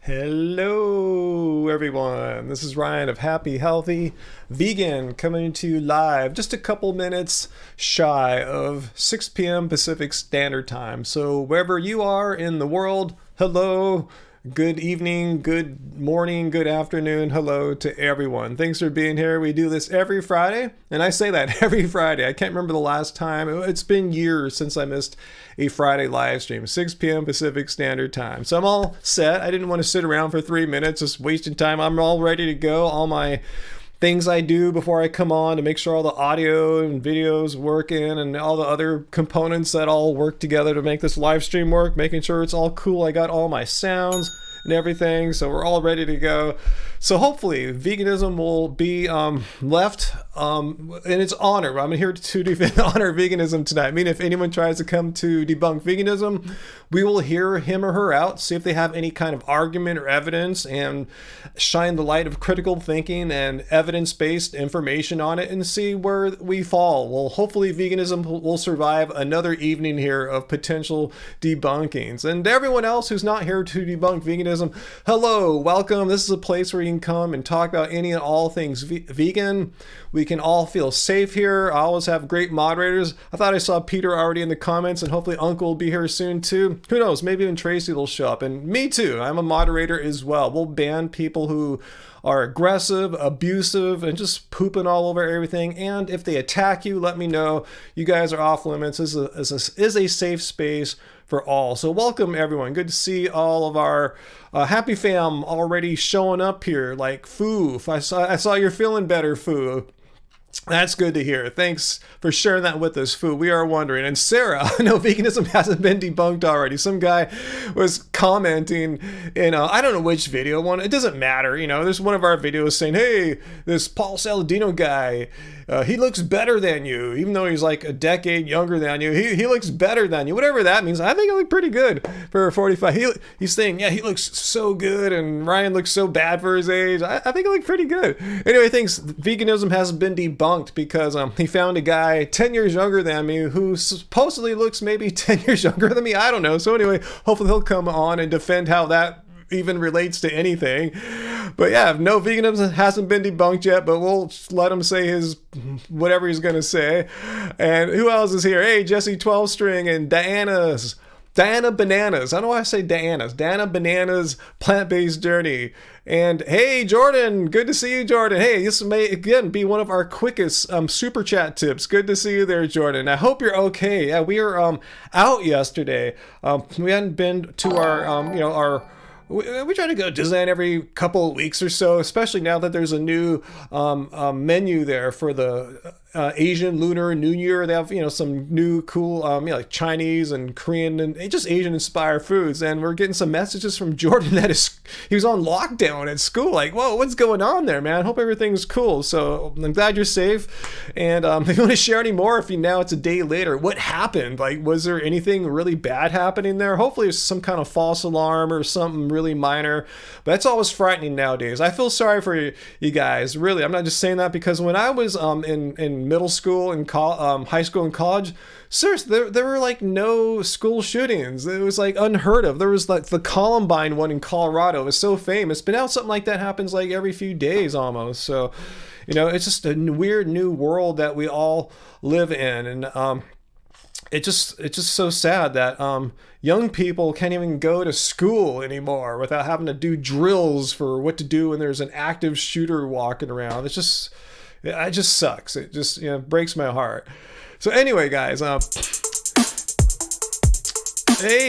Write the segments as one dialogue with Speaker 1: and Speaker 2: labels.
Speaker 1: Hello everyone, this is Ryan of Happy Healthy Vegan coming to you live just a couple minutes shy of 6 p.m. Pacific Standard Time. So wherever you are in the world, hello, good evening, good morning, good afternoon, hello to everyone. Thanks for being here. We do this every Friday, and I say that every Friday. I can't remember the last time. It's been years since I missed a Friday live stream, 6 p.m. Pacific Standard Time. So I'm all set. I didn't want to sit around for 3 minutes just wasting time. I'm all ready to go. All my things I do before I come on to make sure all the audio and videos working and all the other components that all work together to make this live stream work, making sure it's all cool. I got all my sounds and everything, so we're all ready to go. So hopefully veganism will be left in its honor. I'm here to honor veganism tonight. I mean, if anyone tries to come to debunk veganism, we will hear him or her out, see if they have any kind of argument or evidence, and shine the light of critical thinking and evidence-based information on it and see where we fall. Well, hopefully veganism will survive another evening here of potential debunkings. And everyone else who's not here to debunk veganism, hello, welcome. This is a place where you can come and talk about any and all things vegan. We can all feel safe here. I always have great moderators. I thought I saw Peter already in the comments, and hopefully Uncle will be here soon too. Who knows? Maybe even Tracy will show up. And me too. I'm a moderator as well. We'll ban people who are aggressive, abusive, and just pooping all over everything. And if they attack you, let me know. You guys are off limits. This is a safe space for all. So welcome everyone. Good to see all of our happy fam already showing up here. Like Foo, I saw you're feeling better, Foo. That's good to hear. Thanks for sharing that with us, Foo. We are wondering. And Sarah, no, veganism hasn't been debunked already. Some guy was commenting in, I don't know which video one. It doesn't matter. You know, there's one of our videos saying, hey, this Paul Saladino guy, he looks better than you. Even though he's like a decade younger than you, he looks better than you. Whatever that means. I think I look pretty good for 45. He's saying, yeah, he looks so good, and Ryan looks so bad for his age. I think I look pretty good. Anyway, thinks veganism hasn't been debunked because he found a guy 10 years younger than me who supposedly looks maybe 10 years younger than me. I don't know. So anyway, hopefully he'll come on and defend how that even relates to anything. But yeah, no, veganism hasn't been debunked yet, but we'll let him say his whatever he's gonna say. And who else is here? Hey, Jesse 12 String and Diana Bananas. I don't know why I say Diana's. Diana Bananas Plant-Based Journey. And hey, Jordan, good to see you, Jordan. Hey, this may again be one of our quickest super chat tips. Good to see you there, Jordan. I hope you're okay. Yeah, we were out yesterday. We hadn't been to our we try to go to Disneyland every couple of weeks or so, especially now that there's a new menu there for the Asian Lunar New Year. They have, some new cool, like Chinese and Korean and just Asian inspired foods. And we're getting some messages from Jordan that he was on lockdown at school. Like, whoa, what's going on there, man? Hope everything's cool. So I'm glad you're safe. And if you want to share any more, now it's a day later, what happened? Like, was there anything really bad happening there? Hopefully it's some kind of false alarm or something really minor. But that's always frightening nowadays. I feel sorry for you guys. Really, I'm not just saying that because when I was in middle school and high school and college, seriously, there were like no school shootings. It was like unheard of. There was like the Columbine one in Colorado. It was so famous, but now something like that happens like every few days almost. So, it's just a weird new world that we all live in. And it's just so sad that young people can't even go to school anymore without having to do drills for what to do when there's an active shooter walking around. It just sucks. It just breaks my heart. So anyway, guys, hey,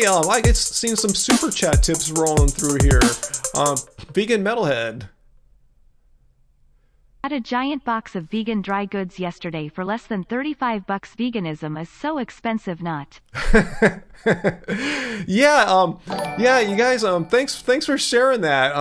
Speaker 1: I get seen some super chat tips rolling through here. Vegan Metalhead.
Speaker 2: Had a giant box of vegan dry goods yesterday for less than $35. Veganism is so expensive, not.
Speaker 1: Yeah, you guys, thanks for sharing that,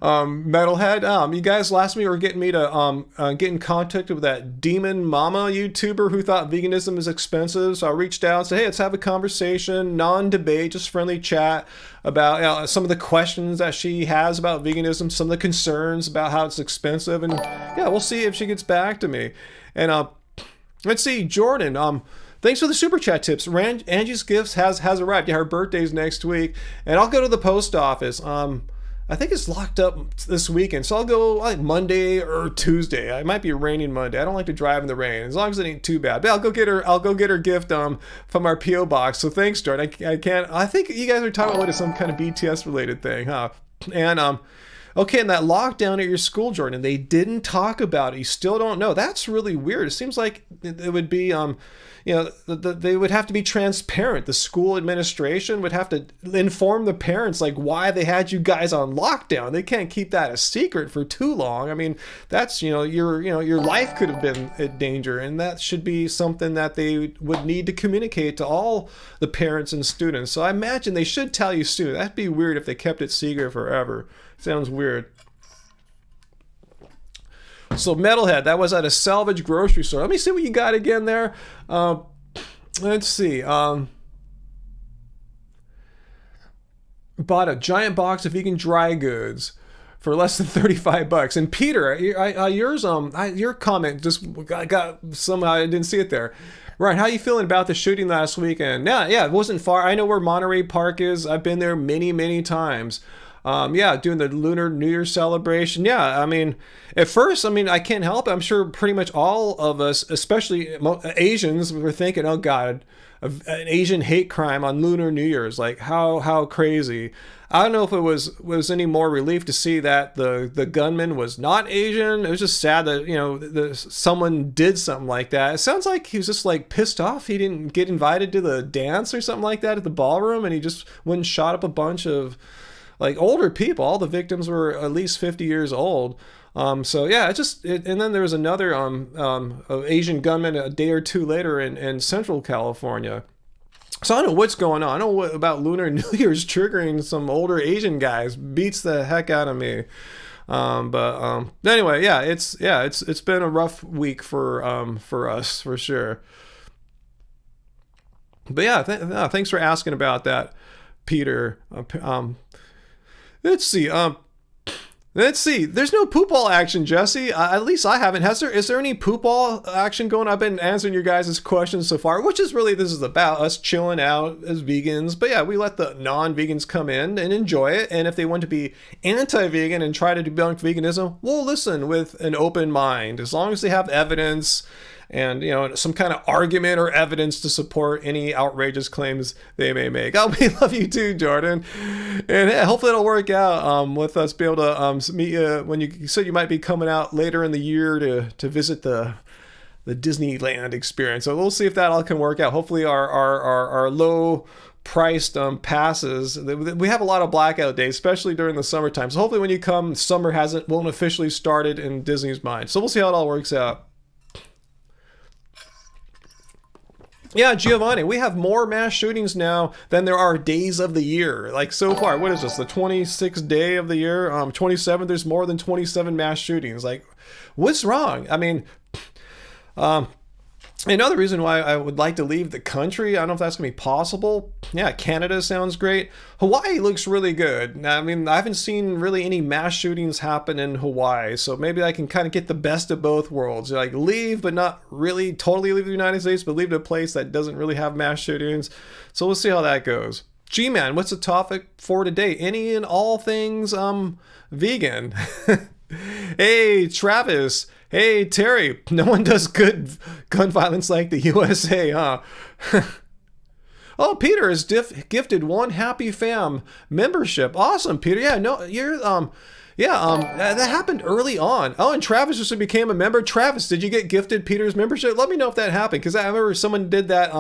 Speaker 1: Metalhead. You guys last week were getting me to get in contact with that Demon Mama YouTuber who thought veganism is expensive. So I reached out and said, hey, let's have a conversation, non-debate, just friendly chat about some of the questions that she has about veganism, some of the concerns about how it's expensive, and yeah, we'll see if she gets back to me. And let's see, Jordan. Thanks for the super chat tips. Angie's Gifts has arrived. Yeah, her birthday's next week, and I'll go to the post office. I think it's locked up this weekend, so I'll go like Monday or Tuesday. It might be raining Monday. I don't like to drive in the rain, as long as it ain't too bad. But I'll go get her. I'll go get her gift from our PO box. So thanks, Jordan. I can't. I think you guys are talking about what is some kind of BTS related thing, huh? And okay, and that lockdown at your school, Jordan, they didn't talk about it. You still don't know. That's really weird. It seems like it would be, they would have to be transparent. The school administration would have to inform the parents, like, why they had you guys on lockdown. They can't keep that a secret for too long. I mean, that's, your life could have been in danger, and that should be something that they would need to communicate to all the parents and students. So I imagine they should tell you soon. That'd be weird if they kept it secret forever. Sounds weird. So Metalhead, that was at a salvage grocery store. Let me see what you got again there. Let's see. Bought a giant box of vegan dry goods for less than $35. And Peter, your comment just got somehow I didn't see it there. Right, how you feeling about the shooting last weekend? Yeah, it wasn't far. I know where Monterey Park is. I've been there many, many times. Doing the Lunar New Year celebration. Yeah, I mean, at first, I can't help it. I'm sure pretty much all of us, especially Asians, were thinking, oh God, an Asian hate crime on Lunar New Year's. Like, how crazy. I don't know if it was any more relief to see that the gunman was not Asian. It was just sad that, someone did something like that. It sounds like he was just like pissed off he didn't get invited to the dance or something like that at the ballroom, and he just went and shot up a bunch of like older people. All the victims were at least 50 years old. And then there was another Asian gunman a day or two later in Central California. So I don't know what's going on. I don't know what about Lunar New Year's triggering some older Asian guys. Beats the heck out of me. Anyway, it's been a rough week for us for sure. But yeah, thanks for asking about that, Peter. Let's see. There's no poop ball action, Jesse. At least I haven't. Is there any poop ball action going on? I've been answering your guys' questions so far, which is really this is about us chilling out as vegans. But yeah, we let the non-vegans come in and enjoy it. And if they want to be anti-vegan and try to debunk veganism, we'll listen with an open mind, as long as they have evidence and some kind of argument or evidence to support any outrageous claims they may make. We love you too, Jordan, and hopefully it'll work out with us being able to meet you when you said you might be coming out later in the year to visit the Disneyland experience. So we'll see if that all can work out. Hopefully our low priced passes, we have a lot of blackout days, especially during the summertime. So hopefully when you come, summer won't officially started in Disney's mind. So we'll see how it all works out. Yeah, Giovanni, we have more mass shootings now than there are days of the year. Like so far, what is this, the 26th day of the year? 27th, there's more than 27 mass shootings. Like, what's wrong? Another reason why I would like to leave the country, I don't know if that's going to be possible. Yeah, Canada sounds great. Hawaii looks really good. I haven't seen really any mass shootings happen in Hawaii, so maybe I can kind of get the best of both worlds. Like, leave, but not really totally leave the United States, but leave to a place that doesn't really have mass shootings. So we'll see how that goes. G-Man, what's the topic for today? Any and all things vegan. Hey, Travis. Hey, Terry, no one does good gun violence like the USA, huh? Oh, Peter is gifted one Happy Fam membership. Awesome, Peter. Yeah, no, you're, that happened early on. Oh, and Travis just became a member. Travis, did you get gifted Peter's membership? Let me know if that happened, because I remember someone did that,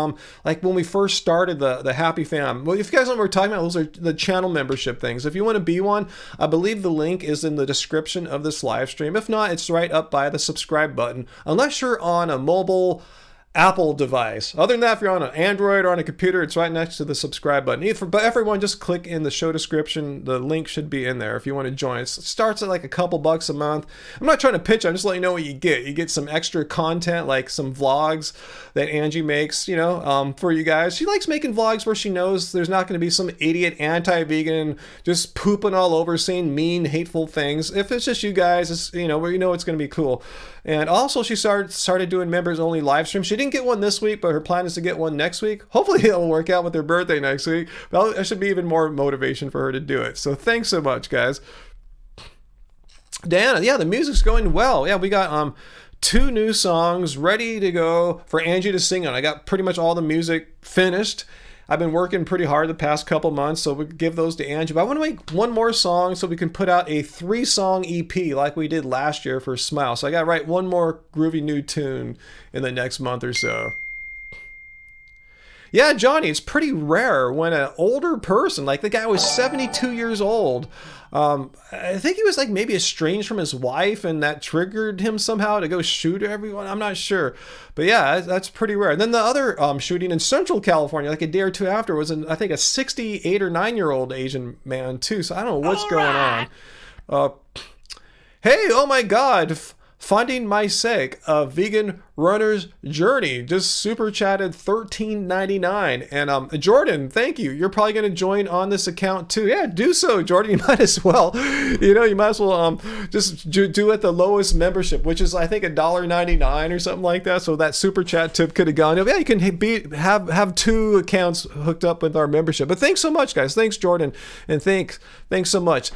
Speaker 1: like when we first started the Happy Fam. Well, if you guys know what we're talking about, those are the channel membership things. If you want to be one, I believe the link is in the description of this live stream. If not, it's right up by the subscribe button, unless you're on a mobile Apple device. Other than that, if you're on an Android or on a computer, it's right next to the subscribe button. But everyone, just click in the show description. The link should be in there if you want to join. It starts at like a couple bucks a month. I'm not trying to pitch. I'm just letting you know what you get. You get some extra content, like some vlogs that Angie makes, for you guys. She likes making vlogs where she knows there's not going to be some idiot anti-vegan just pooping all over, saying mean, hateful things. If it's just you guys, it's, where it's going to be cool. And also, she started doing members only live streams. She didn't didn't get one this week, but her plan is to get one next week. Hopefully it'll work out with her birthday next week. But that should be even more motivation for her to do it. So thanks so much, guys. Diana, yeah, the music's going well. Yeah, we got 2 new songs ready to go for Angie to sing on. I got pretty much all the music finished. I've been working pretty hard the past couple months, so we give those to Angie. But I want to make one more song so we can put out a 3-song EP like we did last year for Smile. So I got to write one more groovy new tune in the next month or so. Yeah, Johnny, it's pretty rare when an older person, like the guy was 72 years old. I think he was like maybe estranged from his wife, and that triggered him somehow to go shoot everyone. I'm not sure. But yeah, that's pretty rare. And then the other shooting in Central California, like a day or two after, was I think a 68 or 9-year-old Asian man too. So I don't know what's going on. Hey, oh my God. Finding My Sake, a vegan runner's journey, just super chatted $13.99. And Jordan, thank you. You're probably going to join on this account too. Yeah, do so, Jordan. You might as well. You might as well just do at the lowest membership, which is I think $1.99 or something like that. So that super chat tip could have gone. Yeah, you can have 2 accounts hooked up with our membership. But thanks so much, guys. Thanks, Jordan, and thanks so much.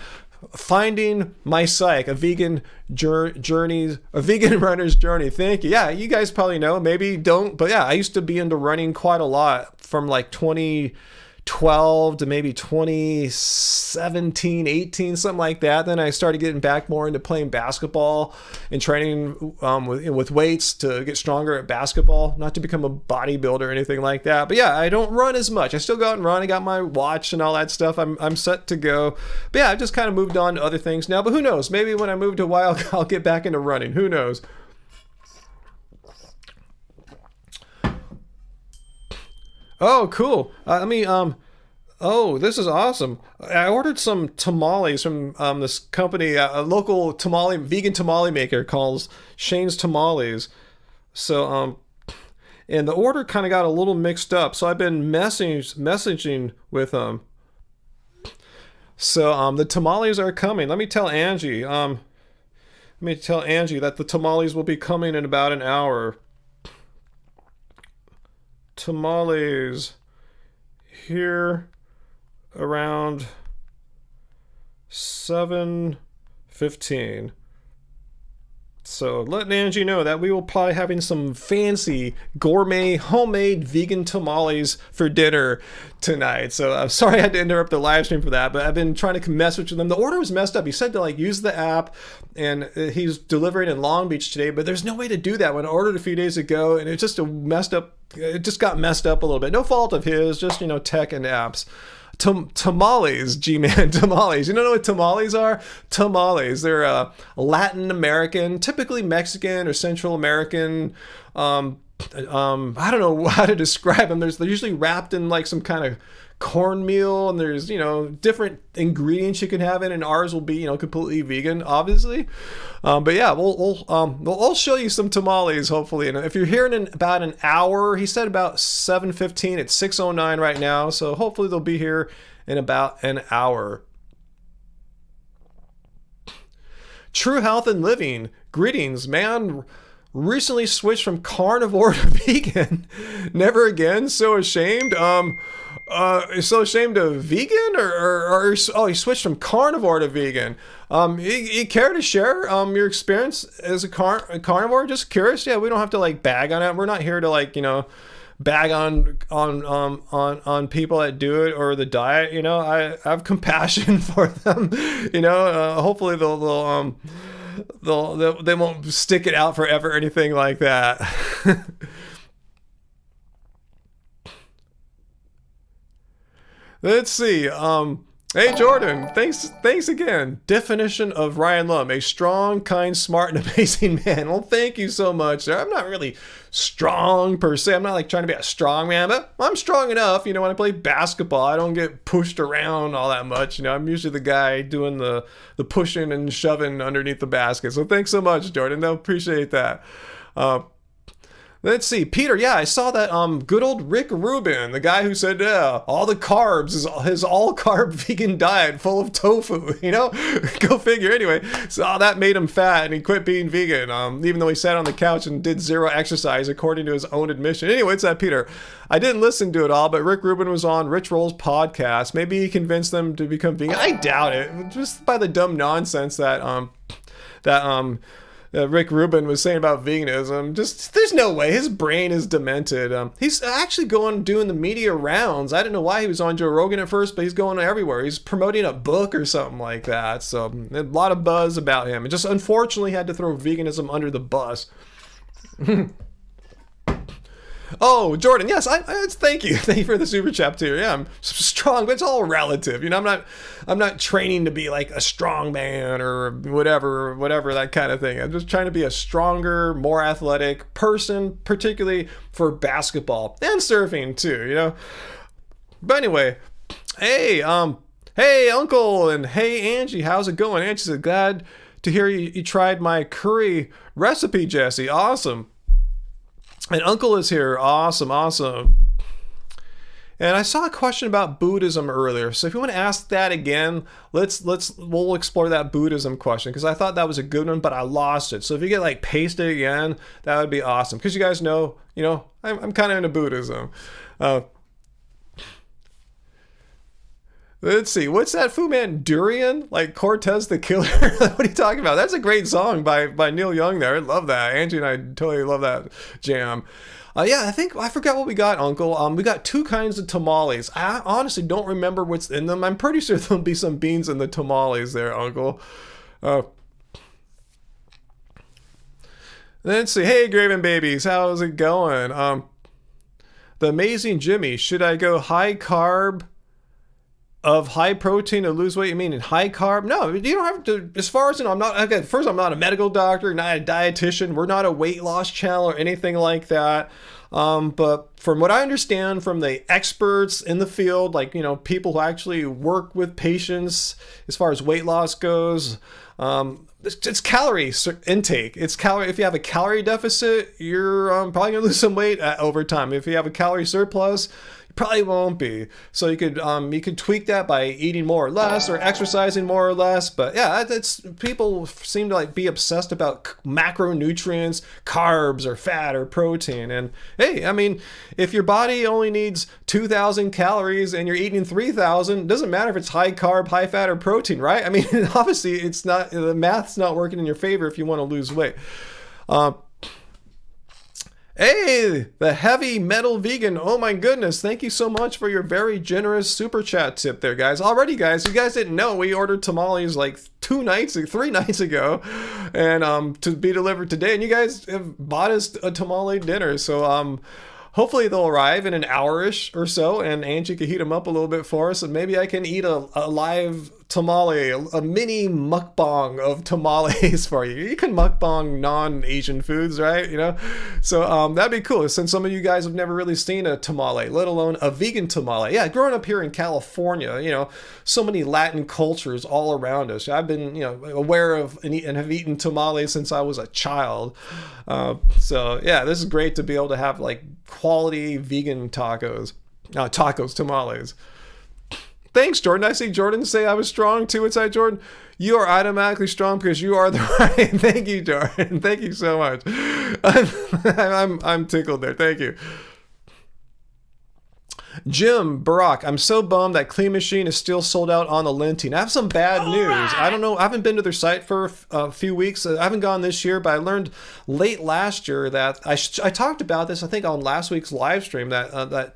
Speaker 1: Finding My Psych, a vegan runner's journey. Thank you. Yeah, you guys probably know, maybe don't, but yeah, I used to be into running quite a lot from like 2012 to maybe 2017, 18, something like that. Then I started getting back more into playing basketball and training with weights to get stronger at basketball, not to become a bodybuilder or anything like that. But yeah, I don't run as much. I still go out and run. I got my watch and all that stuff. I'm set to go. But yeah, I've just kind of moved on to other things now. But who knows? Maybe when I move to Hawaii, I'll get back into running. Who knows? Oh, cool. Oh, this is awesome. I ordered some tamales from this company, a local vegan tamale maker called Shane's Tamales. So, and the order kind of got a little mixed up. So I've been messaging with them. So the tamales are coming. Let me tell Angie. That the tamales will be coming in about an hour. Tamales here around 7:15. So letting Angie know that we will probably having some fancy gourmet homemade vegan tamales for dinner tonight. So I'm sorry I had to interrupt the live stream for that, but I've been trying to message with them. The order was messed up. He said to use the app, and he's delivering in Long Beach today, but there's no way to do that. When I ordered a few days ago, and it just got messed up a little bit. No fault of his, just tech and apps. Tamales, G-Man, tamales. You don't know what tamales are? Tamales. They're Latin American, typically Mexican or Central American. I don't know how to describe them. They're usually wrapped in like some kind of cornmeal, and there's different ingredients you can have in, and ours will be completely vegan, obviously. But yeah, we'll show you some tamales hopefully. And if you're here in about an hour, he said about 7:15. It's 6:09 right now, so hopefully they'll be here in about an hour. True Health and Living, greetings, man. Recently switched from carnivore to vegan. Never again. So ashamed. So ashamed of vegan, or he switched from carnivore to vegan. You care to share your experience as a carnivore? Just curious. Yeah, we don't have to bag on it. We're not here to bag on people that do it or the diet. I have compassion for them. Hopefully they won't stick it out forever or anything like that. Let's see. Hey Jordan, thanks again. Definition of Ryan Lum: a strong, kind, smart, and amazing man. Well, thank you so much. I'm not really strong per se. I'm not trying to be a strong man, but I'm strong enough. When I play basketball, I don't get pushed around all that much. I'm usually the guy doing the pushing and shoving underneath the basket. So thanks so much, Jordan. I appreciate that. Let's see, Peter. Yeah, I saw that. Good old Rick Rubin, the guy who said, "Yeah, all the carbs is his all carb vegan diet full of tofu." You know, go figure. Anyway, so that made him fat, and he quit being vegan. Even though he sat on the couch and did zero exercise, according to his own admission. Anyway, it's that Peter. I didn't listen to it all, but Rick Rubin was on Rich Roll's podcast. Maybe he convinced them to become vegan. I doubt it, just by the dumb nonsense that Rick Rubin was saying about veganism. Just, there's no way. His brain is demented. He's actually doing the media rounds. I didn't know why he was on Joe Rogan at first, but he's going everywhere. He's promoting a book or something like that. So a lot of buzz about him. And just unfortunately had to throw veganism under the bus. Oh, Jordan, yes, thank you for the super chat too. Yeah, I'm strong, but it's all relative. You know, I'm not training to be like a strong man or whatever that kind of thing. I'm just trying to be a stronger, more athletic person, particularly for basketball and surfing too. You know, but anyway, hey Uncle, and hey Angie, how's it going? Angie said, glad to hear you tried my curry recipe, Jesse. Awesome. And Uncle is here. Awesome. And I saw a question about Buddhism earlier. So if you want to ask that again, we'll explore that Buddhism question, because I thought that was a good one, but I lost it. So if you get like pasted again, that would be awesome. Because you guys know, I'm kind of into Buddhism. Let's see. What's that Fu Man? Durian? Like Cortez the Killer? What are you talking about? That's a great song by Neil Young there. I love that. Angie and I totally love that jam. Yeah, I forgot what we got, Uncle. We got 2 kinds of tamales. I honestly don't remember what's in them. I'm pretty sure there'll be some beans in the tamales there, Uncle. Let's see. Hey, Graven Babies. How's it going? The Amazing Jimmy. Should I go high carb of high protein to lose weight? You mean in high carb? No, you don't have to. As far as I'm not a medical doctor, not a dietitian. We're not a weight loss channel or anything like that. But from what I understand from the experts in the field, like, people who actually work with patients as far as weight loss goes, it's calorie intake. If you have a calorie deficit, you're probably gonna lose some weight over time. If you have a calorie surplus, probably won't be. So you could tweak that by eating more or less, or exercising more or less. But yeah, people seem to be obsessed about macronutrients, carbs or fat or protein. And hey, if your body only needs 2,000 calories and you're eating 3,000, it doesn't matter if it's high carb, high fat or protein, right? Obviously it's not, the math's not working in your favor if you want to lose weight. Hey, the heavy metal vegan. Oh my goodness. Thank you so much for your very generous super chat tip there, guys. Already, guys, you guys didn't know we ordered tamales like 3 nights ago, and to be delivered today. And you guys have bought us a tamale dinner. So hopefully they'll arrive in an hour-ish or so, and Angie can heat them up a little bit for us, and maybe I can eat a live tamale, a mini mukbang of tamales for you. You can mukbang non-Asian foods, right? So that'd be cool, since some of you guys have never really seen a tamale, let alone a vegan tamale. Yeah, growing up here in California, so many Latin cultures all around us. I've been, aware of and have eaten tamales since I was a child. So yeah, this is great to be able to have like quality vegan tamales. Thanks, Jordan. I see Jordan say I was strong too. Inside Jordan, you are automatically strong because you are the right. Thank you, Jordan. Thank you so much. I'm tickled there. Thank you. Jim Barack, I'm so bummed that Clean Machine is still sold out on the Lentine. I have some bad news. I don't know. I haven't been to their site for a few weeks. I haven't gone this year, but I learned late last year that I talked about this, I think, on last week's live stream I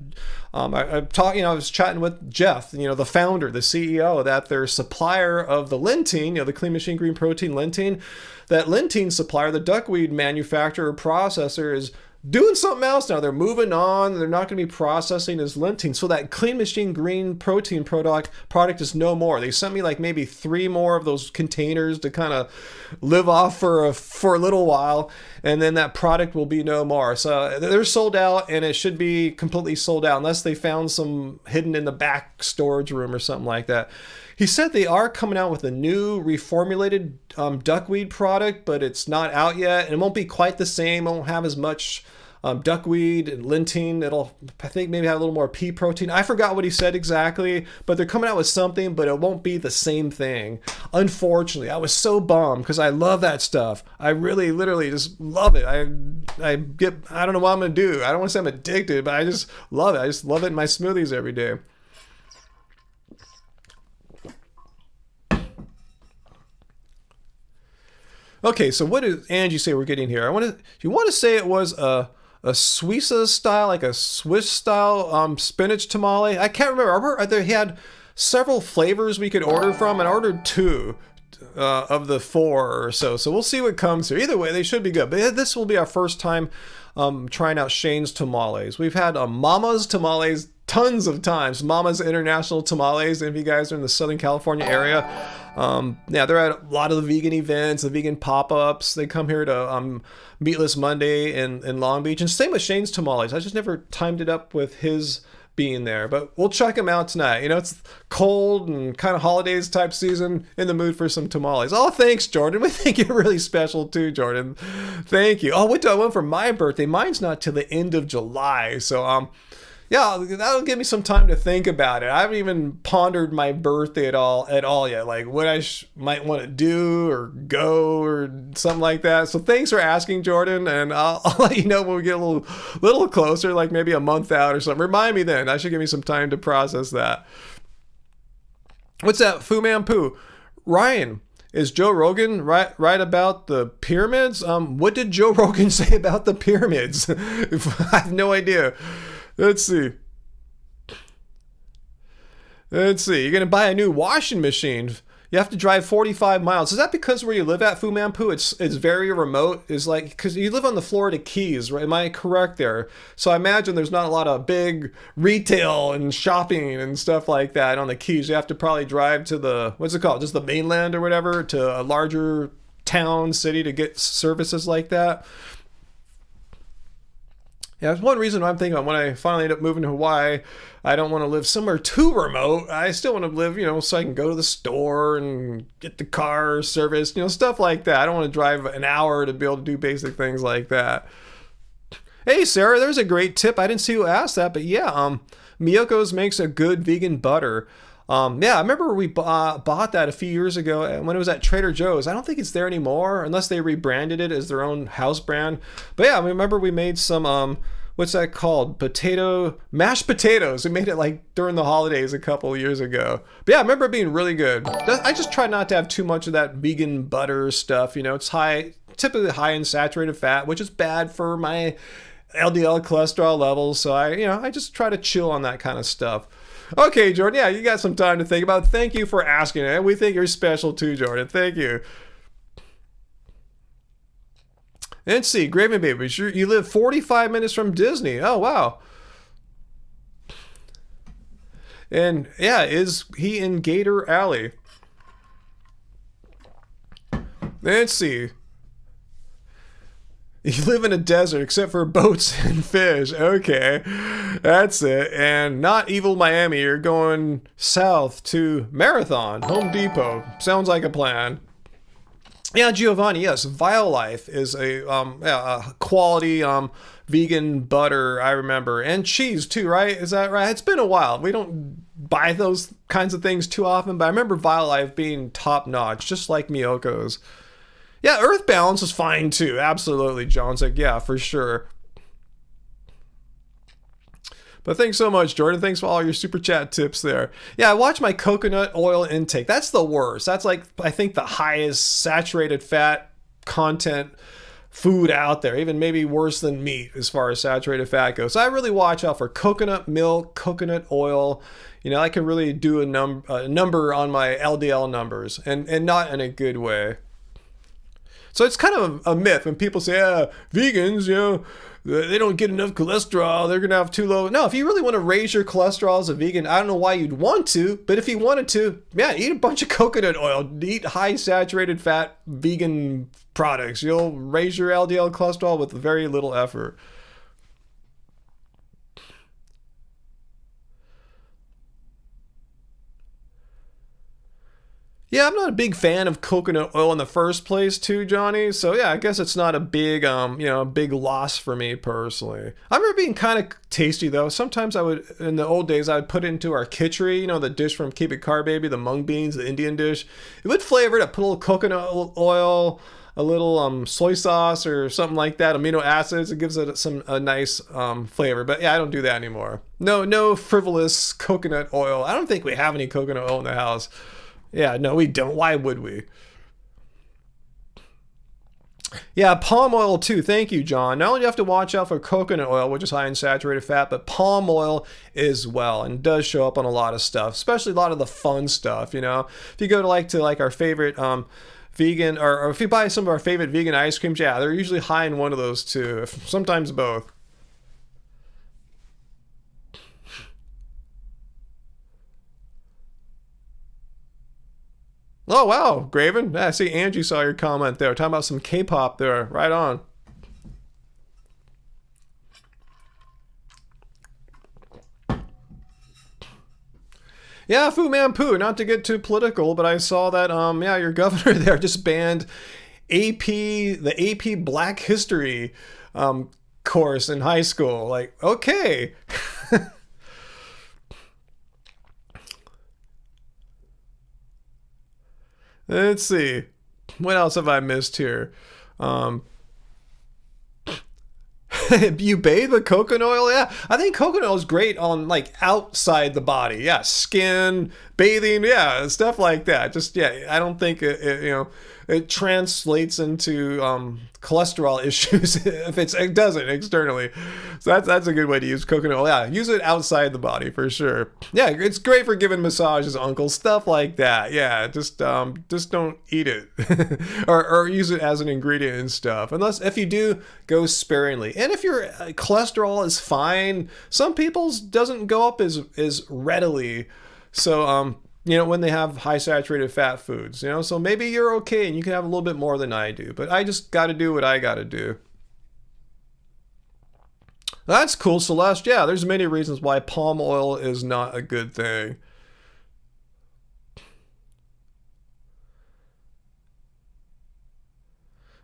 Speaker 1: was chatting with Jeff, the founder, the CEO, that their supplier of the Lentine, the Clean Machine Green Protein Lentine, that Lentine supplier, the duckweed manufacturer or processor, is doing something else now. They're moving on. They're not going to be processing as Lentine. So that Clean Machine Green Protein product is no more. They sent me like maybe 3 more of those containers to kind of live off for a little while, and then that product will be no more. So they're sold out, and it should be completely sold out unless they found some hidden in the back storage room or something like that. He said they are coming out with a new reformulated duckweed product, but it's not out yet, and it won't be quite the same. It won't have as much duckweed and linting. It'll, I think, maybe have a little more pea protein. I forgot what he said exactly, but they're coming out with something, but it won't be the same thing. Unfortunately, I was so bummed because I love that stuff. I really, literally just love it. I don't know what I'm going to do. I don't want to say I'm addicted, but I just love it. I just love it in my smoothies every day. Okay, so what did Angie say we're getting here? You want to say it was a Swiss style, like a Swiss style spinach tamale? I can't remember. They had several flavors we could order from, and I ordered 2 of the 4 or so. So we'll see what comes here. Either way, they should be good. But this will be our first time trying out Shane's tamales. We've had Mama's tamales tons of times. Mama's International Tamales, if you guys are in the Southern California area. Yeah, they're at a lot of the vegan events, the vegan pop-ups. They come here to Meatless Monday in Long Beach. And same with Shane's Tamales. I just never timed it up with his being there. But we'll check him out tonight. You know, it's cold and kind of holidays type season. In the mood for some tamales. Oh, thanks, Jordan. We think you're really special too, Jordan. Thank you. Oh, what do I want for my birthday? Mine's not till the end of July. So, yeah, that'll give me some time to think about it. I haven't even pondered my birthday at all yet, like what I might want to do or go or something like that. So thanks for asking, Jordan, and I'll let you know when we get a little closer, like maybe a month out or something. Remind me then. That should give me some time to process that. What's that? Fu Man Poo. Ryan, is Joe Rogan right about the pyramids? What did Joe Rogan say about the pyramids? I have no idea. Let's see. You're going to buy a new washing machine. You have to drive 45 miles. Is that because where you live at, Fu Man Poo, it's very remote? Is like, because you live on the Florida Keys, right? Am I correct there? So I imagine there's not a lot of big retail and shopping and stuff like that on the Keys. You have to probably drive to the, what's it called? Just the mainland or whatever, to a larger town, city to get services like that. Yeah, that's one reason I'm thinking about when I finally end up moving to Hawaii. I don't want to live somewhere too remote. I still want to live, so I can go to the store and get the car serviced, stuff like that. I don't want to drive an hour to be able to do basic things like that. Hey, Sarah, there's a great tip. I didn't see who asked that, but yeah, Miyoko's makes a good vegan butter. Yeah, I remember we bought that a few years ago when it was at Trader Joe's. I don't think it's there anymore unless they rebranded it as their own house brand. But yeah, I remember we made some, what's that called? Mashed potatoes. We made it like during the holidays a couple of years ago. But yeah, I remember it being really good. I just try not to have too much of that vegan butter stuff. It's typically high in saturated fat, which is bad for my LDL cholesterol levels. So I just try to chill on that kind of stuff. Okay, Jordan, yeah, you got some time to think about it. Thank you for asking it. We think you're special too, Jordan. Thank you. Let's see, Graven Baby, you live 45 minutes from Disney. Oh, wow. And yeah, is he in Gator Alley? Let's see. You live in a desert except for boats and fish. Okay, that's it. And not evil Miami. You're going south to Marathon, Home Depot. Sounds like a plan. Yeah, Giovanni, yes. Violife is a quality vegan butter, I remember. And cheese too, right? Is that right? It's been a while. We don't buy those kinds of things too often, but I remember Violife being top notch, just like Miyoko's. Yeah, Earth Balance is fine too. Absolutely, John's like, yeah, for sure. But thanks so much, Jordan. Thanks for all your super chat tips there. Yeah, I watch my coconut oil intake. That's the worst. That's like, I think, the highest saturated fat content food out there. Even maybe worse than meat as far as saturated fat goes. So I really watch out for coconut milk, coconut oil. I can really do a number on my LDL numbers and not in a good way. So it's kind of a myth when people say, vegans, they don't get enough cholesterol. They're going to have too low. No, if you really want to raise your cholesterol as a vegan, I don't know why you'd want to, but if you wanted to, yeah, eat a bunch of coconut oil, eat high saturated fat vegan products. You'll raise your LDL cholesterol with very little effort. Yeah, I'm not a big fan of coconut oil in the first place, too, Johnny. So yeah, I guess it's not a big, big loss for me personally. I remember being kind of tasty though. Sometimes I would, in the old days, I would put it into our khichdi, the dish from Keep It Car Baby, the mung beans, the Indian dish. It would flavor it. I'd put a little coconut oil, a little soy sauce or something like that, amino acids. It gives it a nice flavor. But yeah, I don't do that anymore. No frivolous coconut oil. I don't think we have any coconut oil in the house. Yeah, no, we don't. Why would we? Yeah, palm oil too. Thank you, John. Not only do you have to watch out for coconut oil, which is high in saturated fat, but palm oil as well, and does show up on a lot of stuff, especially a lot of the fun stuff. If you go to our favorite vegan, or if you buy some of our favorite vegan ice creams, yeah, they're usually high in one of those too. Sometimes both. Oh, wow, Graven. Yeah, I see Angie saw your comment there. Talking about some K-pop there. Right on. Yeah, Fu Man Poo. Not to get too political, but I saw that, your governor there just banned the AP Black History course in high school. Like, okay. Let's see. What else have I missed here? Um, you bathe with coconut oil? Yeah, I think coconut oil is great on outside the body. Yeah, skin, bathing, yeah, stuff like that. Just yeah, I don't think it translates into cholesterol issues if it doesn't externally. So that's a good way to use coconut oil. Yeah, use it outside the body for sure. Yeah, it's great for giving massages, uncle, stuff like that. Yeah, just don't eat it or use it as an ingredient and stuff. Unless if you do, go sparingly. And if your cholesterol is fine, some people's doesn't go up as readily. So when they have high saturated fat foods, so maybe you're okay and you can have a little bit more than I do, but I just got to do what I got to do. That's cool, Celeste. Yeah, there's many reasons why palm oil is not a good thing.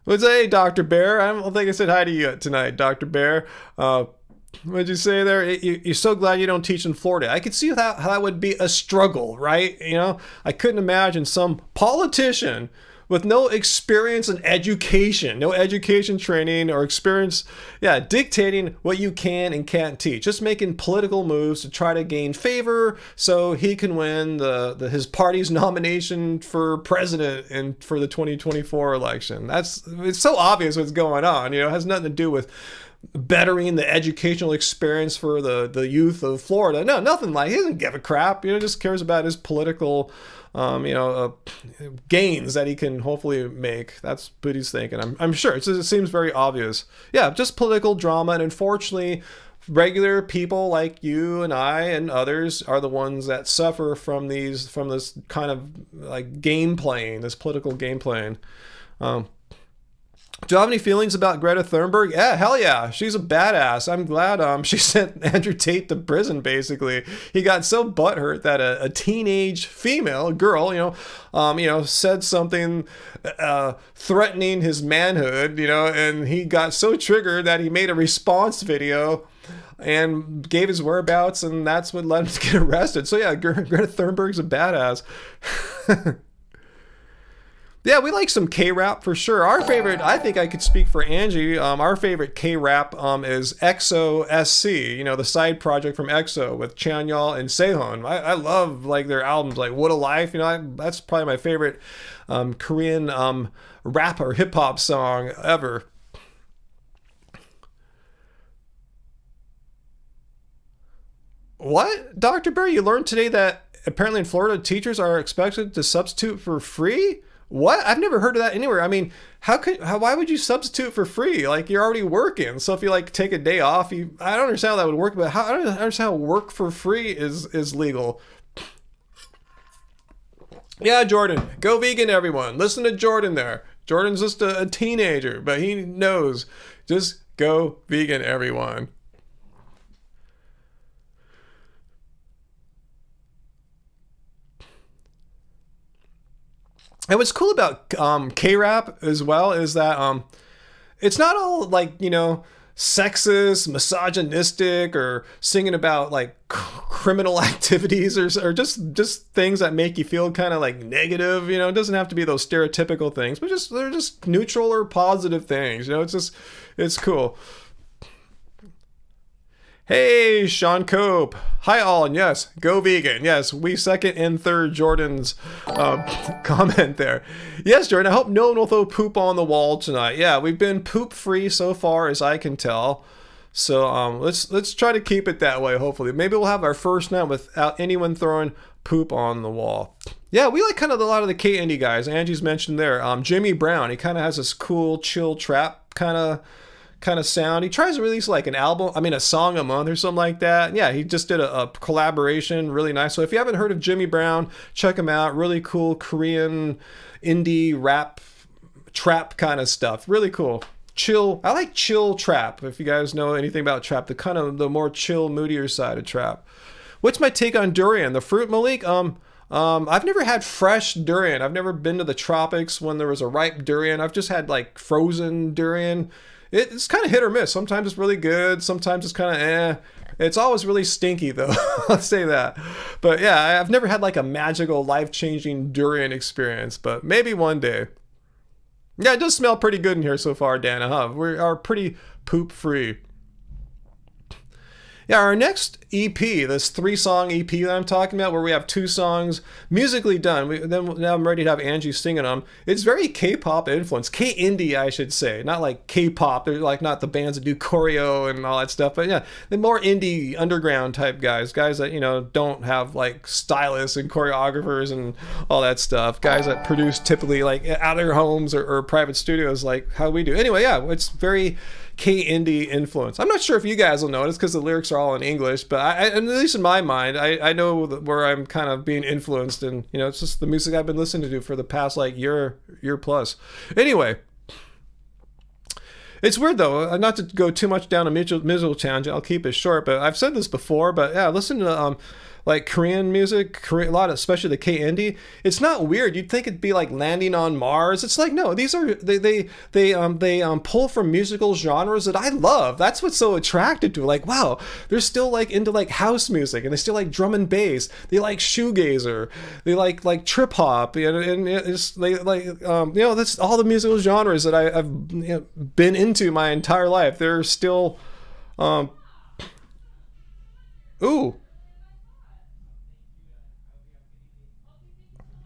Speaker 1: Let's say, Dr. Bear. I don't think I said hi to you tonight, Dr. Bear. What'd you say there? You're so glad you don't teach in Florida. I could see how that would be a struggle, right? I couldn't imagine some politician with no experience in education, no education training or experience, dictating what you can and can't teach, just making political moves to try to gain favor so he can win his party's nomination for president and for the 2024 election. It's so obvious what's going on. It has nothing to do with bettering the educational experience for the youth of Florida. No, nothing he doesn't give a crap. Just cares about his political gains that he can hopefully make. That's what he's thinking. I'm sure. It seems very obvious. Yeah, just political drama, and unfortunately, regular people like you and I and others are the ones that suffer from this kind of game playing, this political game playing. Do you have any feelings about Greta Thunberg? Yeah, hell yeah. She's a badass. I'm glad she sent Andrew Tate to prison, basically. He got so butthurt that a teenage female, girl, said something threatening his manhood, and he got so triggered that he made a response video and gave his whereabouts, and that's what led him to get arrested. So yeah, Greta Thunberg's a badass. Yeah, we like some K-rap for sure. Our favorite, I think I could speak for Angie, our favorite K-rap is EXO SC, the side project from EXO with Chanyeol and Sehun. I love their albums, like What a Life, that's probably my favorite Korean rap or hip-hop song ever. What? Dr. Bear, you learned today that apparently in Florida, teachers are expected to substitute for free? What? I've never heard of that anywhere. I mean, why would you substitute for free? You're already working. So if you take a day off, I don't understand how that would work, but I don't understand how work for free is legal. Yeah, Jordan, go vegan, everyone. Listen to Jordan there. Jordan's just a teenager, but he knows. Just go vegan, everyone. And what's cool about K-rap as well is that it's not all like, you know, sexist, misogynistic, or singing about like criminal activities or just things that make you feel kind of like negative. You know, it doesn't have to be those stereotypical things, but they're just neutral or positive things. You know, it's cool. Hey, Sean Cope. Hi, all, and yes, go vegan. Yes, we second and third Jordan's comment there. Yes, Jordan, I hope no one will throw poop on the wall tonight. Yeah, we've been poop-free so far, as I can tell. So let's try to keep it that way, hopefully. Maybe we'll have our first night without anyone throwing poop on the wall. Yeah, we like kind of a lot of the K-indie guys. Angie's mentioned there. Jimmy Brown, he kind of has this cool, chill trap kind of sound. He tries to release like a song a month or something like that. Yeah, he just did a collaboration, really nice. So if you haven't heard of Jimmy Brown, check him out. Really cool Korean indie rap trap kind of stuff. Really cool. Chill. I like chill trap. If you guys know anything about trap, the more chill, moodier side of trap. What's my take on durian? The fruit, Malik? I've never had fresh durian. I've never been to the tropics when there was a ripe durian. I've just had like frozen durian. It's kind of hit or miss. Sometimes it's really good. Sometimes it's kind of It's always really stinky though. Let's say that. But yeah, I've never had like a magical, life-changing durian experience, but maybe one day. Yeah, it does smell pretty good in here so far, Dana, huh? We are pretty poop-free. Yeah, our next EP, this 3-song EP that I'm talking about, where we have 2 songs musically done. Now I'm ready to have Angie singing them. It's very K-pop influence, K-indie, I should say, not like K-pop. They're like not the bands that do choreo and all that stuff, but yeah, the more indie, underground type guys that don't have like stylists and choreographers and all that stuff. Guys that produce typically like out of their homes or private studios, like how we do. Anyway, yeah, it's very K-indie influence. I'm not sure if you guys will notice because the lyrics are all in English, but at least in my mind, I know where I'm kind of being influenced, and it's just the music I've been listening to for the past like year plus. Anyway, it's weird though, not to go too much down a miserable tangent. I'll keep it short, but I've said this before. But yeah, listen to like Korean music, a lot, especially the K-indie. It's not weird. You'd think it'd be like landing on Mars. It's like, no, these are they pull from musical genres that I love. That's what's so attractive to it. Like, wow, they're still like into like house music, and they still like drum and bass. They like shoegazer. They like trip hop, and it's they like that's all the musical genres that I've been into my entire life. They're still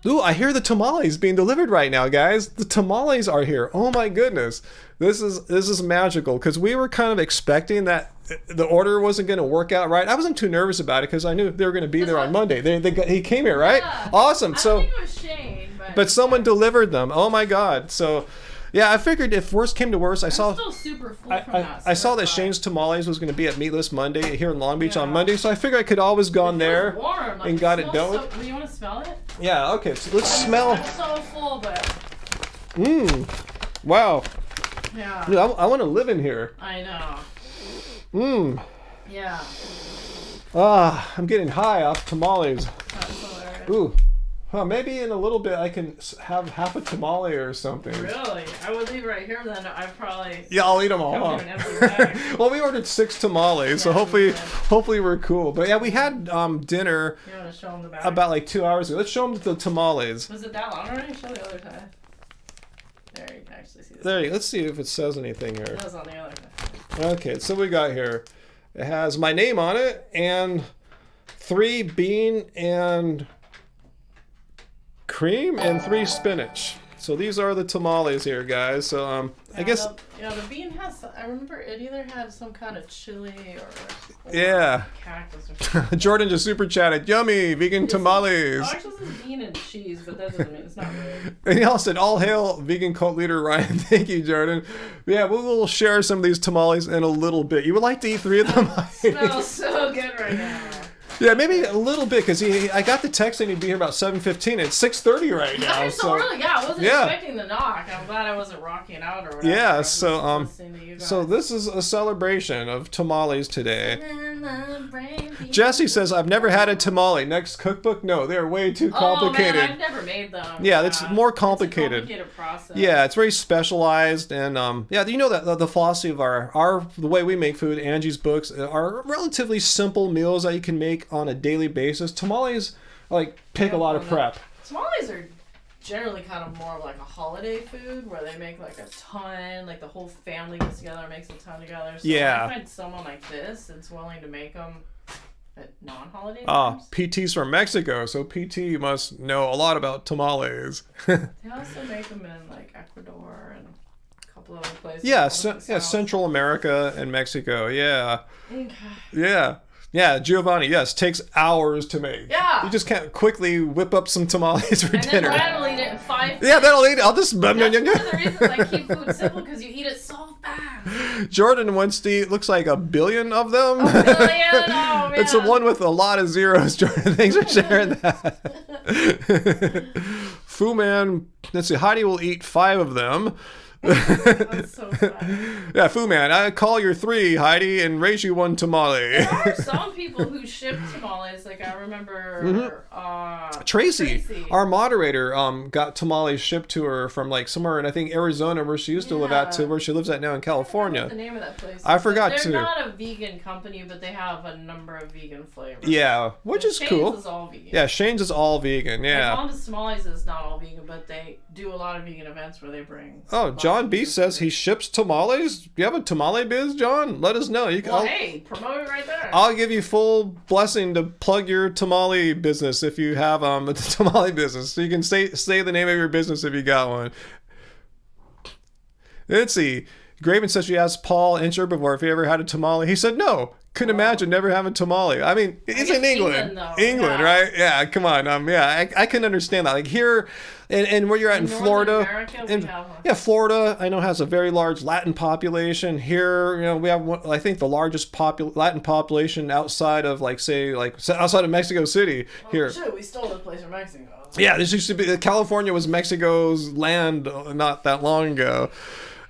Speaker 1: Ooh, I hear the tamales being delivered right now, guys. The tamales are here. Oh my goodness. This is magical, because we were kind of expecting that the order wasn't going to work out right. I wasn't too nervous about it because I knew they were going to be there on Monday. He came here, right? Yeah. Awesome. So,
Speaker 3: I think it was Shane,
Speaker 1: but someone delivered them. Oh my God. So, yeah, I figured if worst came to worst,
Speaker 3: I'm still super full from that.
Speaker 1: I saw that Shane's Tamales was going to be at Meatless Monday here in Long Beach on Monday, so I figured I could always gone there
Speaker 3: warm.
Speaker 1: and got it done.
Speaker 3: Do you want to smell it?
Speaker 1: Yeah, okay, so let's smell.
Speaker 3: I'm so full, but...
Speaker 1: Wow.
Speaker 3: Yeah.
Speaker 1: Dude, I want to live in here.
Speaker 3: I know. Yeah.
Speaker 1: I'm getting high off tamales.
Speaker 3: That's hilarious.
Speaker 1: Ooh. Huh, maybe in a little bit I can have half a tamale or something.
Speaker 3: Really? I would leave right here then. I probably...
Speaker 1: Yeah, I'll eat them all. Well, we ordered 6 tamales, so hopefully we're cool. But yeah, we had dinner
Speaker 3: show them the bag?
Speaker 1: About like 2 hours ago. Let's show them the tamales.
Speaker 3: Was it that long already? Show the other side. There, you can actually see this.
Speaker 1: There, let's see if it says anything here.
Speaker 3: It was on the other side.
Speaker 1: Okay, so we got here. It has my name on it and 3 bean and cream and 3 spinach. So these are the tamales here, guys. So I guess
Speaker 3: the bean has. I remember it either had some kind of chili or cactus or something.
Speaker 1: Jordan just super chatted, yummy vegan tamales.
Speaker 3: Actually, this is bean and cheese, but that doesn't mean it's not really.
Speaker 1: And he also said, all hail vegan cult leader Ryan. Thank you, Jordan. Yeah, we'll share some of these tamales in a little bit. You would like to eat 3 of them?
Speaker 3: Smells so good right now.
Speaker 1: Yeah, maybe a little bit, because I got the text saying he'd be here about 7:15. It's 6:30 right now.
Speaker 3: So early. Yeah, I wasn't expecting the knock. I'm glad I wasn't rocking out or whatever.
Speaker 1: Yeah, so this is a celebration of tamales today. Jesse says, I've never had a tamale. Next cookbook? No, they're way too complicated.
Speaker 3: Oh, man, I've never made them.
Speaker 1: Yeah, it's more complicated.
Speaker 3: It's a complicated process.
Speaker 1: Yeah, it's very specialized. And yeah, you know that the philosophy of the way we make food, Angie's books, are relatively simple meals that you can make on a daily basis. Tamales, take a lot of prep.
Speaker 3: Tamales are generally kind of more of like a holiday food where they make like a ton, like the whole family gets together and makes a ton together. So
Speaker 1: yeah.
Speaker 3: I find someone like this that's willing to make them at non-holiday
Speaker 1: times.
Speaker 3: Ah,
Speaker 1: PT's from Mexico, so PT must know a lot about tamales.
Speaker 3: They also make them in like Ecuador and a couple other places.
Speaker 1: Yeah, Central America and Mexico. Yeah.
Speaker 3: Okay.
Speaker 1: Yeah. Yeah, Giovanni, yes, takes hours to make.
Speaker 3: Yeah.
Speaker 1: You just can't quickly whip up some tamales for
Speaker 3: and
Speaker 1: dinner.
Speaker 3: And then Brad will eat it in 5 minutes.
Speaker 1: Yeah, that'll eat it. I'll just...
Speaker 3: That's one of the reasons I keep food simple, because you eat it so fast.
Speaker 1: Jordan wants to eat, looks like 1 billion of them.
Speaker 3: 1 billion? Oh, man.
Speaker 1: It's the one with a lot of zeros, Jordan. Thanks for sharing that. Fu Man, let's see, Heidi will eat 5 of them.
Speaker 3: That's so funny.
Speaker 1: Yeah, Fu Man, I call your 3, Heidi, and raise you 1 tamale.
Speaker 3: There are some people who ship tamales. Like I remember
Speaker 1: Tracy, our moderator, got tamales shipped to her from like somewhere in I think Arizona where she used to live at to where she lives at now in California.
Speaker 3: I forgot the name of that place.
Speaker 1: I forgot
Speaker 3: They're
Speaker 1: too.
Speaker 3: not a vegan company, but they have a number of vegan flavors.
Speaker 1: Yeah, which is
Speaker 3: Shane's
Speaker 1: cool.
Speaker 3: is all vegan.
Speaker 1: Yeah, Shane's is all vegan. Yeah.
Speaker 3: Like Mama's Tamales is not all vegan, but they do a lot of vegan events where they bring.
Speaker 1: Oh, John B says he ships tamales. You have a tamale biz, John? Let us know.
Speaker 3: Hey, promote it right there.
Speaker 1: I'll give you full blessing to plug your tamale business if you have a tamale business. So you can say the name of your business if you got one. Let's see. Graven says she asked Paul Incher before if he ever had a tamale. He said no. Couldn't imagine never having tamale. I mean, it's in England. England, right? Yeah, come on. I can understand that. Like here, and where you're at in Florida. America, Florida, I know has a very large Latin population. Here, we have I think the largest Latin population outside of outside of Mexico City. Here,
Speaker 3: shit, we stole this place from Mexico.
Speaker 1: Yeah, this used to be California was Mexico's land not that long ago.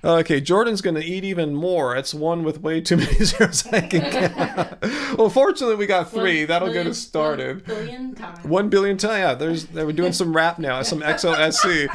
Speaker 1: Okay, Jordan's going to eat even more. It's one with way too many zeros I can get. Well, fortunately, we got 3. That'll get us started.
Speaker 3: 1 billion times.
Speaker 1: 1 billion times. Yeah, they were doing some rap now, some XOSC.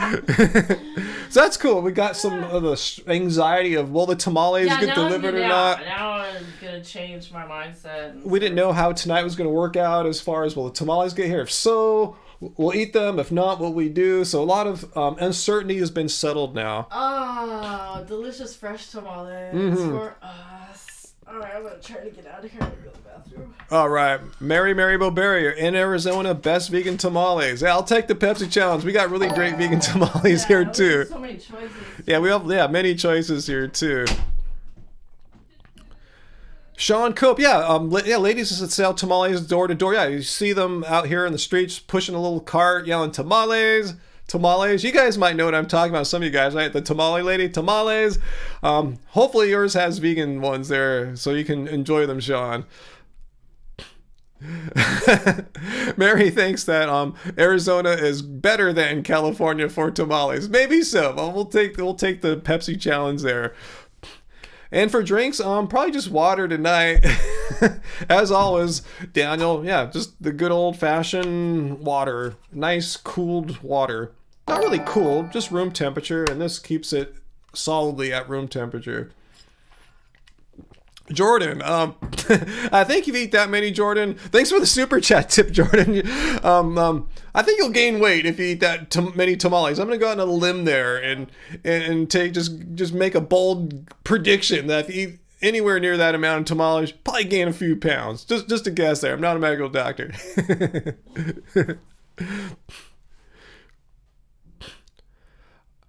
Speaker 1: So that's cool. We got some of the anxiety of, will the tamales get delivered or not?
Speaker 3: Now I'm going to change my mindset.
Speaker 1: We didn't know how tonight was going to work out as far as, will the tamales get here? If so, we'll eat them. If not, what we do. So a lot of uncertainty has been settled now.
Speaker 3: Oh, delicious fresh tamales for us. All right, I'm going to try to get out of here and go to the bathroom.
Speaker 1: All right. Mary Bowberry in Arizona, best vegan tamales. Yeah, I'll take the Pepsi challenge. We got really great vegan tamales here, too.
Speaker 3: So many choices.
Speaker 1: Yeah, we have many choices here, too. Sean Cope, ladies that sell tamales door to door. Yeah, you see them out here in the streets pushing a little cart, yelling tamales. You guys might know what I'm talking about. Some of you guys, right? The tamale lady, tamales. Hopefully yours has vegan ones there, so you can enjoy them, Sean. Mary thinks that Arizona is better than California for tamales. Maybe so, but we'll take the Pepsi challenge there. And for drinks, probably just water tonight. As always, Daniel, just the good old-fashioned water. Nice, cooled water. Not really cool, just room temperature, and this keeps it solidly at room temperature. Jordan, I think if you eat that many, Jordan. Thanks for the super chat tip, Jordan. I think you'll gain weight if you eat that many tamales. I'm gonna go out on a limb there and take just make a bold prediction that if you eat anywhere near that amount of tamales, probably gain a few pounds. Just a guess there. I'm not a medical doctor.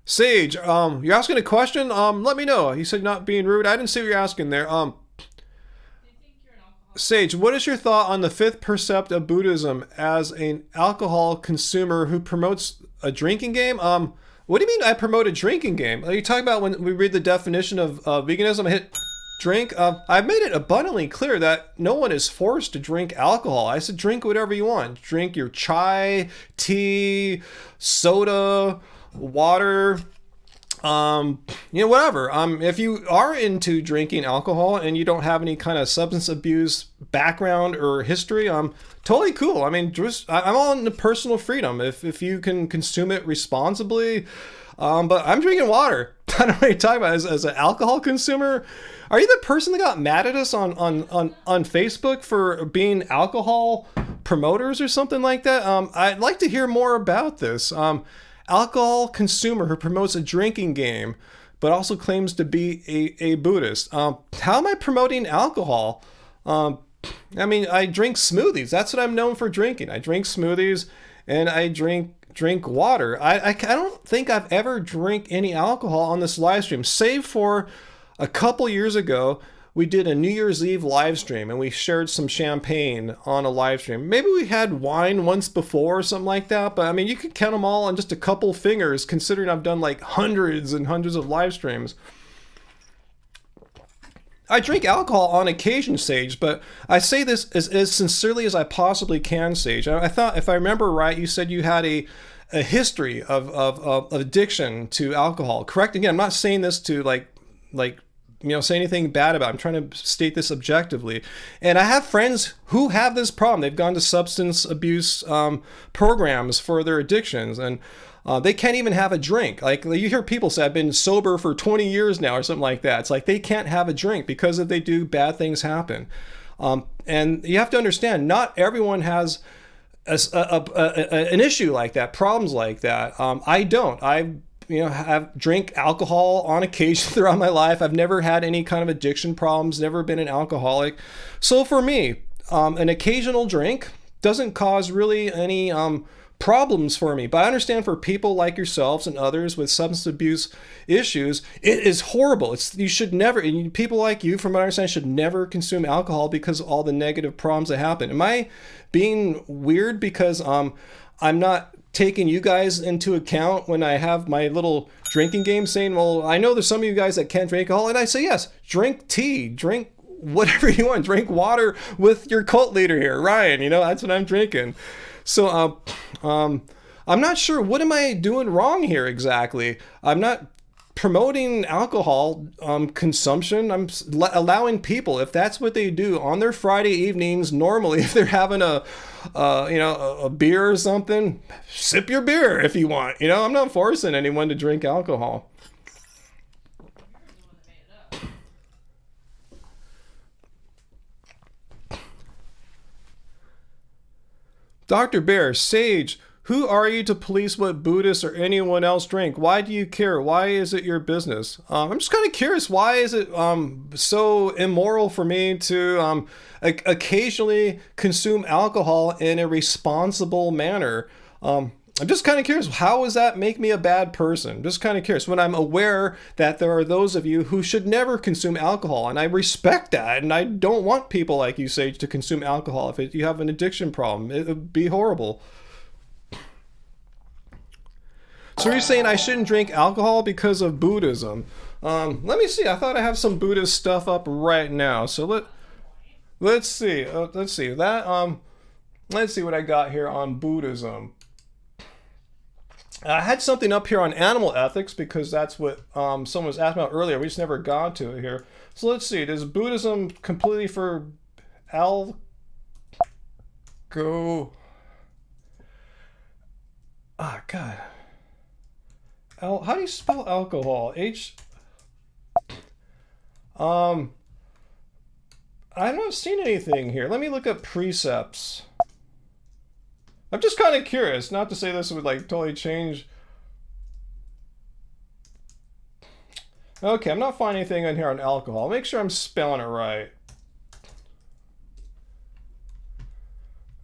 Speaker 1: Sage, you're asking a question? Let me know. He said not being rude. I didn't see what you're asking there. Sage, what is your thought on the 5th precept of Buddhism as an alcohol consumer who promotes a drinking game? What do you mean I promote a drinking game? Are you talking about when we read the definition of veganism? I hit drink. I've made it abundantly clear that no one is forced to drink alcohol. I said drink whatever you want. Drink your chai, tea, soda, water. whatever. If you are into drinking alcohol and you don't have any kind of substance abuse background or history, totally cool. I mean, I'm all into personal freedom. If you can consume it responsibly, but I'm drinking water. I don't know what you're talking about. As an alcohol consumer, are you the person that got mad at us on Facebook for being alcohol promoters or something like that? I'd like to hear more about this. Alcohol consumer who promotes a drinking game, but also claims to be a Buddhist. How am I promoting alcohol? I mean, I drink smoothies. That's what I'm known for drinking. I drink smoothies and I drink water. I don't think I've ever drank any alcohol on this live stream, save for a couple years ago. We did a New Year's Eve live stream and we shared some champagne on a live stream. Maybe we had wine once before or something like that, but I mean, you could count them all on just a couple fingers, considering I've done like hundreds and hundreds of live streams. I drink alcohol on occasion, Sage, but I say this as sincerely as I possibly can, Sage. I thought, if I remember right, you said you had a history of addiction to alcohol. Correct? Again, I'm not saying this to like say anything bad about it. I'm trying to state this objectively. And I have friends who have this problem. They've gone to substance abuse programs for their addictions, and they can't even have a drink. Like, you hear people say, I've been sober for 20 years now or something like that. It's like they can't have a drink because if they do, bad things happen. And you have to understand, not everyone has an issue like that, problems like that. I don't. Have drink alcohol on occasion throughout my life. I've never had any kind of addiction problems, never been an alcoholic. So for me, an occasional drink doesn't cause really any problems for me. But I understand for people like yourselves and others with substance abuse issues, it is horrible. You should never, people like you, from what I understand, should never consume alcohol because of all the negative problems that happen. Am I being weird because I'm not taking you guys into account when I have my little drinking game, saying, well, I know there's some of you guys that can't drink alcohol, and I say, yes, drink tea, drink whatever you want, drink water with your cult leader here, Ryan, that's what I'm drinking. So I'm not sure, what am I doing wrong here exactly? I'm not promoting alcohol consumption. I'm allowing people, if that's what they do on their Friday evenings, normally if they're having a beer or something, sip your beer if you want. I'm not forcing anyone to drink alcohol. Dr. Bear, Sage, who are you to police what Buddhists or anyone else drink? Why do you care? Why is it your business? I'm just kind of curious. Why is it so immoral for me to occasionally consume alcohol in a responsible manner? I'm just kind of curious. How does that make me a bad person? Just kind of curious. When I'm aware that there are those of you who should never consume alcohol, and I respect that, and I don't want people like you, Sage, to consume alcohol. If you have an addiction problem, it would be horrible. So you're saying I shouldn't drink alcohol because of Buddhism? Let me see. I thought I have some Buddhist stuff up right now. So let's see. Let's see that. Let's see what I got here on Buddhism. I had something up here on animal ethics because that's what someone was asking about earlier. We just never got to it here. So let's see. Does Buddhism completely for alcohol? Ah, God. How do you spell alcohol? I'm not seeing anything here. Let me look up precepts. I'm just kind of curious. Not to say this would like totally change. Okay, I'm not finding anything in here on alcohol. Make sure I'm spelling it right.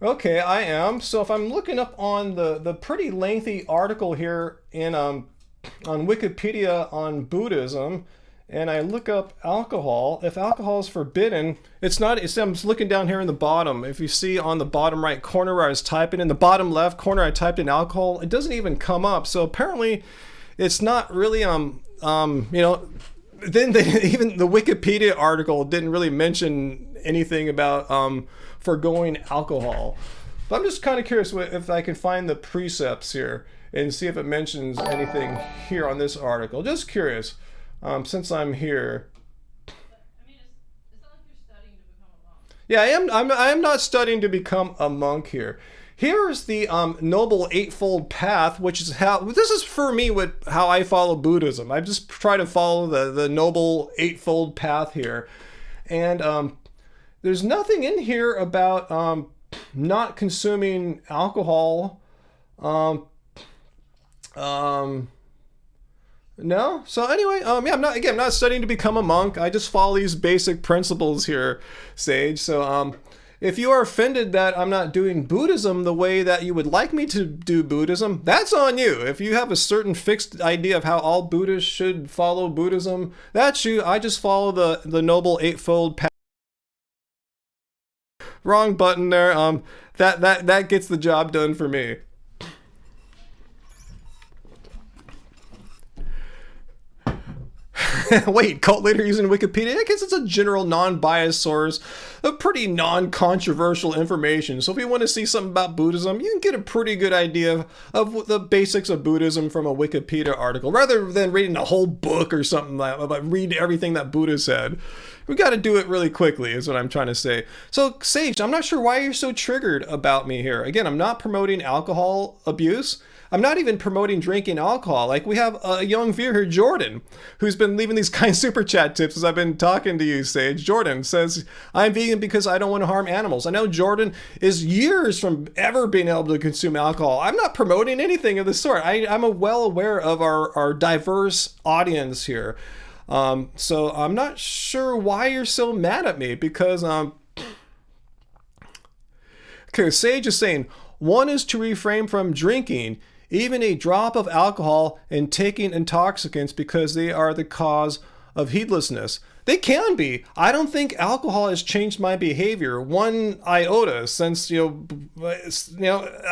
Speaker 1: Okay, I am. So if I'm looking up on the pretty lengthy article here in on Wikipedia on Buddhism, and I look up alcohol, if alcohol is forbidden, I'm looking down here in the bottom. If you see on the bottom right corner where I was typing, in the bottom left corner I typed in alcohol, it doesn't even come up. So apparently it's not really, even the Wikipedia article didn't really mention anything about foregoing alcohol. But I'm just kind of curious if I can find the precepts here. and see if it mentions anything here on this article. Just curious, since I'm here. Yeah, I am not studying to become a monk here. Here's the Noble Eightfold Path, which is how this is for me how I follow Buddhism. I just try to follow the Noble Eightfold Path here, and there's nothing in here about not consuming alcohol. No. So anyway, yeah, I'm not studying to become a monk. I just follow these basic principles here, Sage. So if you are offended that I'm not doing Buddhism the way that you would like me to do Buddhism, that's on you. If you have a certain fixed idea of how all Buddhists should follow Buddhism, that's you. I just follow the Noble Eightfold Path. Wrong button there. That gets the job done for me. Wait, cult leader using Wikipedia? I guess it's a general non-biased source of pretty non-controversial information. So if you want to see something about Buddhism, you can get a pretty good idea of the basics of Buddhism from a Wikipedia article, rather than reading a whole book or something like about read everything that Buddha said. We got to do it really quickly, is what I'm trying to say. So, Sage, I'm not sure why you're so triggered about me here. Again, I'm not promoting alcohol abuse. I'm not even promoting drinking alcohol. Like, we have a young viewer here, Jordan, who's been leaving these kind super chat tips as I've been talking to you, Sage. Jordan says, I'm vegan because I don't want to harm animals. I know Jordan is years from ever being able to consume alcohol. I'm not promoting anything of the sort. I'm well aware of our diverse audience here. So I'm not sure why you're so mad at me, because okay, Sage is saying, one is to refrain from drinking even a drop of alcohol and taking intoxicants because they are the cause of heedlessness. They can be. I don't think alcohol has changed my behavior one iota since, I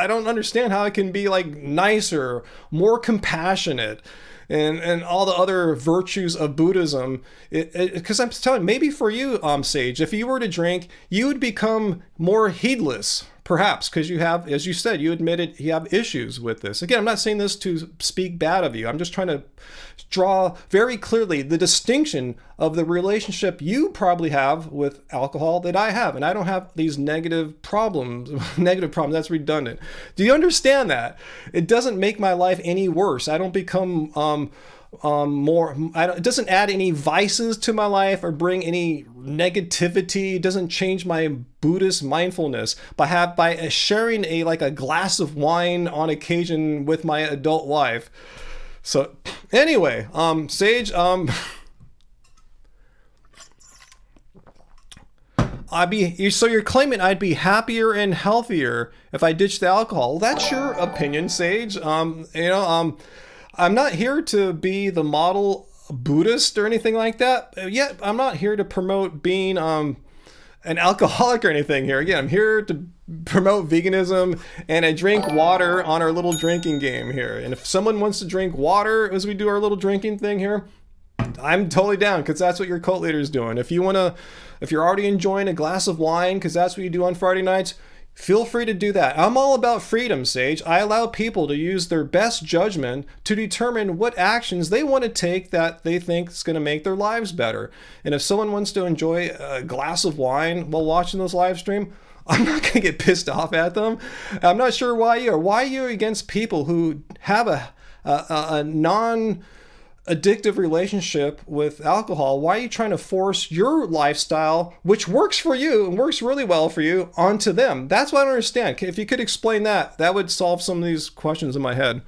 Speaker 1: don't understand how it can be like nicer, more compassionate, and all the other virtues of Buddhism. Because I'm telling you, maybe for you, Sage, if you were to drink, you would become more heedless. Perhaps, because you have, as you said, you admitted you have issues with this. Again, I'm not saying this to speak bad of you. I'm just trying to draw very clearly the distinction of the relationship you probably have with alcohol that I have. And I don't have these negative problems. That's redundant. Do you understand that? It doesn't make my life any worse. I don't become it doesn't add any vices to my life or bring any negativity. It doesn't change my Buddhist mindfulness by sharing a glass of wine on occasion with my adult wife. So anyway, Sage, so you're claiming I'd be happier and healthier if I ditched the alcohol. Well, that's your opinion, Sage. I'm not here to be the model Buddhist or anything like that. Yet I'm not here to promote being an alcoholic or anything here. Again, I'm here to promote veganism, and I drink water on our little drinking game here. And if someone wants to drink water as we do our little drinking thing here, I'm totally down, because that's what your cult leader is doing. If you're already enjoying a glass of wine because that's what you do on Friday nights, feel free to do that. I'm all about freedom, Sage. I allow people to use their best judgment to determine what actions they want to take that they think is going to make their lives better. And if someone wants to enjoy a glass of wine while watching this live stream, I'm not going to get pissed off at them. I'm not sure why you are. Why are you against people who have a non-addictive relationship with alcohol? Why are you trying to force your lifestyle, which works for you and works really well for you, onto them? That's what I don't understand. If you could explain that, that would solve some of these questions in my head.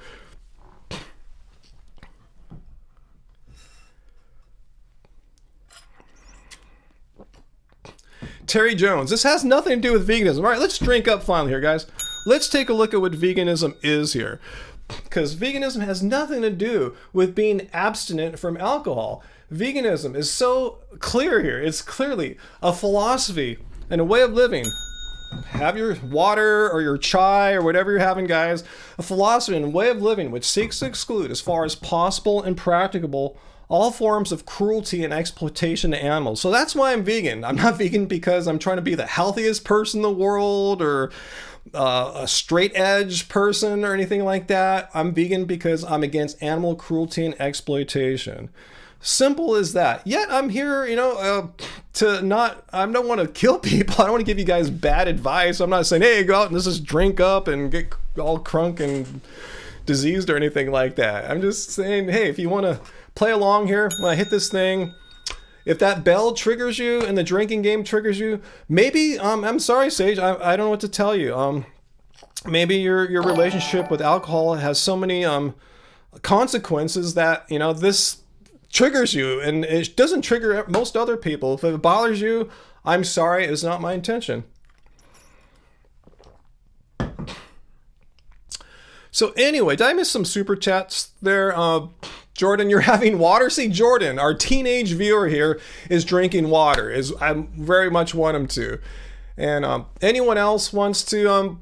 Speaker 1: Terry Jones, this has nothing to do with veganism. All right, let's drink up finally here, guys. Let's take a look at what veganism is here. Because veganism has nothing to do with being abstinent from alcohol. Veganism is so clear here. It's clearly a philosophy and a way of living. Have your water or your chai or whatever you're having, guys. A philosophy and a way of living which seeks to exclude, as far as possible and practicable, all forms of cruelty and exploitation to animals. So that's why I'm vegan. I'm not vegan because I'm trying to be the healthiest person in the world or a straight edge person or anything like that. I'm vegan because I'm against animal cruelty and exploitation. Simple as that. Yet I'm here, I don't want to kill people. I don't want to give you guys bad advice. I'm not saying, hey, go out and just drink up and get all crunk and diseased or anything like that. I'm just saying, hey, if you want to play along here, when I hit this thing, if that bell triggers you and the drinking game triggers you, maybe, I'm sorry, Sage, I don't know what to tell you. Maybe your relationship with alcohol has so many consequences that, this triggers you, and it doesn't trigger most other people. If it bothers you, I'm sorry, it's not my intention. So anyway, did I miss some super chats there? Jordan, you're having water? See, Jordan, our teenage viewer here, is drinking water. I very much want him to. And anyone else wants to,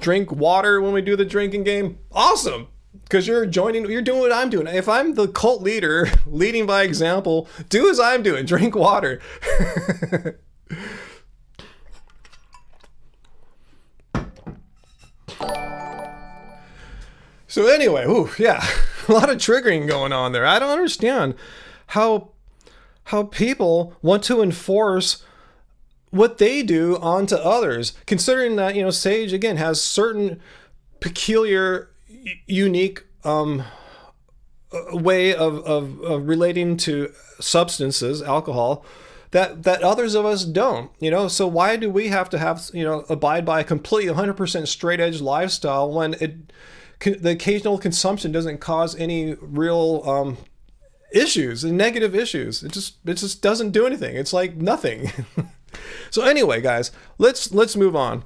Speaker 1: drink water when we do the drinking game? Awesome! Because you're doing what I'm doing. If I'm the cult leader, leading by example, do as I'm doing. Drink water. So anyway, yeah, a lot of triggering going on there. I don't understand how people want to enforce what they do onto others, considering that, Sage, again, has certain peculiar, unique way of relating to substances, alcohol, that others of us don't, so why do we have to abide by a completely 100% straight edge lifestyle when the occasional consumption doesn't cause any real issues and negative issues? It just doesn't do anything. It's like nothing. So anyway, guys, let's move on.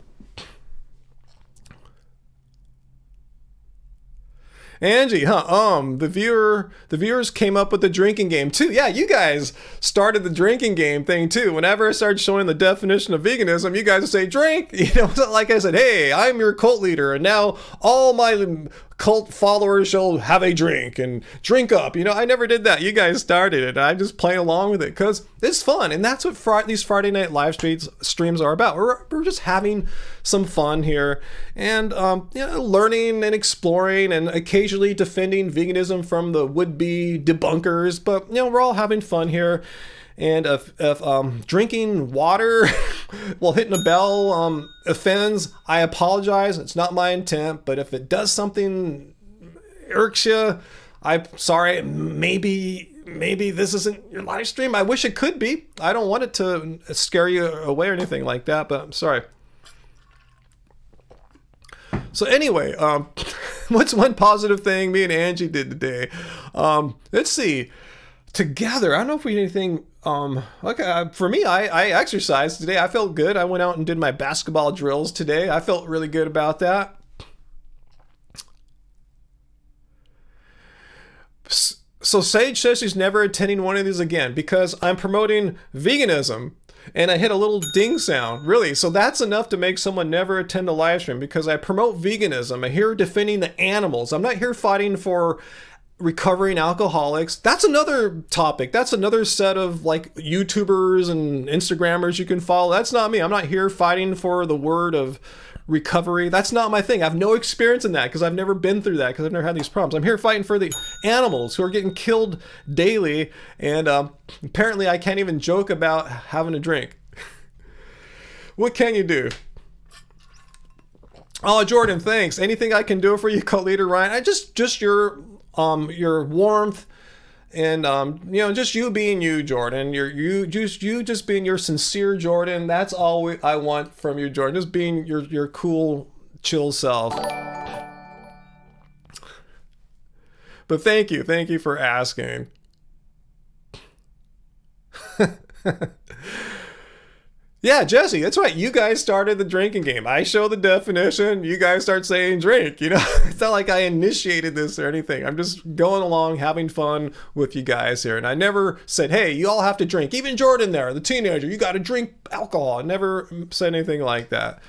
Speaker 1: Angie, the viewers came up with the drinking game too. Yeah, you guys started the drinking game thing too. Whenever I start showing the definition of veganism, you guys say drink. Like I said, hey, I'm your cult leader, and now all my cult followers shall have a drink and drink up. I never did that. You guys started it. I just play along with it because it's fun, and that's what these Friday night live streams are about. We're just having some fun here, and learning and exploring, and occasionally defending veganism from the would-be debunkers. But we're all having fun here. And if drinking water while hitting a bell offends, I apologize. It's not my intent. But if it does something irks you, I'm sorry. Maybe this isn't your live stream. I wish it could be. I don't want it to scare you away or anything like that. But I'm sorry. So anyway, what's one positive thing me and Angie did today? Let's see. Together, I don't know if we did anything. For me, I exercised today. I felt good. I went out and did my basketball drills today. I felt really good about that. So Sage says she's never attending one of these again because I'm promoting veganism. And I hit a little ding sound. Really? So that's enough to make someone never attend a live stream because I promote veganism. I'm here defending the animals. I'm not here fighting for recovering alcoholics. That's another topic. That's another set of YouTubers and Instagrammers you can follow. That's not me. I'm not here fighting for the word of recovery. That's not my thing. I have no experience in that because I've never been through that because I've never had these problems. I'm here fighting for the animals who are getting killed daily, and apparently I can't even joke about having a drink. What can you do? Oh, Jordan, thanks. Anything I can do for you, cult leader Ryan? I just your warmth and just you being you, Jordan. You just being your sincere Jordan. That's all I want from you, Jordan. Just being your cool, chill self. But thank you for asking. Yeah, Jesse, that's right. You guys started the drinking game. I show the definition. You guys start saying drink. It's not like I initiated this or anything. I'm just going along, having fun with you guys here. And I never said, hey, you all have to drink. Even Jordan there, the teenager, you got to drink alcohol. I never said anything like that.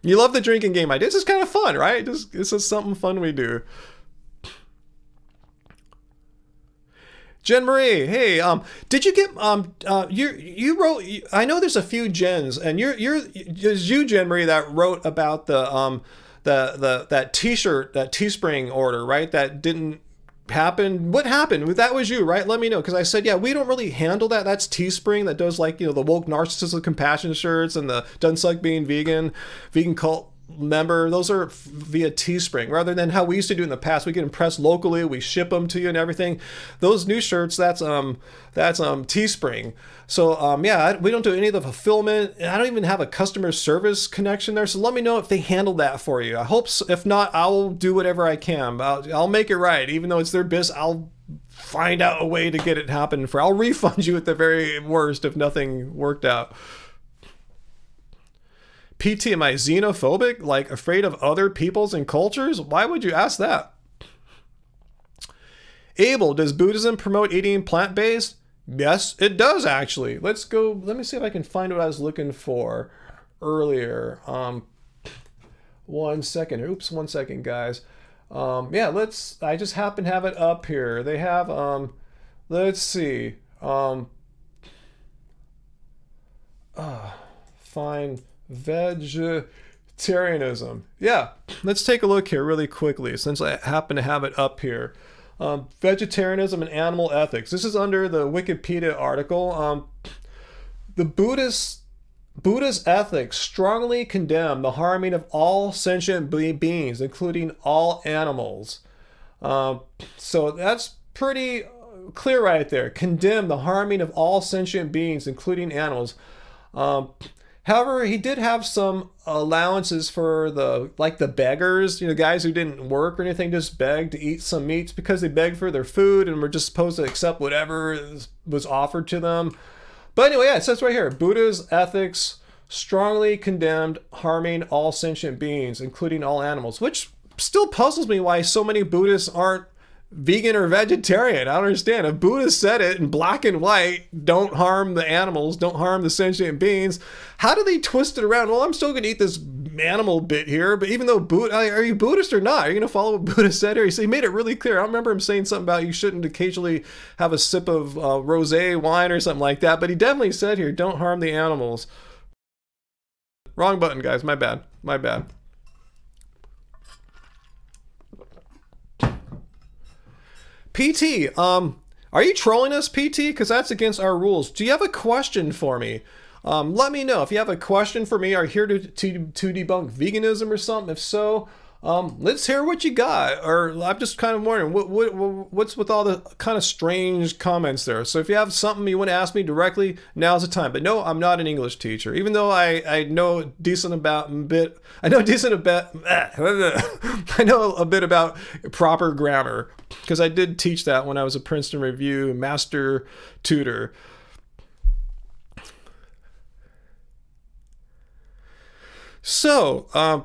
Speaker 1: You love the drinking game idea. This is kind of fun, right? This is something fun we do. Jen Marie, hey, did you get you wrote? I know there's a few Jens, and it's you, Jen Marie, that wrote about the that T-shirt, that Teespring order, right? That didn't happen. What happened? That was you, right? Let me know, because I said, yeah, we don't really handle that. That's Teespring that does, like, the woke narcissist compassion shirts and the doesn't suck being vegan cult member. Those are via Teespring, rather than how we used to do in the past. We get them pressed locally, we ship them to you and everything. Those new shirts, that's Teespring. So yeah, we don't do any of the fulfillment. I don't even have a customer service connection there. So let me know if they handle that for you. I hope so. If not, I'll do whatever I can. I'll make it right, even though it's their business. I'll find out a way to get it happen. I'll refund you at the very worst if nothing worked out. PT, am I xenophobic? Like afraid of other peoples and cultures? Why would you ask that? Abel, does Buddhism promote eating plant-based? Yes, it does actually. Let's go. Let me see if I can find what I was looking for earlier. 1 second. Oops, 1 second, guys. Yeah, I just happen to have it up here. They have, let's see. Find vegetarianism. Yeah, let's take a look here really quickly, since I happen to have it up here. Vegetarianism and animal ethics. This is under the Wikipedia article. The Buddhist ethics strongly condemn the harming of all sentient beings, including all animals. So that's pretty clear right there. Condemn the harming of all sentient beings, including animals. However, he did have some allowances for the beggars, guys who didn't work or anything, just begged to eat some meats because they begged for their food and were just supposed to accept whatever was offered to them. But anyway, yeah, it says right here, Buddha's ethics strongly condemned harming all sentient beings, including all animals, which still puzzles me why so many Buddhists aren't vegan or vegetarian. I don't understand. If Buddha said it in black and white, don't harm the animals, don't harm the sentient beings, how do they twist it around? Well, I'm still going to eat this animal bit here, but even though are you Buddhist or not? Are you going to follow what Buddha said here? He made it really clear. I remember him saying something about you shouldn't occasionally have a sip of rosé wine or something like that, but he definitely said here, don't harm the animals. Wrong button, guys. My bad. PT, are you trolling us, PT? Because that's against our rules. Do you have a question for me? Let me know. If you have a question for me, are you here to debunk veganism or something? If so, let's hear what you got. Or I'm just kind of wondering, what's with all the kind of strange comments there? So if you have something you want to ask me directly, now's the time. But no, I'm not an English teacher, even though I know a bit about proper grammar, because I did teach that when I was a Princeton Review master tutor. So,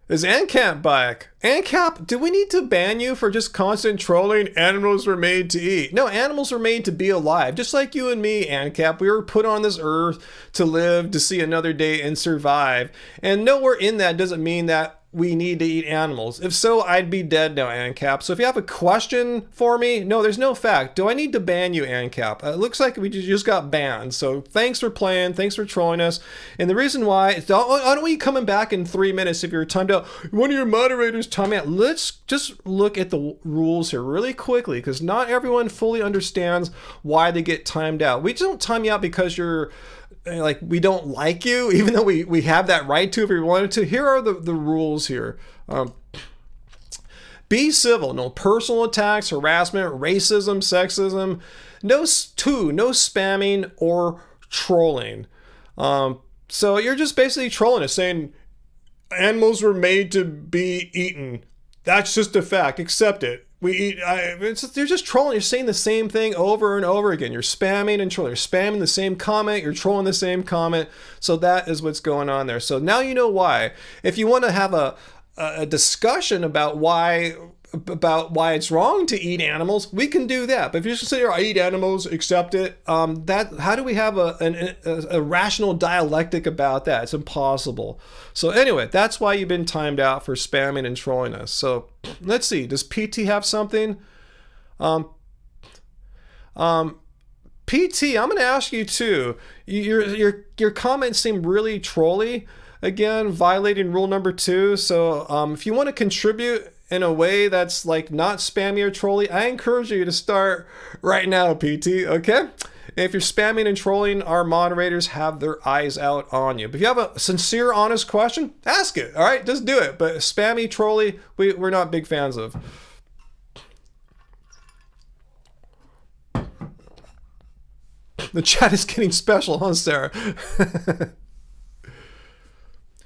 Speaker 1: is ANCAP back? ANCAP, do we need to ban you for just constant trolling? Animals were made to eat. No, animals were made to be alive. Just like you and me, ANCAP. We were put on this earth to live, to see another day and survive. And nowhere in that doesn't mean that we need to eat animals. If so, I'd be dead now, ANCAP. So if you have a question for me, no, there's no fact. Do I need to ban you, ANCAP? It looks like we just got banned. So thanks for playing. Thanks for trolling us. And the reason why is, why don't we coming back in 3 minutes if you're timed out? One of your moderators time out. Let's just look at the rules here really quickly, because not everyone fully understands why they get timed out. We don't time you out because you're we don't like you, even though we have that right to if we wanted to. Here are the rules here. Be civil. No personal attacks, harassment, racism, sexism. No spamming or trolling. So you're just basically trolling us, saying animals were made to be eaten. That's just a fact. Accept it. You're just trolling. You're saying the same thing over and over again. You're spamming and trolling. You're spamming the same comment. You're trolling the same comment. So that is what's going on there. So now you know why. If you want to have a discussion about why about why it's wrong to eat animals, we can do that. But if you just say, I eat animals, accept it, how do we have a rational dialectic about that? It's impossible. So anyway, that's why you've been timed out for spamming and trolling us. So let's see, does PT have something? PT, I'm going to ask you too. Your comments seem really trolly. Again, violating rule number 2. So if you want to contribute in a way that's like not spammy or trolly, I encourage you to start right now, PT, okay? If you're spamming and trolling, our moderators have their eyes out on you. But if you have a sincere, honest question, ask it, all right? Just do it. But spammy, trolly, we're not big fans of. The chat is getting special, huh, Sarah?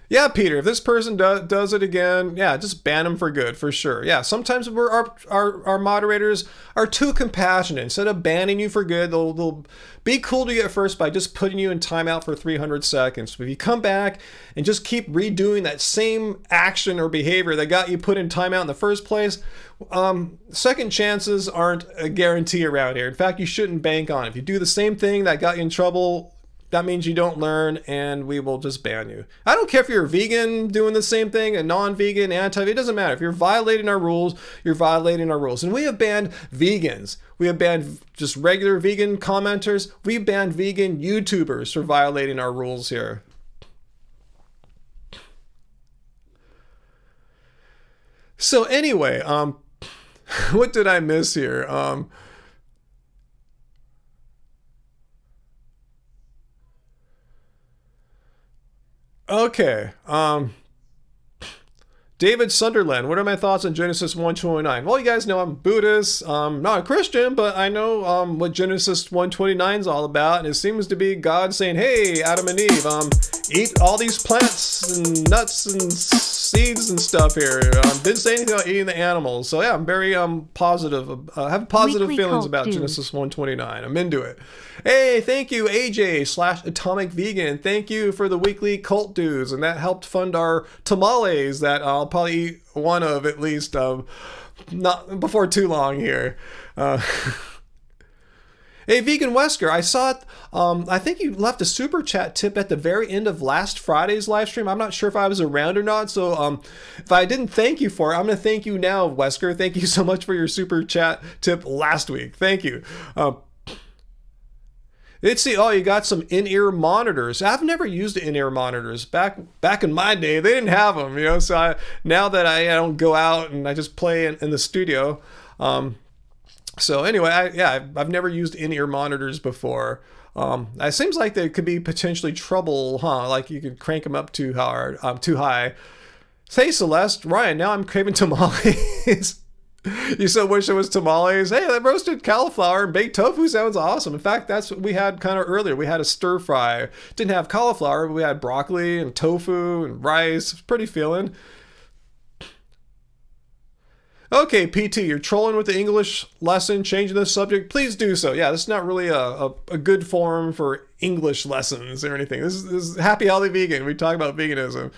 Speaker 1: Yeah, Peter, if this person does it again, yeah, just ban them for good, for sure. Yeah, sometimes our moderators are too compassionate. Instead of banning you for good, they'll be cool to you at first by just putting you in timeout for 300 seconds. But if you come back and just keep redoing that same action or behavior that got you put in timeout in the first place, second chances aren't a guarantee around here. In fact, you shouldn't bank on it. If you do the same thing that got you in trouble, that means you don't learn, and we will just ban you. I don't care if you're a vegan doing the same thing, a non-vegan, it doesn't matter. If you're violating our rules, you're violating our rules. And we have banned vegans. We have banned just regular vegan commenters. We banned vegan YouTubers for violating our rules here. So anyway, what did I miss here? Okay. David Sunderland, what are my thoughts on Genesis 1:29? Well, you guys know I'm Buddhist. Not a Christian, but I know what Genesis 1:29 is all about. And it seems to be God saying, hey, Adam and Eve, eat all these plants and nuts and seeds and stuff here. Didn't say anything about eating the animals. So yeah, I'm very positive. Have positive
Speaker 2: Weekly
Speaker 1: feelings
Speaker 2: cult
Speaker 1: about
Speaker 2: dude.
Speaker 1: Genesis 1:29. I'm into it. Hey, thank you, AJ/Atomic Vegan. Thank you for the weekly cult dues, and that helped fund our tamales that I'll probably eat one of at least, not before too long here. Hey, Vegan Wesker, I saw it. I think you left a super chat tip at the very end of last Friday's live stream. I'm not sure if I was around or not, so if I didn't thank you for it, I'm going to thank you now, Wesker. Thank you so much for your super chat tip last week. Thank you. Let's see. Oh, you got some in-ear monitors. I've never used in-ear monitors. Back in my day, they didn't have them, you know. So now that I don't go out and I just play in the studio. So anyway, I've never used in-ear monitors before. It seems like they could be potentially trouble, huh? Like you could crank them up too hard, too high. Hey, Celeste, Ryan, now I'm craving tamales. You so wish it was tamales. Hey, that roasted cauliflower and baked tofu sounds awesome. In fact, that's what we had kind of earlier. We had a stir fry. Didn't have cauliflower, but we had broccoli and tofu and rice. Pretty feeling. Okay, PT, you're trolling with the English lesson, changing the subject. Please do so. Yeah, this is not really a good forum for English lessons or anything. This is Happy Healthy Vegan. We talk about veganism.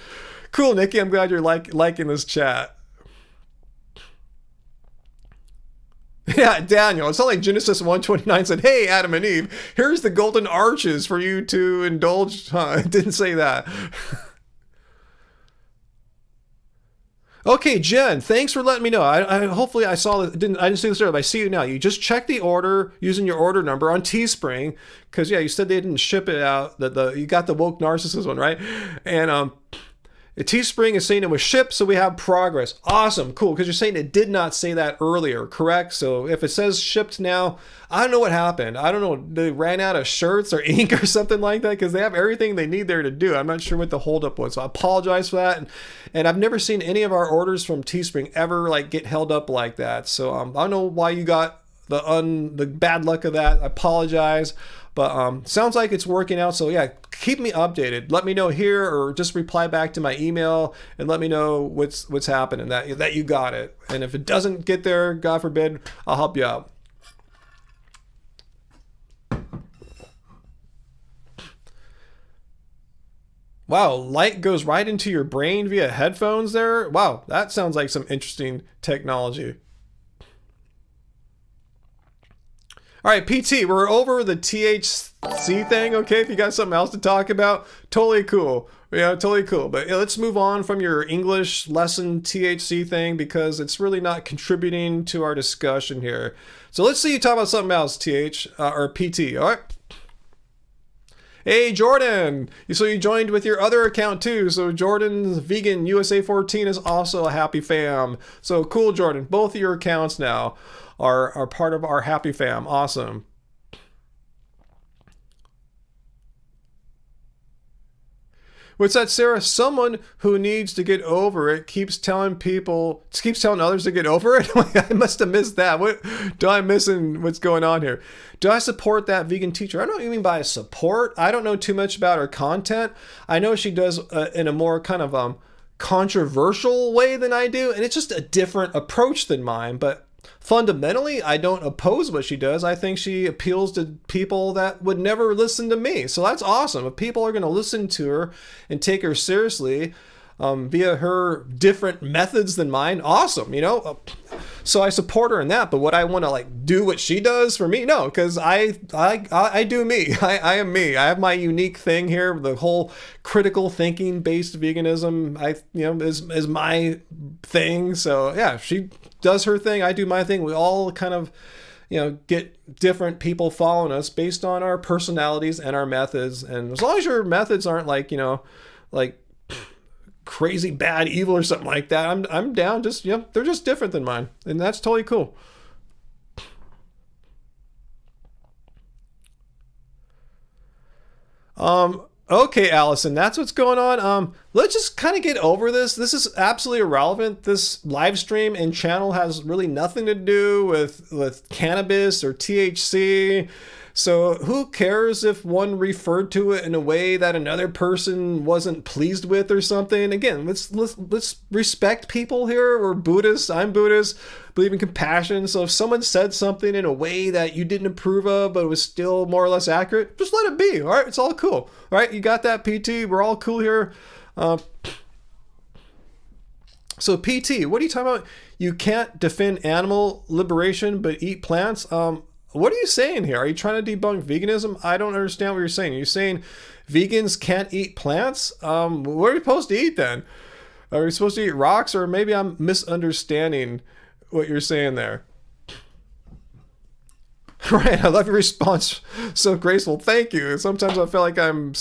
Speaker 1: Cool, Nikki. I'm glad you're liking this chat. Yeah, Daniel, it's not like Genesis 1:29 said, hey, Adam and Eve, here's the golden arches for you to indulge. Huh, it didn't say that. Okay, Jen, thanks for letting me know. I hopefully I saw that. I didn't see this earlier, but I see it now. You just check the order using your order number on Teespring, because yeah, you said they didn't ship it out. You got the woke narcissist one, right? And Teespring is saying it was shipped, so we have progress. Awesome, cool, because you're saying it did not say that earlier, correct? So if it says shipped now, I don't know what happened. I don't know, they ran out of shirts or ink or something like that, because they have everything they need there to do. I'm not sure what the holdup was, so I apologize for that. And I've never seen any of our orders from Teespring ever like get held up like that. So I don't know why you got the bad luck of that. I apologize. But sounds like it's working out. So yeah, keep me updated. Let me know here, or just reply back to my email and let me know what's happening, that you got it. And if it doesn't get there, God forbid, I'll help you out. Wow, light goes right into your brain via headphones there? Wow, that sounds like some interesting technology. All right, PT, we're over the THC thing, okay? If you got something else to talk about, totally cool. Yeah, totally cool. But let's move on from your English lesson THC thing because it's really not contributing to our discussion here. So let's see you talk about something else, or PT, all right? Hey, Jordan! So you joined with your other account too. So Jordan's Vegan USA 14 is also a happy fam. So cool, Jordan. Both of your accounts now are part of our happy fam. Awesome. What's that, Sarah? Someone who needs to get over it keeps telling others to get over it? I must have missed that. What do I missing what's going on here? Do I support that vegan teacher? I don't even mean by support. I don't know too much about her content. I know she does in a more kind of controversial way than I do, and it's just a different approach than mine, but fundamentally, I don't oppose what she does. I think she appeals to people that would never listen to me. So that's awesome. If people are going to listen to her and take her seriously via her different methods than mine, awesome, you know? So I support her in that. But would I want to like do what she does for me? No, because I do me. I am me. I have my unique thing here. The whole critical thinking based veganism, is my thing. So yeah, she does her thing. I do my thing. We all kind of, get different people following us based on our personalities and our methods. And as long as your methods aren't like crazy bad evil or something like that, I'm down. Just they're just different than mine, and that's totally cool. Okay, Allison, that's what's going on. Let's just kind of get over this. This is absolutely irrelevant. This live stream and channel has really nothing to do with cannabis or THC. So who cares if one referred to it in a way that another person wasn't pleased with or something? Again, let's respect people here. We're Buddhists. I'm Buddhist. Believe in compassion. So if someone said something in a way that you didn't approve of, but it was still more or less accurate, just let it be. All right, it's all cool. All right, you got that, PT? We're all cool here. So PT, what are you talking about? You can't defend animal liberation but eat plants. What are you saying here? Are you trying to debunk veganism? I don't understand what you're saying. Are you saying vegans can't eat plants? What are we supposed to eat then? Are we supposed to eat rocks? Or maybe I'm misunderstanding what you're saying there. Right, I love your response. So graceful. Thank you. Sometimes I feel like I'm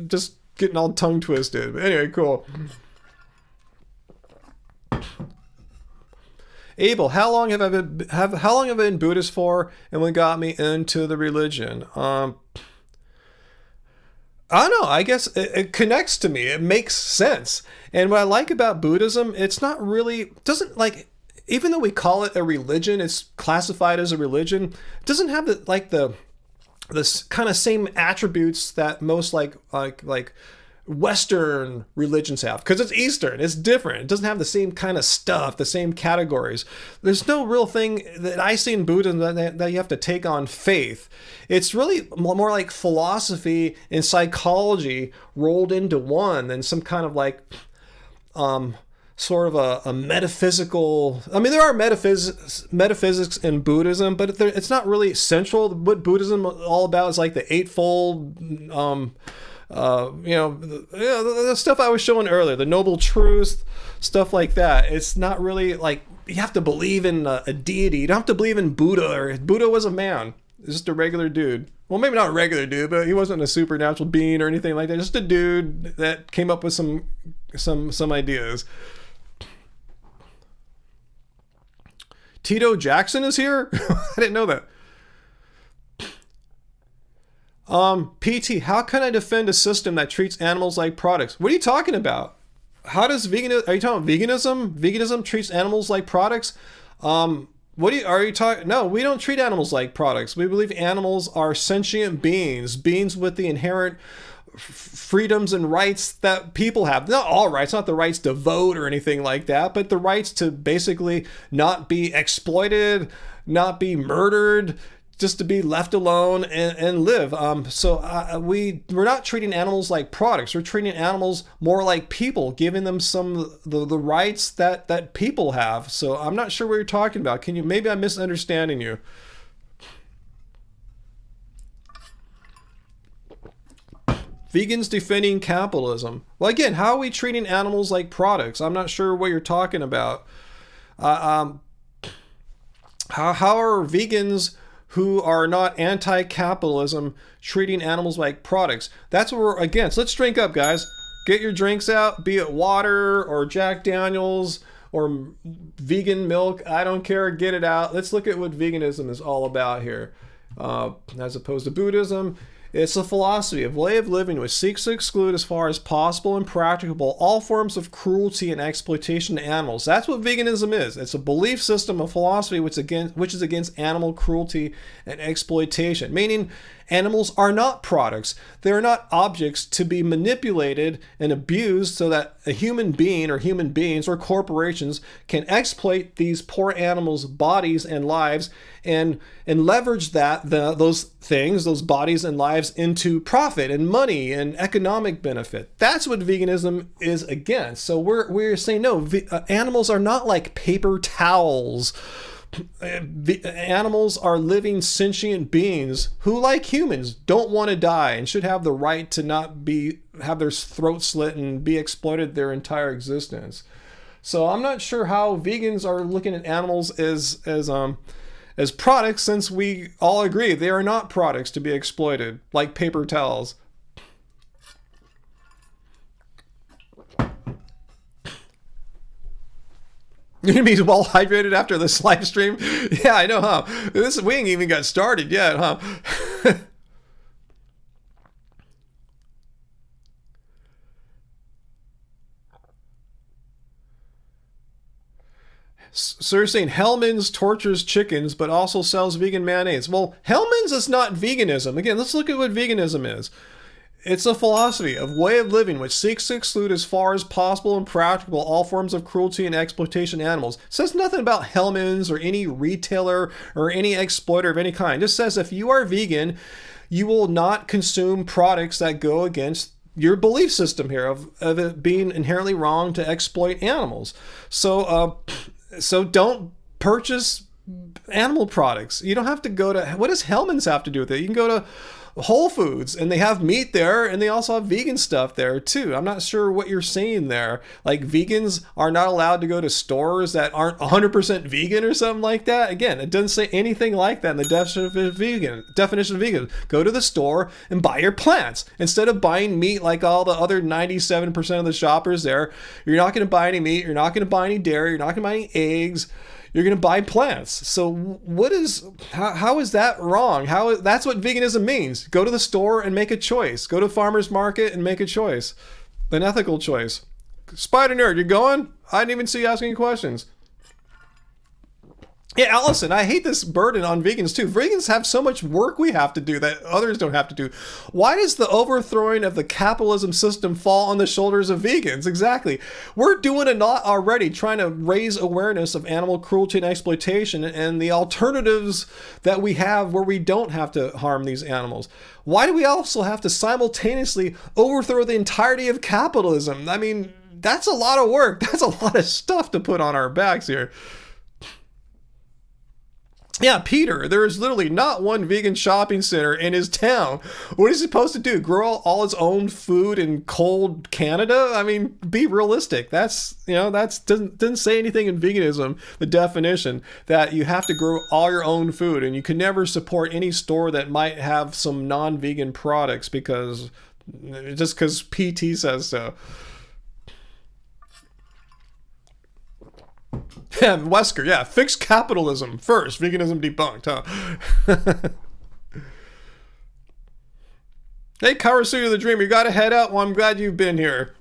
Speaker 1: just getting all tongue twisted. But anyway, cool. Abel, how long have I been Buddhist for, and what got me into the religion? I don't know. I guess it connects to me. It makes sense. And what I like about Buddhism, even though we call it a religion, it's classified as a religion. It doesn't have the kind of same attributes that most like Western religions have, because it's Eastern. It's different. It doesn't have the same kind of stuff, the same categories. There's no real thing that I see in Buddhism that you have to take on faith. It's really more like philosophy and psychology rolled into one than some kind of like sort of a metaphysical. I mean, there are metaphysics in Buddhism, but it's not really central. What Buddhism is all about is like the eightfold. The stuff I was showing earlier, the noble truth, stuff like that. It's not really like you have to believe in a deity. You don't have to believe in Buddha. Or Buddha was a man, just a regular dude. Well, maybe not a regular dude, but he wasn't a supernatural being or anything like that. Just a dude that came up with some ideas. Tito Jackson is here? I didn't know that. PT, how can I defend a system that treats animals like products? What are you talking about? How does are you talking about veganism? Veganism treats animals like products? Are you talking? No, we don't treat animals like products. We believe animals are sentient beings with the inherent freedoms and rights that people have. Not all rights, not the rights to vote or anything like that, but the rights to basically not be exploited, not be murdered, just to be left alone and live. We're not treating animals like products. We're treating animals more like people, giving them some of the rights that people have. So I'm not sure what you're talking about. Maybe I'm misunderstanding you. Vegans defending capitalism. Well, again, how are we treating animals like products? I'm not sure what you're talking about. How are vegans who are not anti-capitalism treating animals like products? That's what we're against. Let's drink up, guys. Get your drinks out, be it water or Jack Daniels or vegan milk. I don't care. Get it out. Let's look at what veganism is all about here. As opposed to Buddhism. It's a philosophy, a way of living which seeks to exclude as far as possible and practicable all forms of cruelty and exploitation to animals. That's what veganism is. It's a belief system, a philosophy which is against animal cruelty and exploitation, meaning animals are not products. They are not objects to be manipulated and abused so that a human being or human beings or corporations can exploit these poor animals' bodies and lives and leverage those bodies and lives into profit and money and economic benefit. That's what veganism is against. So we're saying no, animals are not like paper towels. Animals are living sentient beings who, like humans, don't want to die and should have the right to not have their throat slit and be exploited their entire existence. So I'm not sure how vegans are looking at animals as products, since we all agree they are not products to be exploited like paper towels. You're gonna be well hydrated after this live stream? Yeah, I know, huh? We ain't even got started yet, huh? So you're saying Hellmann's tortures chickens but also sells vegan mayonnaise. Well, Hellmann's is not veganism. Again, let's look at what veganism is. It's a philosophy, a way of living which seeks to exclude as far as possible and practicable all forms of cruelty and exploitation of animals. It says nothing about Hellmann's or any retailer or any exploiter of any kind. It just says if you are vegan, you will not consume products that go against your belief system here of it being inherently wrong to exploit animals. So don't purchase animal products. You don't have to go to, what does Hellmann's have to do with it? You can go to Whole Foods and they have meat there and they also have vegan stuff there too. I'm not sure what you're saying there. Like vegans are not allowed to go to stores that aren't 100% vegan or something like that. Again, it doesn't say anything like that in the definition of vegan. Go to the store and buy your plants. Instead of buying meat like all the other 97% of the shoppers there, you're not going to buy any meat, you're not going to buy any dairy, you're not going to buy any eggs. You're going to buy plants. So how is that wrong? That's what veganism means. Go to the store and make a choice. Go to farmer's market and make a choice. An ethical choice. Spider Nerd, you going? I didn't even see you asking questions. Yeah, Allison, I hate this burden on vegans too. Vegans have so much work we have to do that others don't have to do. Why does the overthrowing of the capitalism system fall on the shoulders of vegans? Exactly. We're doing a lot already trying to raise awareness of animal cruelty and exploitation and the alternatives that we have where we don't have to harm these animals. Why do we also have to simultaneously overthrow the entirety of capitalism? I mean, that's a lot of work. That's a lot of stuff to put on our backs here. Yeah, Peter, there is literally not one vegan shopping center in his town. What is he supposed to do? Grow all his own food in cold Canada? I mean, be realistic. Doesn't say anything in veganism, the definition, that you have to grow all your own food and you can never support any store that might have some non-vegan products because PT says so. Yeah, Wesker, yeah, fix capitalism first. Veganism debunked, huh? Hey, Karasuya the Dreamer, you gotta head out. Well, I'm glad you've been here.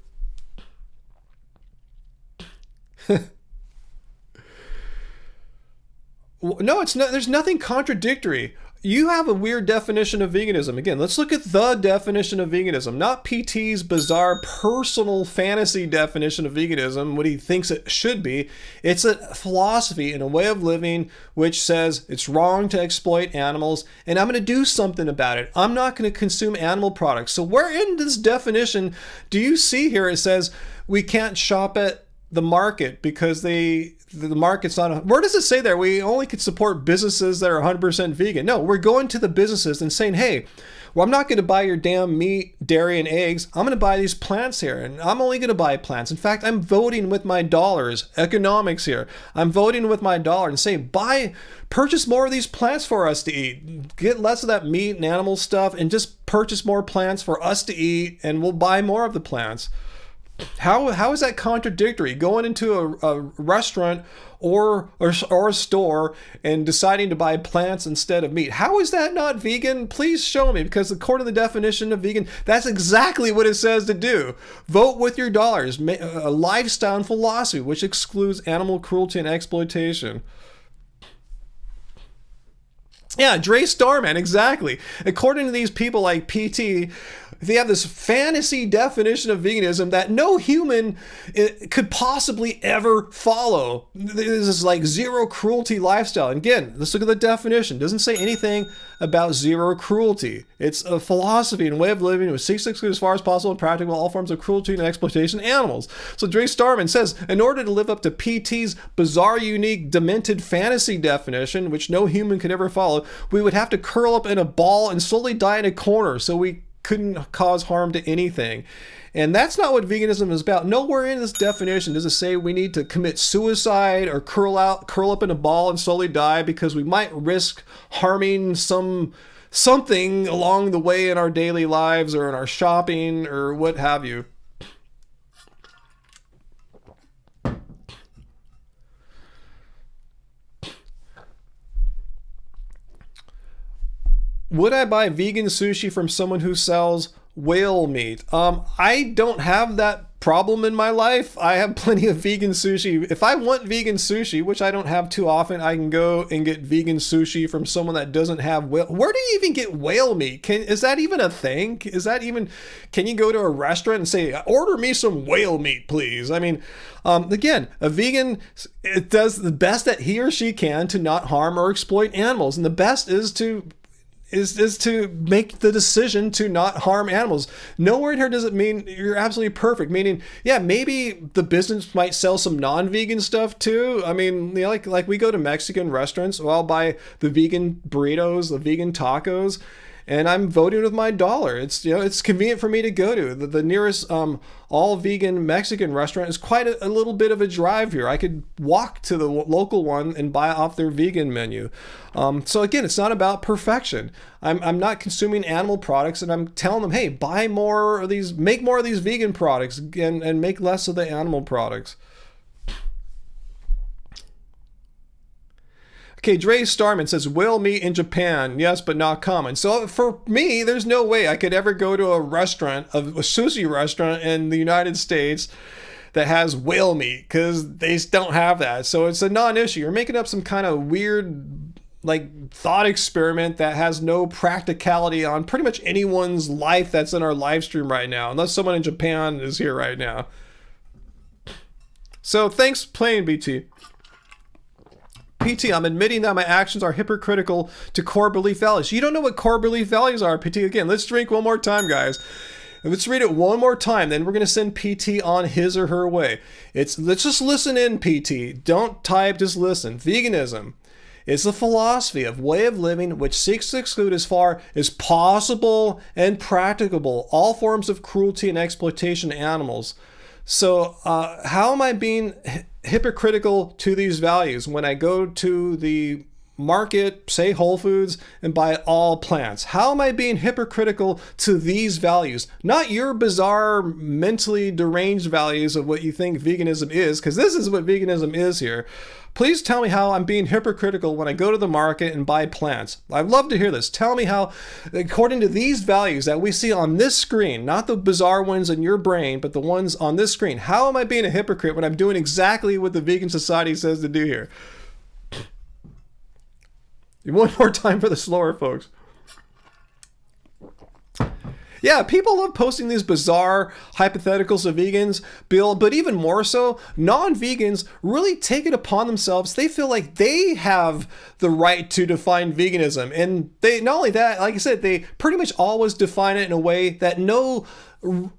Speaker 1: No, it's not. There's nothing contradictory. you have a weird definition of veganism. Again, let's look at the definition of veganism, not PT's bizarre personal fantasy definition of veganism, what he thinks it should be. It's a philosophy and a way of living which says it's wrong to exploit animals, and I'm going to do something about it. I'm not going to consume animal products. So where in this definition do you see here it says we can't shop at the market because the market's not, where does it say there we only could support businesses that are 100% vegan? No, we're going to the businesses and saying, hey, well, I'm not going to buy your damn meat, dairy, and eggs. I'm going to buy these plants here, and I'm only going to buy plants. In fact, I'm voting with my dollars, economics here. I'm voting with my dollar and saying, purchase more of these plants for us to eat. Get less of that meat and animal stuff and just purchase more plants for us to eat, and we'll buy more of the plants. How is that contradictory? Going into a restaurant or a store and deciding to buy plants instead of meat. How is that not vegan? Please show me, because according to the definition of vegan, that's exactly what it says to do. Vote with your dollars. A lifestyle and philosophy which excludes animal cruelty and exploitation. Yeah, Dre Starman, exactly. According to these people like PT, they have this fantasy definition of veganism that no human could possibly ever follow. This is like zero cruelty lifestyle. And again, let's look at the definition. It doesn't say anything about zero cruelty. It's a philosophy and way of living which seeks to exclude as far as possible and practical all forms of cruelty and exploitation of animals. So Dre Starman says, in order to live up to PT's bizarre, unique, demented fantasy definition, which no human could ever follow, we would have to curl up in a ball and slowly die in a corner so we couldn't cause harm to anything. And that's not what veganism is about. Nowhere in this definition does it say we need to commit suicide or curl up in a ball and slowly die because we might risk harming something along the way in our daily lives or in our shopping or what have you. Would I buy vegan sushi from someone who sells whale meat? I don't have that problem in my life. I have plenty of vegan sushi. If I want vegan sushi, which I don't have too often, I can go and get vegan sushi from someone that doesn't have whale. Where do you even get whale meat? Is that even a thing? Can you go to a restaurant and say, order me some whale meat, please? I mean, again, a vegan, it does the best that he or she can to not harm or exploit animals. And the best is to make the decision to not harm animals. Nowhere in here does it mean you're absolutely perfect. Meaning, yeah, maybe the business might sell some non-vegan stuff too. I mean, you know, like we go to Mexican restaurants, well, I'll buy the vegan burritos, the vegan tacos, and I'm voting with my dollar. It's, you know, it's convenient for me to go to. The nearest all vegan Mexican restaurant is quite a little bit of a drive here. I could walk to the local one and buy off their vegan menu. So again, it's not about perfection. I'm not consuming animal products, and I'm telling them, hey, buy more of these, make more of these vegan products and make less of the animal products. Okay, Dre Starman says, whale meat in Japan, yes, but not common. So for me, there's no way I could ever go to a restaurant, a sushi restaurant in the United States that has whale meat, because they just don't have that. So it's a non-issue. You're making up some kind of weird, like, thought experiment that has no practicality on pretty much anyone's life that's in our live stream right now, unless someone in Japan is here right now. So thanks for playing, BT. PT, I'm admitting that my actions are hypocritical to core belief values. You don't know what core belief values are, PT. Again, let's drink one more time, guys. Let's read it one more time, then we're going to send PT on his or her way. Let's just listen in, PT. Don't type, just listen. Veganism is a philosophy of way of living which seeks to exclude as far as possible and practicable all forms of cruelty and exploitation of animals. So how am I being hypocritical to these values when I go to the market, say Whole Foods, and buy all plants? How am I being hypocritical to these values? Not your bizarre, mentally deranged values of what you think veganism is, because this is what veganism is here. Please tell me how I'm being hypocritical when I go to the market and buy plants. I'd love to hear this. Tell me how, according to these values that we see on this screen, not the bizarre ones in your brain, but the ones on this screen, how am I being a hypocrite when I'm doing exactly what the Vegan Society says to do here? One more time for the slower folks. Yeah, people love posting these bizarre hypotheticals of vegans, Bill, but even more so, non-vegans really take it upon themselves. They feel like they have the right to define veganism. And they, not only that, like I said, they pretty much always define it in a way that no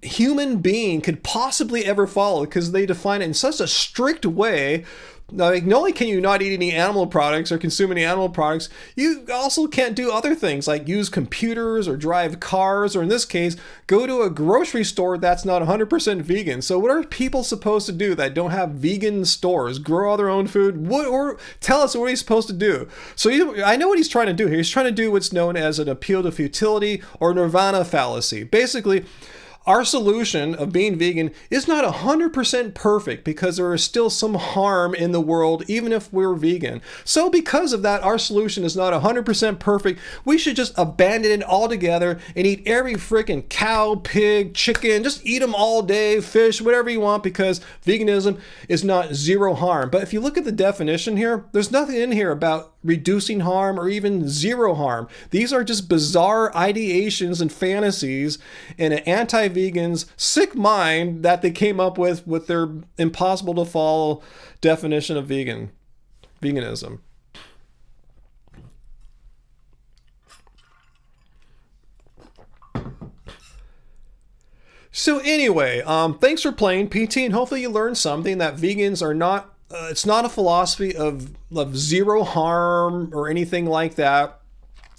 Speaker 1: human being could possibly ever follow, because they define it in such a strict way. Like, not only can you not eat any animal products or consume any animal products, you also can't do other things like use computers or drive cars, or in this case, go to a grocery store that's not 100% vegan. So what are people supposed to do that don't have vegan stores? Grow all their own food? What, or tell us what he's supposed to do. So I know what he's trying to do here. He's trying to do what's known as an appeal to futility or nirvana fallacy. Basically, our solution of being vegan is not 100% perfect because there is still some harm in the world, even if we're vegan. So because of that, our solution is not 100% perfect. We should just abandon it altogether and eat every freaking cow, pig, chicken, just eat them all day, fish, whatever you want, because veganism is not zero harm. But if you look at the definition here, there's nothing in here about reducing harm or even zero harm. These are just bizarre ideations and fantasies in an anti-vegan's sick mind that they came up with their impossible to follow definition of veganism. So anyway, thanks for playing, PT, and hopefully you learned something that vegans are not it's not a philosophy of zero harm or anything like that.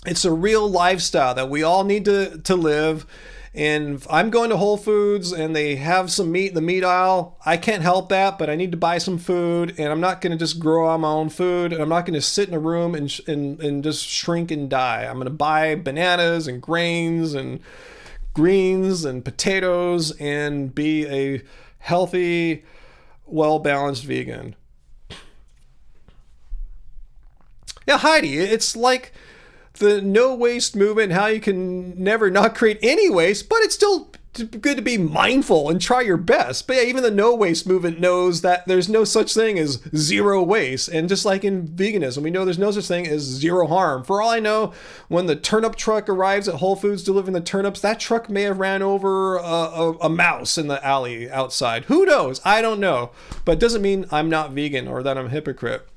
Speaker 1: It's a real lifestyle that we all need to live. And if I'm going to Whole Foods and they have some meat in the meat aisle, I can't help that, but I need to buy some food, and I'm not going to just grow all my own food, and I'm not going to sit in a room and just shrink and die. I'm going to buy bananas and grains and greens and potatoes and be a healthy, well-balanced vegan. Yeah, Heidi, it's like the no waste movement, how you can never not create any waste, but it's still good to be mindful and try your best. But yeah, even the no waste movement knows that there's no such thing as zero waste. And just like in veganism, we know there's no such thing as zero harm. For all I know, when the turnip truck arrives at Whole Foods delivering the turnips, that truck may have ran over a mouse in the alley outside. Who knows? I don't know. But it doesn't mean I'm not vegan or that I'm a hypocrite.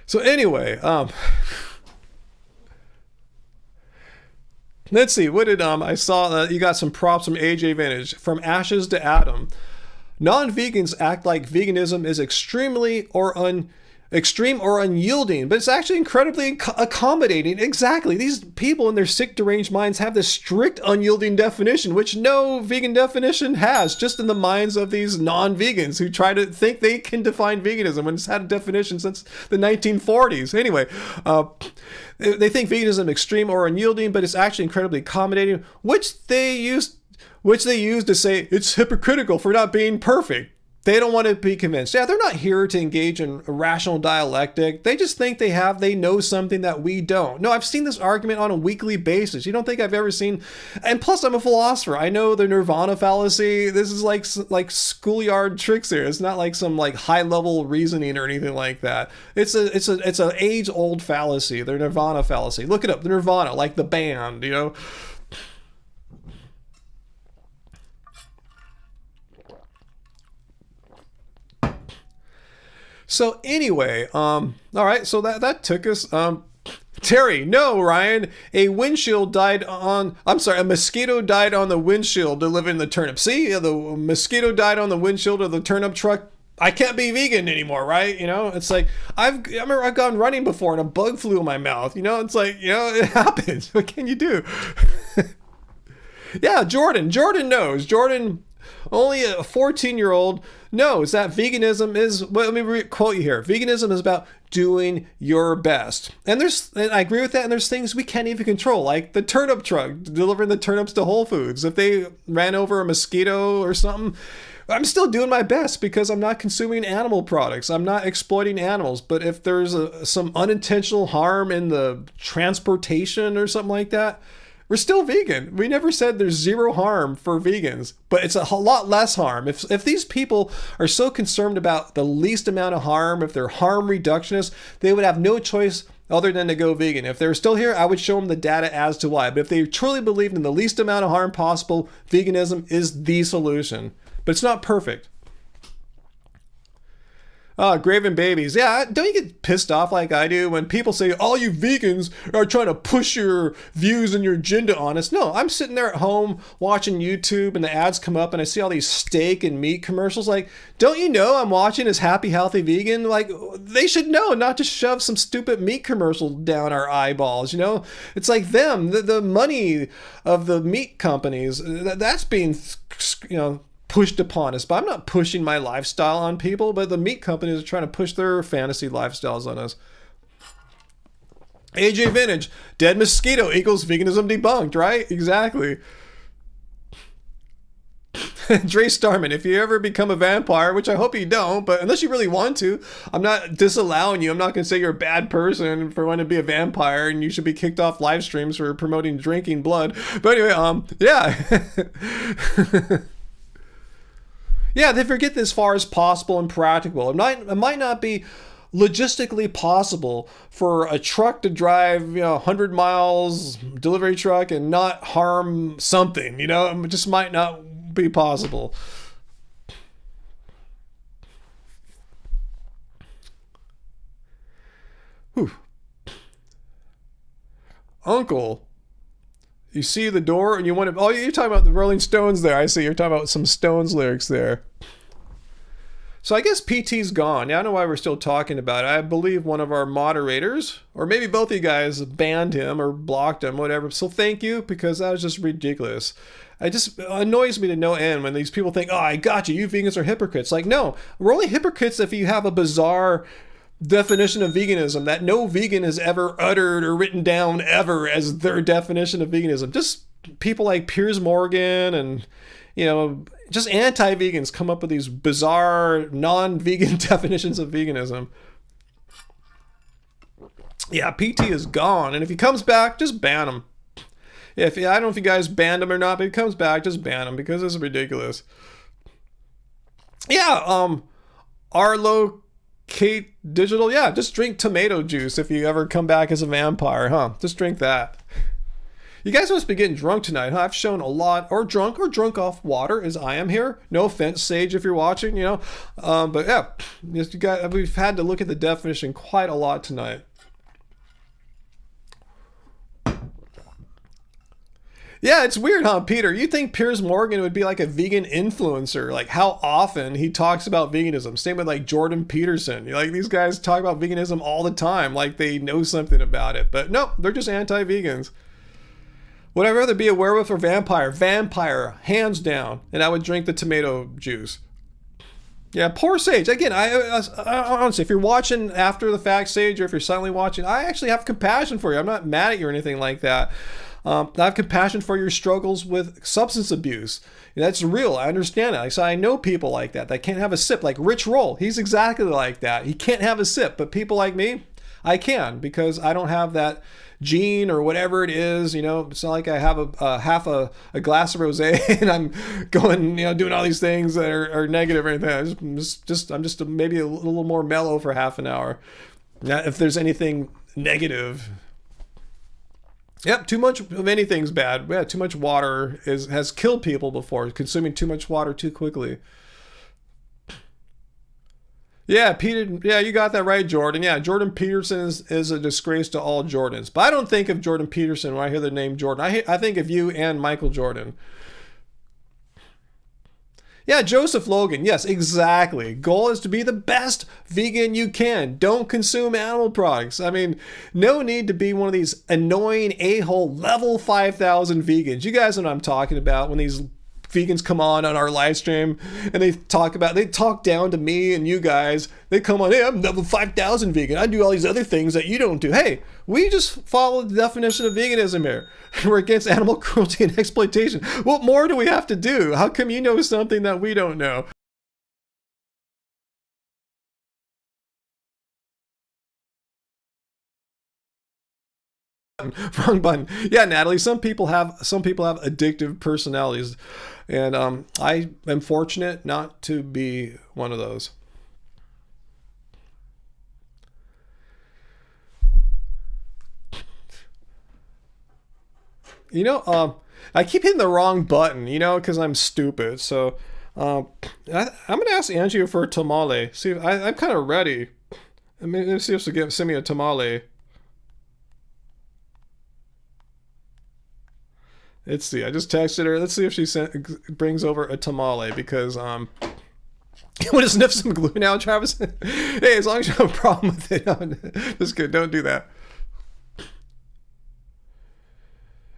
Speaker 1: So anyway, let's see. What did I saw? You got some props from AJ Vintage. From ashes to Adam. Non-vegans act like veganism is extreme or unyielding, but it's actually incredibly accommodating. Exactly. These people in their sick, deranged minds have this strict, unyielding definition, which no vegan definition has, just in the minds of these non-vegans who try to think they can define veganism when it's had a definition since the 1940s. Anyway, they think veganism is extreme or unyielding, but it's actually incredibly accommodating, which they use to say it's hypocritical for not being perfect. They don't want to be convinced. Yeah, they're not here to engage in a rational dialectic. They just think they know something that we don't. No, I've seen this argument on a weekly basis. You don't think I've ever seen, and plus I'm a philosopher. I know the nirvana fallacy. This is like schoolyard tricks here. It's not like some like high level reasoning or anything like that. It's an age old fallacy. The nirvana fallacy. Look it up. The Nirvana, like the band, you know. So anyway, all right, so that took us, Terry, no, Ryan, a mosquito died on the windshield delivering the turnip. See, the mosquito died on the windshield of the turnip truck. I can't be vegan anymore, right? You know, it's like, I remember I've gone running before and a bug flew in my mouth, you know, it's like, you know, it happens. What can you do? Yeah, Jordan knows. Jordan, only a 14-year-old, knows that veganism is, well, let me quote you here. Veganism is about doing your best. And I agree with that, and there's things we can't even control, like the turnip truck delivering the turnips to Whole Foods. If they ran over a mosquito or something, I'm still doing my best because I'm not consuming animal products. I'm not exploiting animals. But if there's some unintentional harm in the transportation or something like that, We're still vegan. We never said there's zero harm for vegans, but it's a lot less harm. If these people are so concerned about the least amount of harm, if they're harm reductionists, they would have no choice other than to go vegan. If they're still here, I would show them the data as to why. But if they truly believed in the least amount of harm possible, veganism is the solution. But it's not perfect. Graven babies. Yeah, don't you get pissed off like I do when people say, all you vegans are trying to push your views and your agenda on us? No, I'm sitting there at home watching YouTube and the ads come up and I see all these steak and meat commercials. Like, don't you know I'm watching this happy, healthy vegan? Like, they should know not to shove some stupid meat commercial down our eyeballs, you know? It's like them, the money of the meat companies, that's being, you know, pushed upon us. But I'm not pushing my lifestyle on people, but the meat companies are trying to push their fantasy lifestyles on us. AJ Vintage, dead mosquito equals veganism debunked, right? Exactly. Dre Starman, if you ever become a vampire, which I hope you don't, but unless you really want to, I'm not disallowing you. I'm not going to say you're a bad person for wanting to be a vampire and you should be kicked off live streams for promoting drinking blood. But anyway, yeah. Yeah, they forget this as far as possible and practical. It might not be logistically possible for a truck to drive, 100 miles, delivery truck, and not harm something, It just might not be possible. Whew. Uncle, you see the door and you want to... Oh, you're talking about the Rolling Stones there. I see. You're talking about some Stones lyrics there. So I guess PT's gone. Yeah, I don't know why we're still talking about it. I believe one of our moderators, or maybe both of you guys, banned him or blocked him, whatever. So thank you, because that was just ridiculous. It just annoys me to no end when these people think, oh, I got you. You vegans are hypocrites. Like, no. We're only hypocrites if you have a bizarre definition of veganism that no vegan has ever uttered or written down ever as their definition of veganism. Just people like Piers Morgan and, just anti-vegans come up with these bizarre non-vegan definitions of veganism. Yeah, PT is gone. And if he comes back, just ban him. I don't know if you guys banned him or not, but if he comes back, just ban him because this is ridiculous. Yeah, Arlo Kate Digital, yeah, just drink tomato juice if you ever come back as a vampire, huh? Just drink that. You guys must be getting drunk tonight, huh? I've shown a lot, or drunk off water, as I am here. No offense, Sage, if you're watching, But yeah, we've had to look at the definition quite a lot tonight. Yeah, it's weird, huh, Peter? You think Piers Morgan would be like a vegan influencer? Like how often he talks about veganism. Same with like Jordan Peterson. These guys talk about veganism all the time, like they know something about it. But no, they're just anti-vegans. Would I rather be a werewolf or vampire? Vampire, hands down. And I would drink the tomato juice. Yeah, poor Sage. Again, I honestly, if you're watching after the fact, Sage, or if you're silently watching, I actually have compassion for you. I'm not mad at you or anything like that. I have compassion for your struggles with substance abuse. That's real. I understand it. So I know people like that can't have a sip. Like Rich Roll, he's exactly like that. He can't have a sip, but people like me, I can, because I don't have that gene or whatever it is. It's not like I have a half a glass of rosé and I'm going, doing all these things that are negative or anything. I'm just maybe a little more mellow for half an hour. Now, if there's anything negative. Yep, too much of anything's bad. Yeah, too much water has killed people before. Consuming too much water too quickly. Yeah, Peter. Yeah, you got that right, Jordan. Yeah, Jordan Peterson is a disgrace to all Jordans. But I don't think of Jordan Peterson when I hear the name Jordan. I think of you and Michael Jordan. Yeah, Joseph Logan. Yes, exactly. Goal is to be the best vegan you can. Don't consume animal products. I mean, no need to be one of these annoying a-hole level 5,000 vegans. You guys know what I'm talking about when these vegans come on our live stream and they talk down to me and you guys. They come on, hey, I'm level 5,000 vegan. I do all these other things that you don't do. Hey, we just follow the definition of veganism here. We're against animal cruelty and exploitation. What more do we have to do? How come you know something that we don't know? Wrong button. Yeah, Natalie. Some people have addictive personalities, and I am fortunate not to be one of those. You know, I keep hitting the wrong button. You know, because I'm stupid. So, I'm gonna ask Angie for a tamale. See, I'm kind of ready. I mean, let's see if she'll send me a tamale. Let's see. I just texted her. Let's see if she brings over a tamale because you want to sniff some glue now, Travis? Hey, as long as you have a problem with it, just good. Don't do that.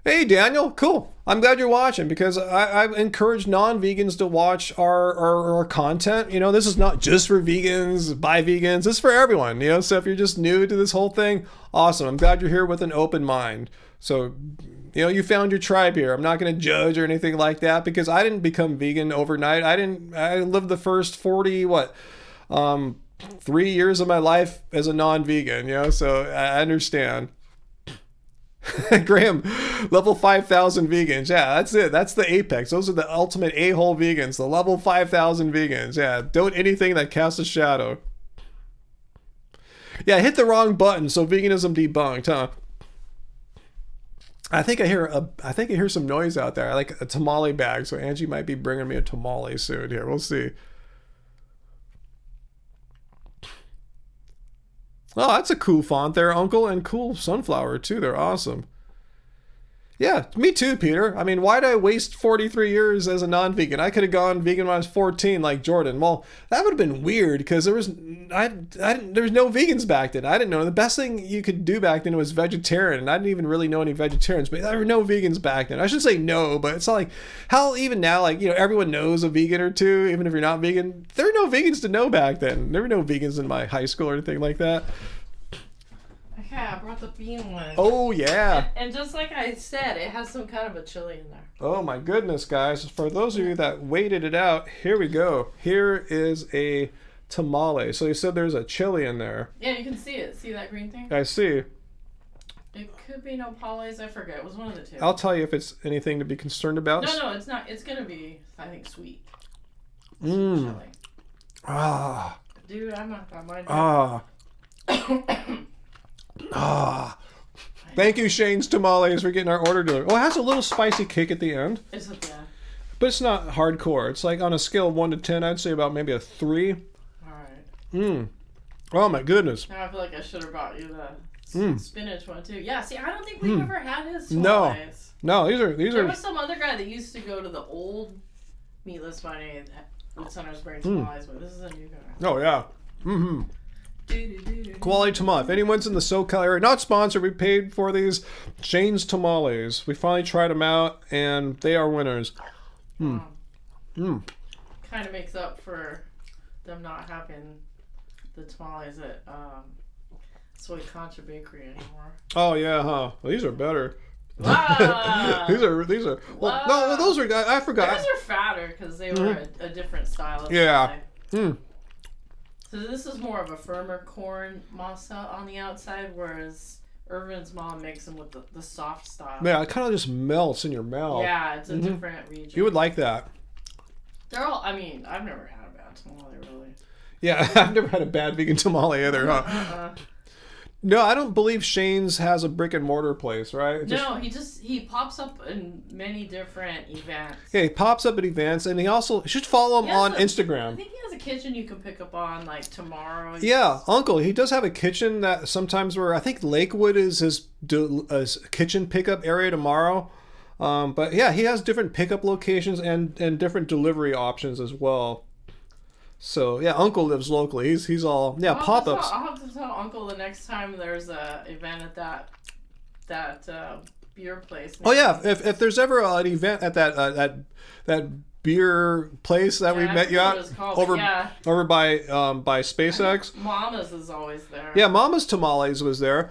Speaker 1: Hey, Daniel. Cool. I'm glad you're watching because I encourage non-vegans to watch our content. You know, this is not just for vegans, by vegans. This is for everyone. You know, so if you're just new to this whole thing, awesome. I'm glad you're here with an open mind. So, you know, you found your tribe here. I'm not going to judge or anything like that because I didn't become vegan overnight. I lived the first 3 years of my life as a non-vegan, you know, so I understand. Graham, level 5,000 vegans. Yeah, that's it. That's the apex. Those are the ultimate a-hole vegans, the level 5,000 vegans. Yeah, don't anything that casts a shadow. Yeah, I hit the wrong button, so veganism debunked, huh? I think I hear some noise out there. I like a tamale bag, so Angie might be bringing me a tamale soon here. We'll see. Oh, that's a cool font there, Uncle, and cool sunflower too. They're awesome. Yeah, me too, Peter. I mean, why did I waste 43 years as a non-vegan? I could have gone vegan when I was 14 like Jordan. Well, that would have been weird because there was no vegans back then. I didn't know. The best thing you could do back then was vegetarian, and I didn't even really know any vegetarians, but there were no vegans back then. I should say no, but it's not like how even now, like, you know, everyone knows a vegan or two, even if you're not vegan. There were no vegans to know back then. There were no vegans in my high school or anything like that.
Speaker 3: Yeah, I brought the bean one.
Speaker 1: Oh, yeah.
Speaker 3: And just like I said, it has some kind of a chili in there.
Speaker 1: Oh, my goodness, guys. For those of you that waited it out, here we go. Here is a tamale. So you said there's a chili in there.
Speaker 3: Yeah, you can see it. See that green thing?
Speaker 1: I see.
Speaker 3: It could be nopales. I forget. It was one of the two.
Speaker 1: I'll tell you if it's anything to be concerned about.
Speaker 3: No, it's not. It's going to be, I think, sweet.
Speaker 1: Mmm.
Speaker 3: Chili.
Speaker 1: Ah.
Speaker 3: Dude, I'm not that mind.
Speaker 1: Ah. Ah. Thank you, Shane's Tamales, for getting our order delivered. Oh, it has a little spicy kick at the end.
Speaker 3: Is it that?
Speaker 1: But it's not hardcore. It's like on a scale of 1 to 10, I'd say about maybe a 3.
Speaker 3: Alright.
Speaker 1: Oh, my goodness.
Speaker 3: Now I feel like I should have brought you the spinach one, too. Yeah, see, I don't think we've ever had his tamales.
Speaker 1: No, these are...
Speaker 3: There was some other guy that used to go to the old Meatless Monday with Sunrise Spring tamales, but this is a new guy.
Speaker 1: Oh, yeah. Mm-hmm. Quality tamale. If anyone's in the SoCal area, not sponsored, we paid for these Shane's Tamales. We finally tried them out, and they are winners.
Speaker 3: Kind of makes up for them not having the tamales at Soy Concha Bakery anymore.
Speaker 1: Oh yeah, huh? Well, these are better.
Speaker 3: Wow.
Speaker 1: these are. Well, no, those are. I forgot.
Speaker 3: Those are fatter because they were a different style of
Speaker 1: yeah.
Speaker 3: So this is more of a firmer corn masa on the outside, whereas Irvin's mom makes them with the soft style.
Speaker 1: Yeah, it kind of just melts in your mouth.
Speaker 3: Yeah, it's a different region.
Speaker 1: You would like that.
Speaker 3: They're all, I mean, I've never had a bad tamale, really.
Speaker 1: Yeah, I've never had a bad vegan tamale either, huh? No, I don't believe Shane's has a brick and mortar place, right?
Speaker 3: No, he pops up in many different events.
Speaker 1: Yeah, he pops up at events, and he also should follow him on Instagram.
Speaker 3: I think he has a kitchen you can pick up on like tomorrow.
Speaker 1: Yeah, Uncle, he does have a kitchen that sometimes I think Lakewood is his kitchen pickup area tomorrow. But yeah, he has different pickup locations and different delivery options as well. So yeah, Uncle lives locally. He's all pop-ups.
Speaker 3: I'll have to tell Uncle the next time there's a event at that beer place.
Speaker 1: Oh yeah, if there's ever an event at that beer place that we met you at over by SpaceX.
Speaker 3: Mama's is always there.
Speaker 1: Yeah, Mama's Tamales was there.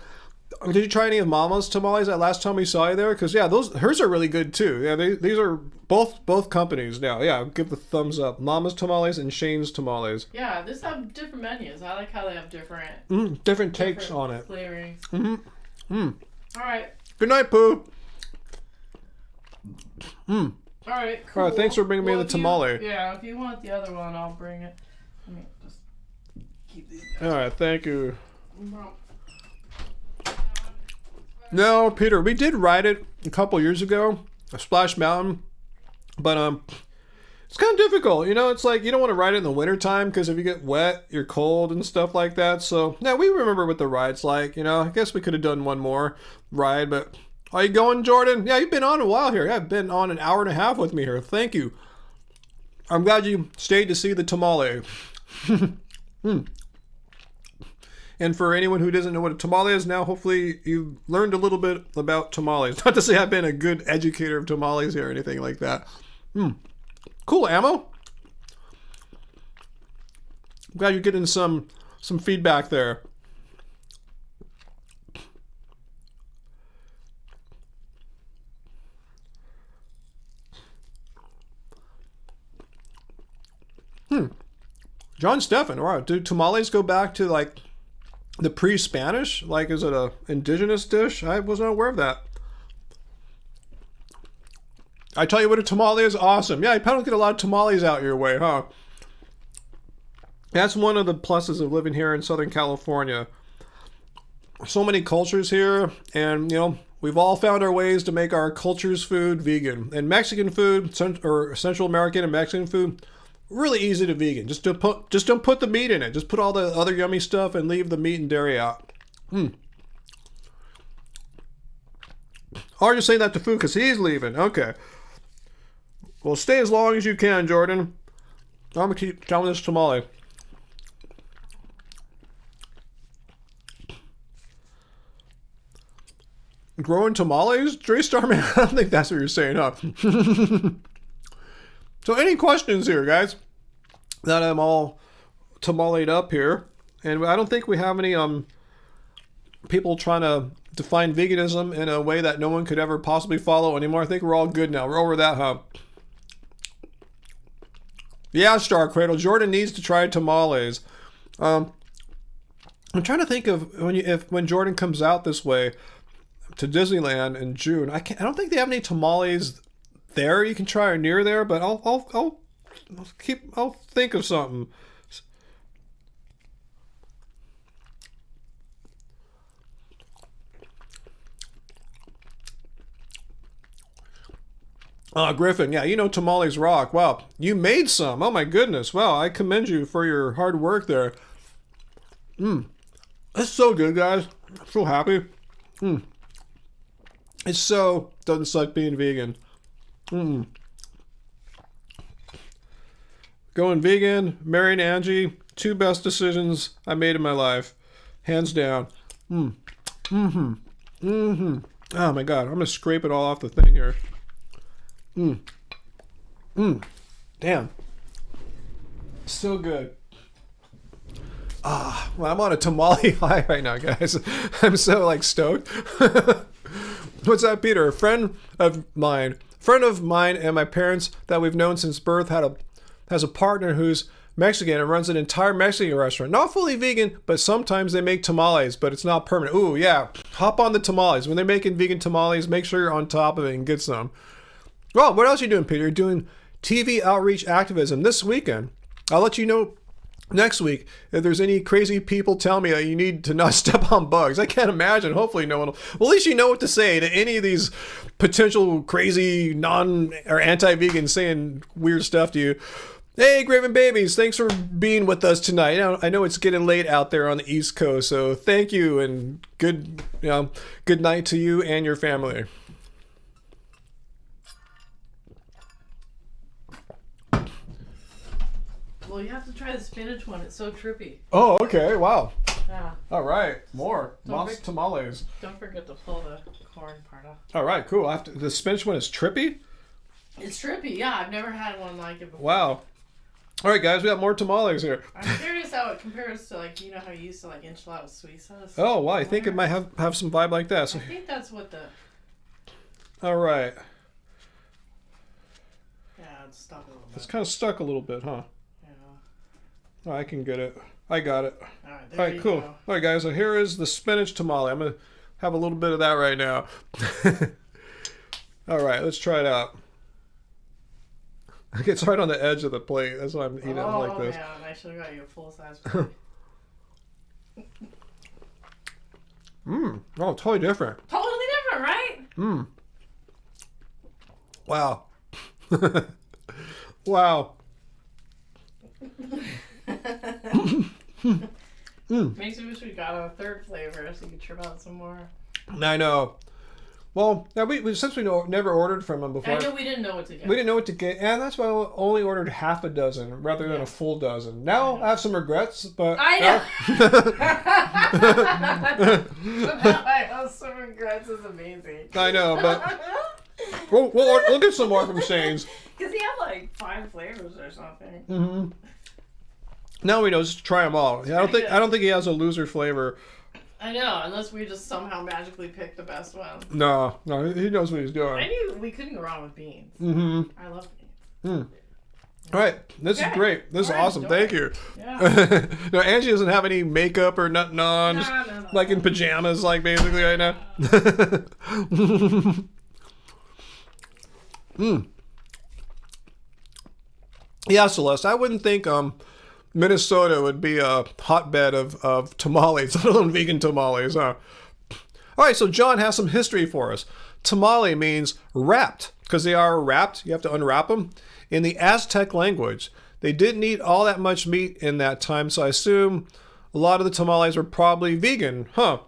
Speaker 1: Did you try any of Mama's Tamales that last time we saw you there? Because yeah, hers are really good too. Yeah, these are both companies now. Yeah, give the thumbs up. Mama's Tamales and Shane's Tamales.
Speaker 3: Yeah, these have different menus. I like how they have different
Speaker 1: takes on it.
Speaker 3: Flavorings.
Speaker 1: All
Speaker 3: right,
Speaker 1: Good night, Pooh.
Speaker 3: All right, cool.
Speaker 1: All right, thanks for bringing me the tamale.
Speaker 3: Yeah, if you want the other one, I'll bring it. Let me just keep these guys.
Speaker 1: All right, thank you. No, Peter, we did ride it a couple years ago, a Splash Mountain, but it's kind of difficult. You know, it's like you don't want to ride it in the wintertime because if you get wet, you're cold and stuff like that. So, yeah, we remember what the ride's like. You know, I guess we could have done one more ride, but are you going, Jordan? Yeah, you've been on a while here. Yeah, I've been on an hour and a half with me here. Thank you. I'm glad you stayed to see the tamale. And for anyone who doesn't know what a tamale is now, hopefully you've learned a little bit about tamales. Not to say I've been a good educator of tamales here or anything like that. Cool ammo. I'm glad you're getting some feedback there. John Stephan, wow, do tamales go back to like the pre-Spanish? Like, is it a indigenous dish? I was not aware of that. I tell you what, a tamale is awesome. Yeah, you probably don't get a lot of tamales out your way, huh? That's one of the pluses of living here in Southern California. So many cultures here, and, you know, we've all found our ways to make our culture's food vegan. And Mexican food, or Central American and Mexican food, really easy to vegan. Just don't put the meat in it. Just put all the other yummy stuff and leave the meat and dairy out. Or just saying that to food because he's leaving. Okay. Well, stay as long as you can, Jordan. I'm gonna keep telling this tamale. Growing tamales, Draystar Man? I don't think that's what you're saying, huh? So any questions here, guys? That I'm all tamaleed up here. And I don't think we have any people trying to define veganism in a way that no one could ever possibly follow anymore. I think we're all good now. We're over that hump. Yeah, Star Cradle. Jordan needs to try tamales. I'm trying to think of when Jordan comes out this way to Disneyland in June. I don't think they have any tamales there you can try or near there, but I'll think of something. Griffin, yeah, you know tamales rock. Wow, you made some. Oh my goodness. Wow, I commend you for your hard work there. That's so good, guys. I'm so happy. It so doesn't suck being vegan. Going vegan, marrying Angie, two best decisions I made in my life. Hands down. Oh my god, I'm gonna scrape it all off the thing here. Damn. So good. Well, I'm on a tamale high right now, guys. I'm so like stoked. What's that, Peter? A friend of mine and my parents that we've known since birth has a partner who's Mexican and runs an entire Mexican restaurant. Not fully vegan, but sometimes they make tamales, but it's not permanent. Ooh, yeah. Hop on the tamales. When they're making vegan tamales, make sure you're on top of it and get some. Well, what else are you doing, Peter? You're doing TV outreach activism this weekend. I'll let you know next week if there's any crazy people tell me that you need to not step on bugs. I can't imagine. Hopefully no one will. Well, at least you know what to say to any of these potential crazy or anti-vegans saying weird stuff to you. Hey, Graven Babies, thanks for being with us tonight. I know it's getting late out there on the East Coast, so thank you and good night to you and your family.
Speaker 3: Well, you have to try the spinach one. It's so trippy.
Speaker 1: Oh, okay. Wow.
Speaker 3: Yeah.
Speaker 1: All right. More. Moss tamales.
Speaker 3: Don't forget to pull the corn part off.
Speaker 1: All right. Cool. The spinach one is trippy?
Speaker 3: It's trippy. Yeah. I've never had one like it before.
Speaker 1: Wow. All right, guys. We got more tamales here.
Speaker 3: I'm curious how it compares to, like, you know how you used to like enchilada with sweet sauce?
Speaker 1: Oh, wow. I think it might have some vibe like that. So,
Speaker 3: I think that's what the...
Speaker 1: All right.
Speaker 3: Yeah, it's stuck a little bit.
Speaker 1: It's kind of stuck a little bit, huh? Oh, I can get it. I got it.
Speaker 3: All right,
Speaker 1: cool.
Speaker 3: Go.
Speaker 1: All right, guys. So here is the spinach tamale. I'm going to have a little bit of that right now. All right, let's try it out. It's right on the edge of the plate. That's why I'm eating it like this.
Speaker 3: Oh, man. I should have got you a full-size plate.
Speaker 1: Oh, totally different.
Speaker 3: Totally different, right?
Speaker 1: Wow. Wow.
Speaker 3: Makes me wish we got a third flavor so you could trip out some more.
Speaker 1: I know. Well, now since we never ordered from them before.
Speaker 3: I know we didn't know what to get.
Speaker 1: We didn't know what to get, and that's why I only ordered half a dozen rather than a full dozen. Now I have some regrets, but
Speaker 3: I know. I have some regrets is amazing.
Speaker 1: I know, but we'll get some more from Shane's.
Speaker 3: Because he had like 5 flavors or something.
Speaker 1: Mm-hmm. Now we know, just try them all. I don't think he has a loser flavor.
Speaker 3: I know, unless we just somehow magically pick the best one.
Speaker 1: No, he knows what he's doing.
Speaker 3: I knew we couldn't go wrong with beans.
Speaker 1: Mm-hmm.
Speaker 3: I love beans.
Speaker 1: All right, this is great. This is awesome. Thank you.
Speaker 3: Yeah.
Speaker 1: No, Angie doesn't have any makeup or nothing on.
Speaker 3: No.
Speaker 1: Like in pajamas, like basically right now. Yeah, Celeste, I wouldn't think Minnesota would be a hotbed of tamales, let alone vegan tamales, huh? All right, so John has some history for us. Tamale means wrapped, because they are wrapped. You have to unwrap them. In the Aztec language, they didn't eat all that much meat in that time, so I assume a lot of the tamales were probably vegan, huh?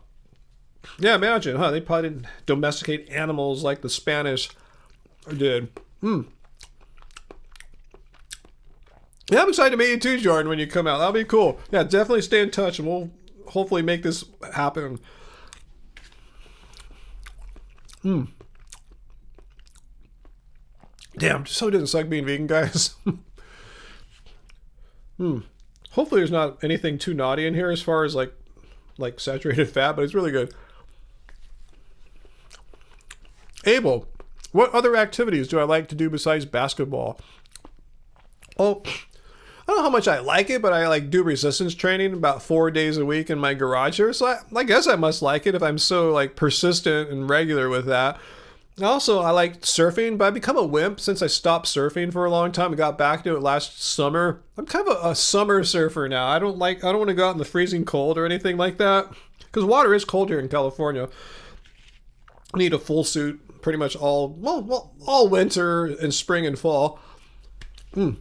Speaker 1: Yeah, imagine, huh? They probably didn't domesticate animals like the Spanish did. Yeah, I'm excited to meet you too, Jordan, when you come out. That'll be cool. Yeah, definitely stay in touch, and we'll hopefully make this happen. Damn, so it doesn't suck being vegan, guys. Hopefully there's not anything too naughty in here as far as like saturated fat, but it's really good. Abel, what other activities do I like to do besides basketball? Oh, I don't know how much I like it, but I do resistance training about 4 days a week in my garage here. So I guess I must like it if I'm so persistent and regular with that. Also, I like surfing, but I've become a wimp since I stopped surfing for a long time. I got back to it last summer. I'm kind of a summer surfer now. I don't want to go out in the freezing cold or anything like that, because water is cold here in California. I need a full suit pretty much all winter and spring and fall. I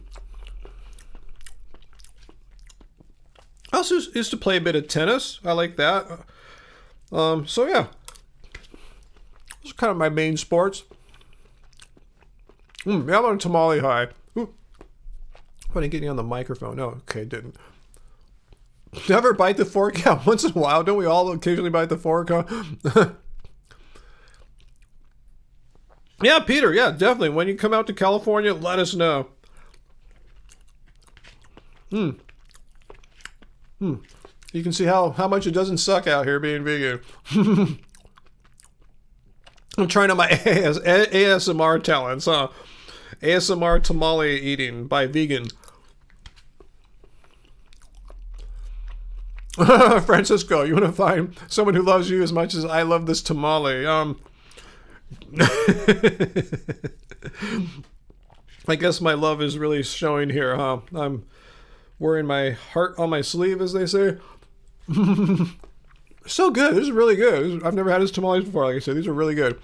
Speaker 1: also used to play a bit of tennis. I like that. So yeah. Those are kind of my main sports. Yeah, I'm on a tamale high. Ooh. I didn't get you on the microphone. No, okay, didn't. Never bite the fork? Yeah, once in a while. Don't we all occasionally bite the fork, huh? Yeah, Peter, yeah, definitely. When you come out to California, let us know. You can see how much it doesn't suck out here being vegan. I'm trying out my ASMR talents, huh? ASMR tamale eating by vegan. Francisco, you want to find someone who loves you as much as I love this tamale? I guess my love is really showing here, huh? I'm wearing my heart on my sleeve, as they say. So good. This is really good. I've never had this tamales before, like I said. These are really good.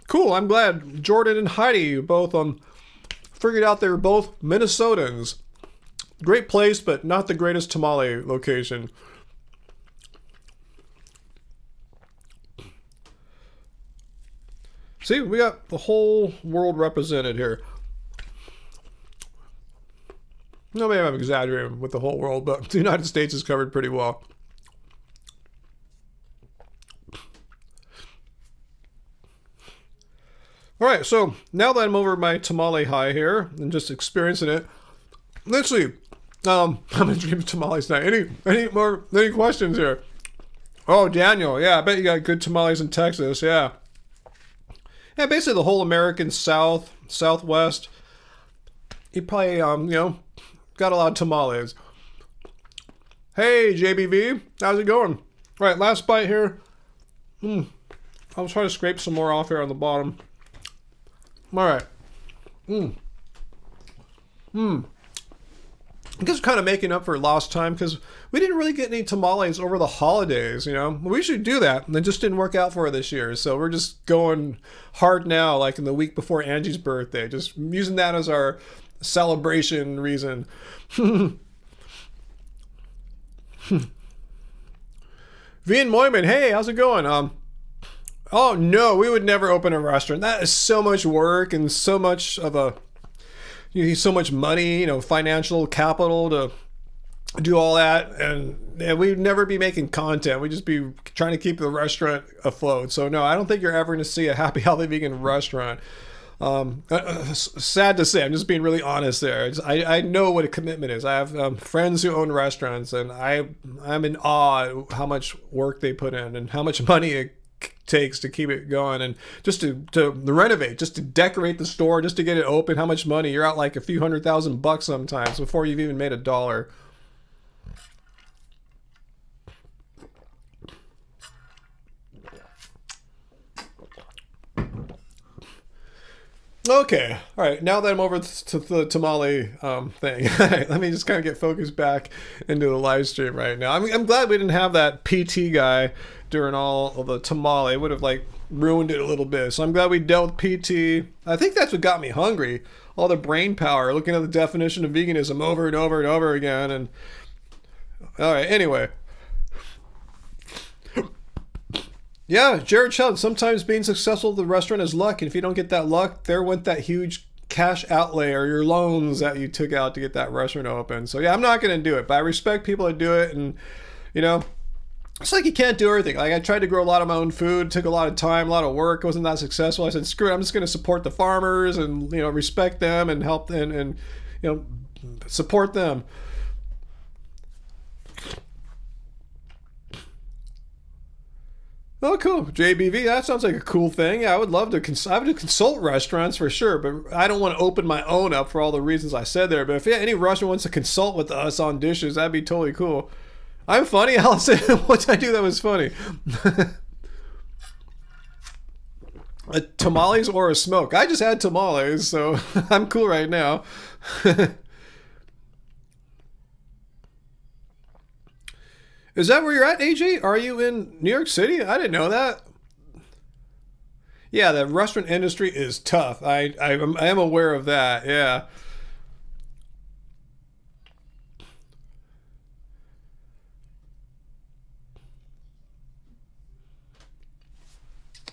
Speaker 1: Cool. I'm glad Jordan and Heidi both figured out they were both Minnesotans. Great place, but not the greatest tamale location. See, we got the whole world represented here. No, maybe I'm exaggerating with the whole world, but the United States is covered pretty well. All right, so now that I'm over my tamale high here and just experiencing it, let's see. I'm gonna dream of tamales now. Any questions here? Oh, Daniel, yeah, I bet you got good tamales in Texas, yeah. Yeah, basically the whole American South, Southwest. You probably, got a lot of tamales. Hey, JBV, how's it going? All right, last bite here. I'll try to scrape some more off here on the bottom. All right. I guess kind of making up for lost time because we didn't really get any tamales over the holidays, you know? We should do that. And it just didn't work out for her this year. So we're just going hard now, like in the week before Angie's birthday. Just using that as our celebration reason. Vian Moyman, hey, how's it going? Oh no, we would never open a restaurant. That is so much work and so much of a... You need so much money, you know, financial capital to do all that, and we'd never be making content. We'd just be trying to keep the restaurant afloat. So no, I don't think you're ever going to see a happy, healthy vegan restaurant. Sad to say, I'm just being really honest there. I know what a commitment is. I have friends who own restaurants, and I'm in awe at how much work they put in and how much money it takes to keep it going, and just to renovate, just to decorate the store, just to get it open. How much money? You're out like a few $100,000 sometimes before you've even made $1. Okay, all right, now that I'm over to the tamale thing, let me just kind of get focused back into the live stream right now. I'm glad we didn't have that PT guy during all of the tamale. It would have like ruined it a little bit. So I'm glad we dealt with PT. I think that's what got me hungry. All the brain power, looking at the definition of veganism over and over and over again. And all right, anyway. Yeah, Jared Sheldon, sometimes being successful at the restaurant is luck. And if you don't get that luck, there went that huge cash outlay or your loans that you took out to get that restaurant open. So yeah, I'm not going to do it, but I respect people that do it. And, you know, it's like you can't do everything. Like I tried to grow a lot of my own food, took a lot of time, a lot of work, wasn't that successful. I said, screw it, I'm just going to support the farmers and, you know, respect them and help them and you know, support them. Oh, cool. JBV, that sounds like a cool thing. Yeah, I would love to consult restaurants for sure, but I don't want to open my own up for all the reasons I said there. But if any restaurant wants to consult with us on dishes, that'd be totally cool. I'm funny, Allison. What did I do that was funny? A tamales or a smoke? I just had tamales, so I'm cool right now. Is that where you're at, AJ? Are you in New York City? I didn't know that. Yeah, the restaurant industry is tough. I am aware of that. Yeah.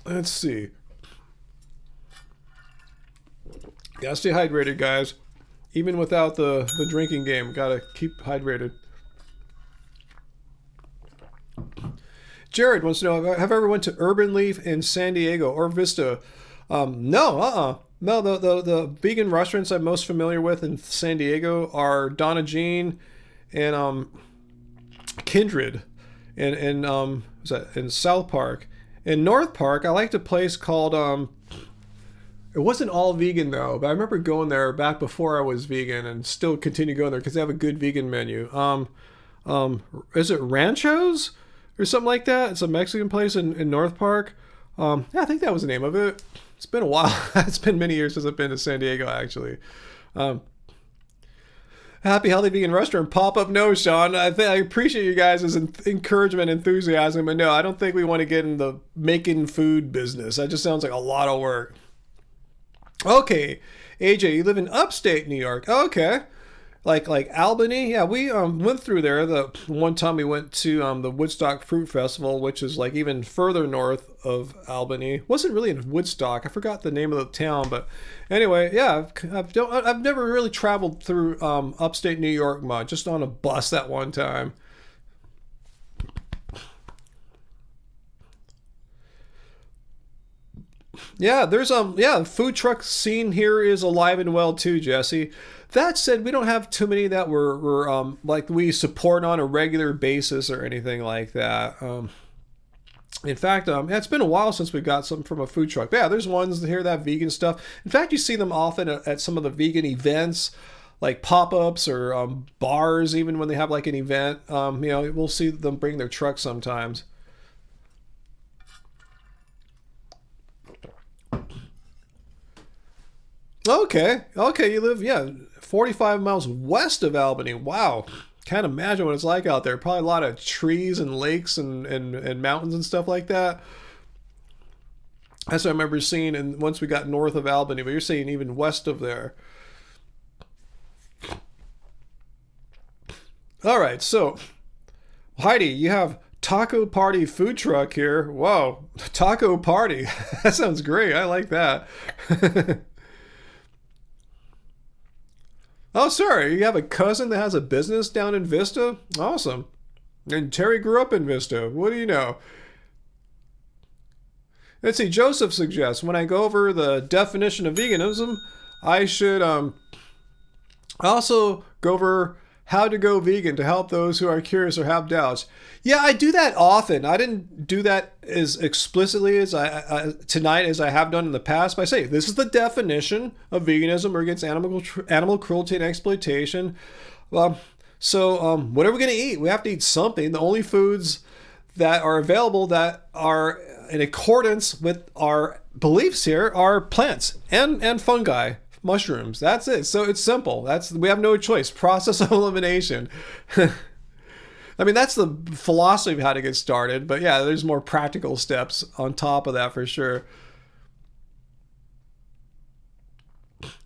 Speaker 1: Let's see. Gotta stay hydrated, guys. Even without the drinking game, gotta keep hydrated. Jared wants to know, have I ever went to Urban Leaf in San Diego or Vista? No, No, the vegan restaurants I'm most familiar with in San Diego are Donna Jean and Kindred and what's that, in South Park. In North Park, I liked a place called it wasn't all vegan though, but I remember going there back before I was vegan and still continue going there because they have a good vegan menu. Is it Ranchos or something like that? It's a Mexican place in North Park. Yeah, I think that was the name of it. It's been a while. It's been many years since I've been to San Diego, actually. Happy Healthy Vegan Restaurant pop-up. No, Sean. I appreciate you guys' encouragement and enthusiasm, but no, I don't think we want to get in the making food business. That just sounds like a lot of work. Okay, AJ, you live in upstate New York. Okay. Like Albany? Yeah, we went through there the one time we went to the Woodstock Fruit Festival, which is like even further north of Albany. It wasn't really in Woodstock. I forgot the name of the town, but anyway, yeah, I've never really traveled through upstate New York much, just on a bus that one time. Yeah, there's food truck scene here is alive and well too, Jesse. That said, we don't have too many that we're like we support on a regular basis or anything like that. In fact, it's been a while since we got something from a food truck. But yeah, there's ones here that have vegan stuff. In fact, you see them often at some of the vegan events, like pop-ups or bars, even when they have like an event. We'll see them bring their trucks sometimes. Okay, you live 45 miles west of Albany. Wow, can't imagine what it's like out there. Probably a lot of trees and lakes and mountains and stuff like that. That's what I remember seeing. And once we got north of Albany, but you're saying even west of there. All right, so Heidi, you have taco party food truck here. Whoa, taco party. That sounds great. I like that. Oh, sorry, you have a cousin that has a business down in Vista? Awesome. And Terry grew up in Vista. What do you know? Let's see, Joseph suggests, when I go over the definition of veganism, I should also go over how to go vegan to help those who are curious or have doubts. Yeah, I do that often. I didn't do that as explicitly as tonight as I have done in the past. But I say, this is the definition of veganism or against animal cruelty and exploitation. So what are we going to eat? We have to eat something. The only foods that are available that are in accordance with our beliefs here are plants and fungi. Mushrooms. That's it. So it's simple. We have no choice. Process of elimination. I mean, that's the philosophy of how to get started. But yeah, there's more practical steps on top of that for sure.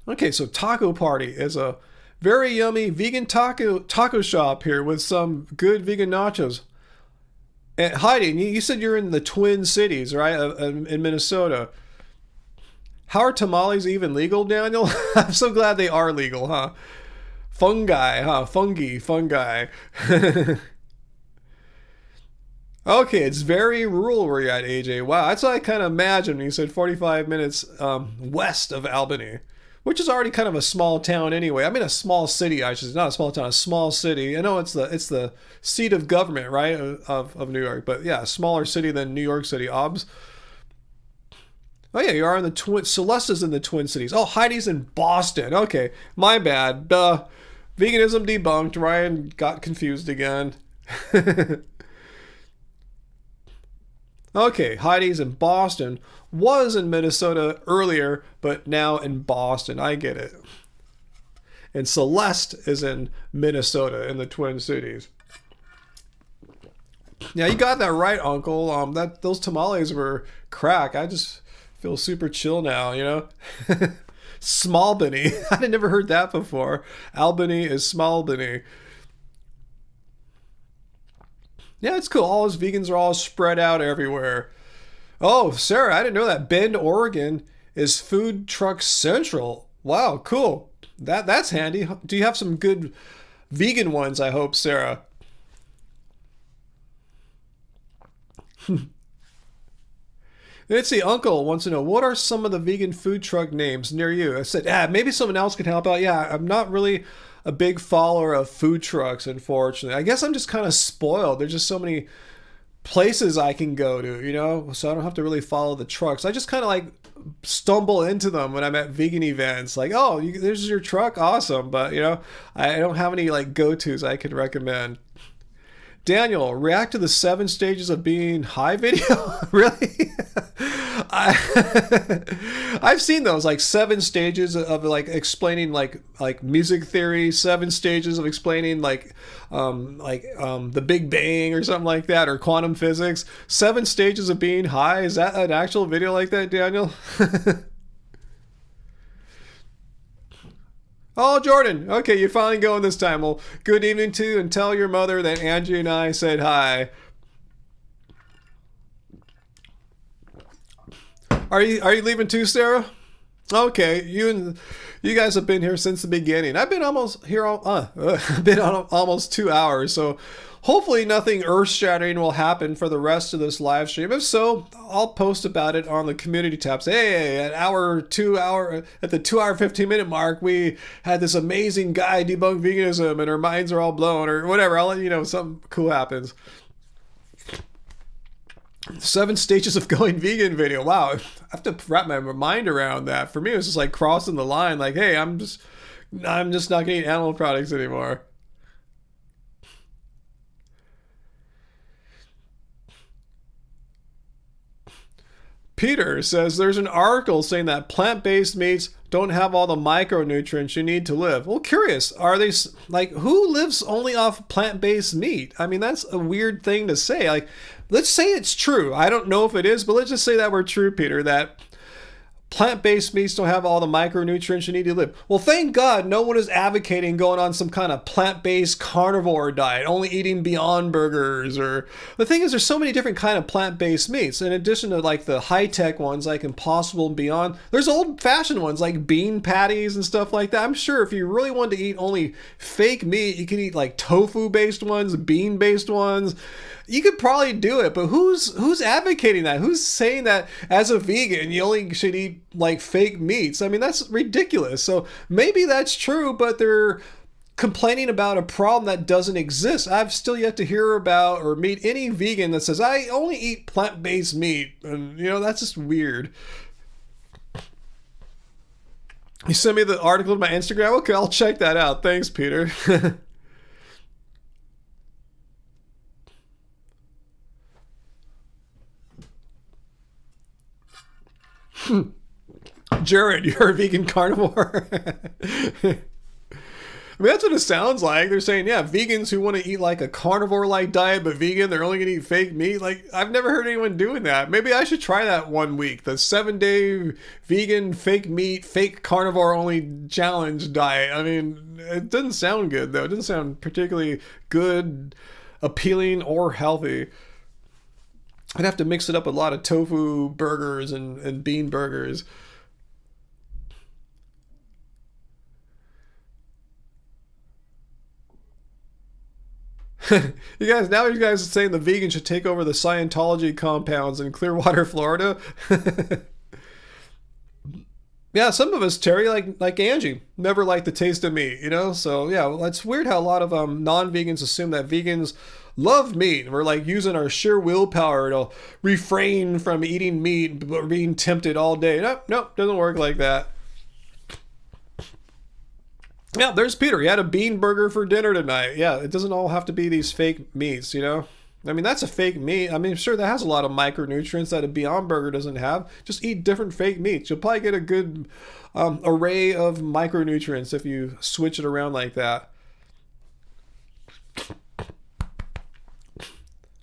Speaker 1: Okay, so Taco Party is a very yummy vegan taco shop here with some good vegan nachos. And Heidi, you said you're in the Twin Cities, right? In Minnesota. How are tamales even legal, Daniel? I'm so glad they are legal, huh? Fungi, huh? Fungi. Okay, it's very rural where you're at, AJ. Wow, that's what I kind of imagined when you said 45 minutes west of Albany, which is already kind of a small town anyway. I mean, a small city, I should say. Not a small town, a small city. I know it's the seat of government, right, of New York. But yeah, a smaller city than New York City, obs. Oh yeah, you are in the Celesta's in the Twin Cities. Oh, Heidi's in Boston. Okay, my bad. Veganism debunked. Ryan got confused again. Okay, Heidi's in Boston. Was in Minnesota earlier, but now in Boston. I get it. And Celeste is in Minnesota in the Twin Cities. Yeah, you got that right, Uncle. Those tamales were crack. I just feel super chill now, you know? Smallbany. I'd never heard that before. Albany is Smallbany. Yeah, it's cool. All those vegans are all spread out everywhere. Oh, Sarah, I didn't know that Bend, Oregon is food truck central. Wow, cool. That's handy. Do you have some good vegan ones, I hope, Sarah? Let's see, Uncle wants to know, what are some of the vegan food truck names near you? I said, maybe someone else can help out. Yeah, I'm not really a big follower of food trucks, unfortunately. I guess I'm just kind of spoiled. There's just so many places I can go to, you know? So I don't have to really follow the trucks. I just kind of like stumble into them when I'm at vegan events. Like, oh, there's your truck? Awesome. But, you know, I don't have any like go-tos I could recommend. Daniel, react to the 7 stages of being high video? Really? I've seen those, like 7 stages of like explaining like music theory, 7 stages of explaining the Big Bang or something like that, or quantum physics. 7 stages of being high. Is that an actual video like that, Daniel? Oh, Jordan. Okay, you're finally going this time. Well, good evening to you, and tell your mother that Angie and I said hi. Are you leaving too, Sarah? Okay, you guys have been here since the beginning. I've been almost here. Been on almost 2 hours, so hopefully nothing earth-shattering will happen for the rest of this live stream. If so, I'll post about it on the community tabs. Hey, at the 2 hour 15 minute mark, we had this amazing guy debunk veganism, and our minds are all blown, or whatever. I'll let you know if something cool happens. 7 stages of going vegan video. Wow, I have to wrap my mind around that. For me, it was just like crossing the line. Like, hey, I'm just I'm just not going to eat animal products anymore. Peter says there's an article saying that plant-based meats don't have all the micronutrients you need to live. Well, curious, are they like, who lives only off plant-based meat? I mean, that's a weird thing to say. Like, let's say it's true. I don't know if it is, but let's just say that we're true, Peter, that plant-based meats don't have all the micronutrients you need to live. Well, thank God no one is advocating going on some kind of plant-based carnivore diet, only eating Beyond Burgers. Or the thing is, there's so many different kind of plant-based meats. In addition to like the high-tech ones like Impossible and Beyond, there's old-fashioned ones like bean patties and stuff like that. I'm sure if you really wanted to eat only fake meat, you could eat like tofu-based ones, bean-based ones. You could probably do it, but who's advocating that? Who's saying that as a vegan you only should eat like fake meats? I mean, that's ridiculous. So maybe that's true, but they're complaining about a problem that doesn't exist. I've still yet to hear about or meet any vegan that says I only eat plant-based meat, and that's just weird. You sent me the article to my Instagram? Okay, I'll check that out. Thanks, Peter. Jared, you're a vegan carnivore. I mean, that's what it sounds like. They're saying, yeah, vegans who want to eat like a carnivore-like diet, but vegan, they're only going to eat fake meat. Like, I've never heard anyone doing that. Maybe I should try that one week. The 7-day vegan, fake meat, fake carnivore-only challenge diet. I mean, it doesn't sound good, though. It doesn't sound particularly good, appealing, or healthy. I'd have to mix it up with a lot of tofu burgers and bean burgers. You guys are saying the vegans should take over the Scientology compounds in Clearwater, Florida. Yeah, some of us, Terry, like Angie, never liked the taste of meat, So yeah, well, it's weird how a lot of non-vegans assume that vegans love meat. We're like using our sheer willpower to refrain from eating meat, but we're being tempted all day. Nope, doesn't work like that. Yeah, there's Peter. He had a bean burger for dinner tonight. Yeah, it doesn't all have to be these fake meats, I mean, that's a fake meat. I mean, sure, that has a lot of micronutrients that a Beyond Burger doesn't have. Just eat different fake meats. You'll probably get a good array of micronutrients if you switch it around like that.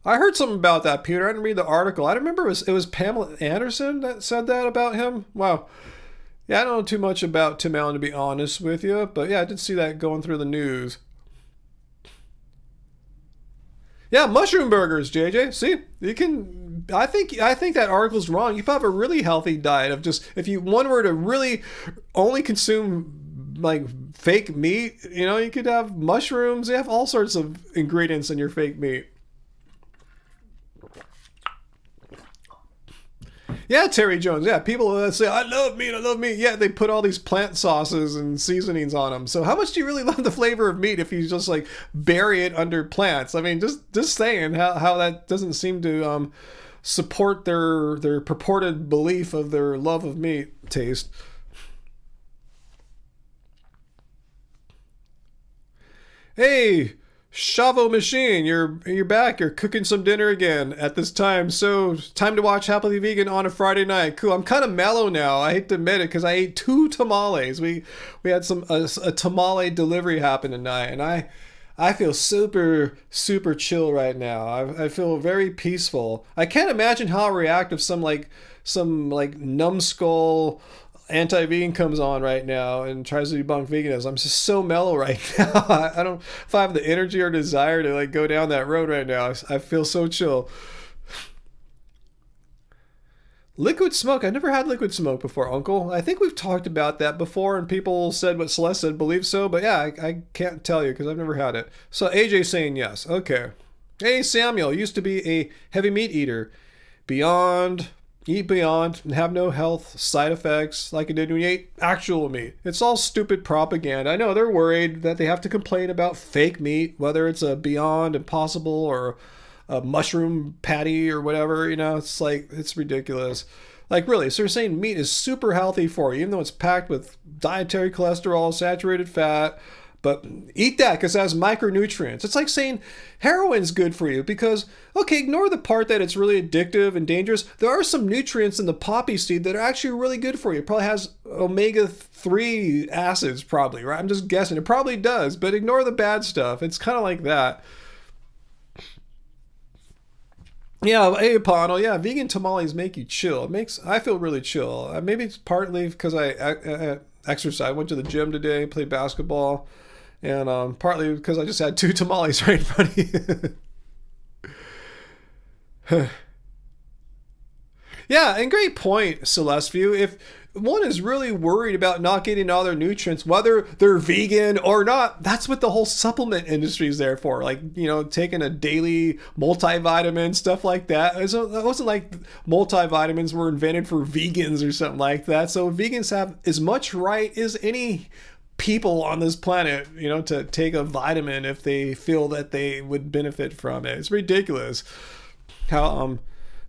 Speaker 1: I heard something about that, Peter. I didn't read the article. I remember it was Pamela Anderson that said that about him. Wow. Yeah, I don't know too much about Tim Allen, to be honest with you. But yeah, I did see that going through the news. Yeah, mushroom burgers, JJ. See, you can. I think that article's wrong. You could have a really healthy diet of just, if one were to really only consume like fake meat, you could have mushrooms. You have all sorts of ingredients in your fake meat. Yeah, Terry Jones. Yeah, people that say, I love meat. Yeah, they put all these plant sauces and seasonings on them. So how much do you really love the flavor of meat if you just like bury it under plants? I mean, just saying how that doesn't seem to support their purported belief of their love of meat taste. Hey, Shavo Machine, you're back. You're cooking some dinner again at this time. So time to watch Happily Vegan on a Friday night. Cool. I'm kind of mellow now. I hate to admit it because I ate 2 tamales. We had a tamale delivery happen tonight, and I feel super chill right now. I feel very peaceful. I can't imagine how I'll react if some numbskull anti-vegan comes on right now and tries to debunk veganism. I'm just so mellow right now. I don't if I have the energy or desire to go down that road right now. I feel so chill. Liquid smoke. I never had liquid smoke before, Uncle. I think we've talked about that before, and people said what Celeste said, believe so. But yeah, I can't tell you because I've never had it. So AJ saying yes. Okay. Hey, Samuel used to be a heavy meat eater. Eat Beyond and have no health side effects like it did when you ate actual meat. It's all stupid propaganda. I know they're worried that they have to complain about fake meat, whether it's a Beyond Impossible or a mushroom patty or whatever. It's ridiculous. Like, really, so you're saying meat is super healthy for you, even though it's packed with dietary cholesterol, saturated fat. But eat that because it has micronutrients. It's like saying heroin's good for you because, okay, ignore the part that it's really addictive and dangerous. There are some nutrients in the poppy seed that are actually really good for you. It probably has omega-3 acids probably, right? I'm just guessing. It probably does, but ignore the bad stuff. It's kind of like that. Yeah, hey, Pano, yeah, vegan tamales make you chill. I feel really chill. Maybe it's partly because I exercise. I went to the gym today, played basketball. And partly because I just had 2 tamales right in front of you. Yeah, and great point, Celestview. If one is really worried about not getting all their nutrients, whether they're vegan or not, that's what the whole supplement industry is there for. Like, you know, taking a daily multivitamin, stuff like that. It wasn't like multivitamins were invented for vegans or something like that. So vegans have as much right as any people on this planet, you know, to take a vitamin if they feel that they would benefit from it. It's ridiculous how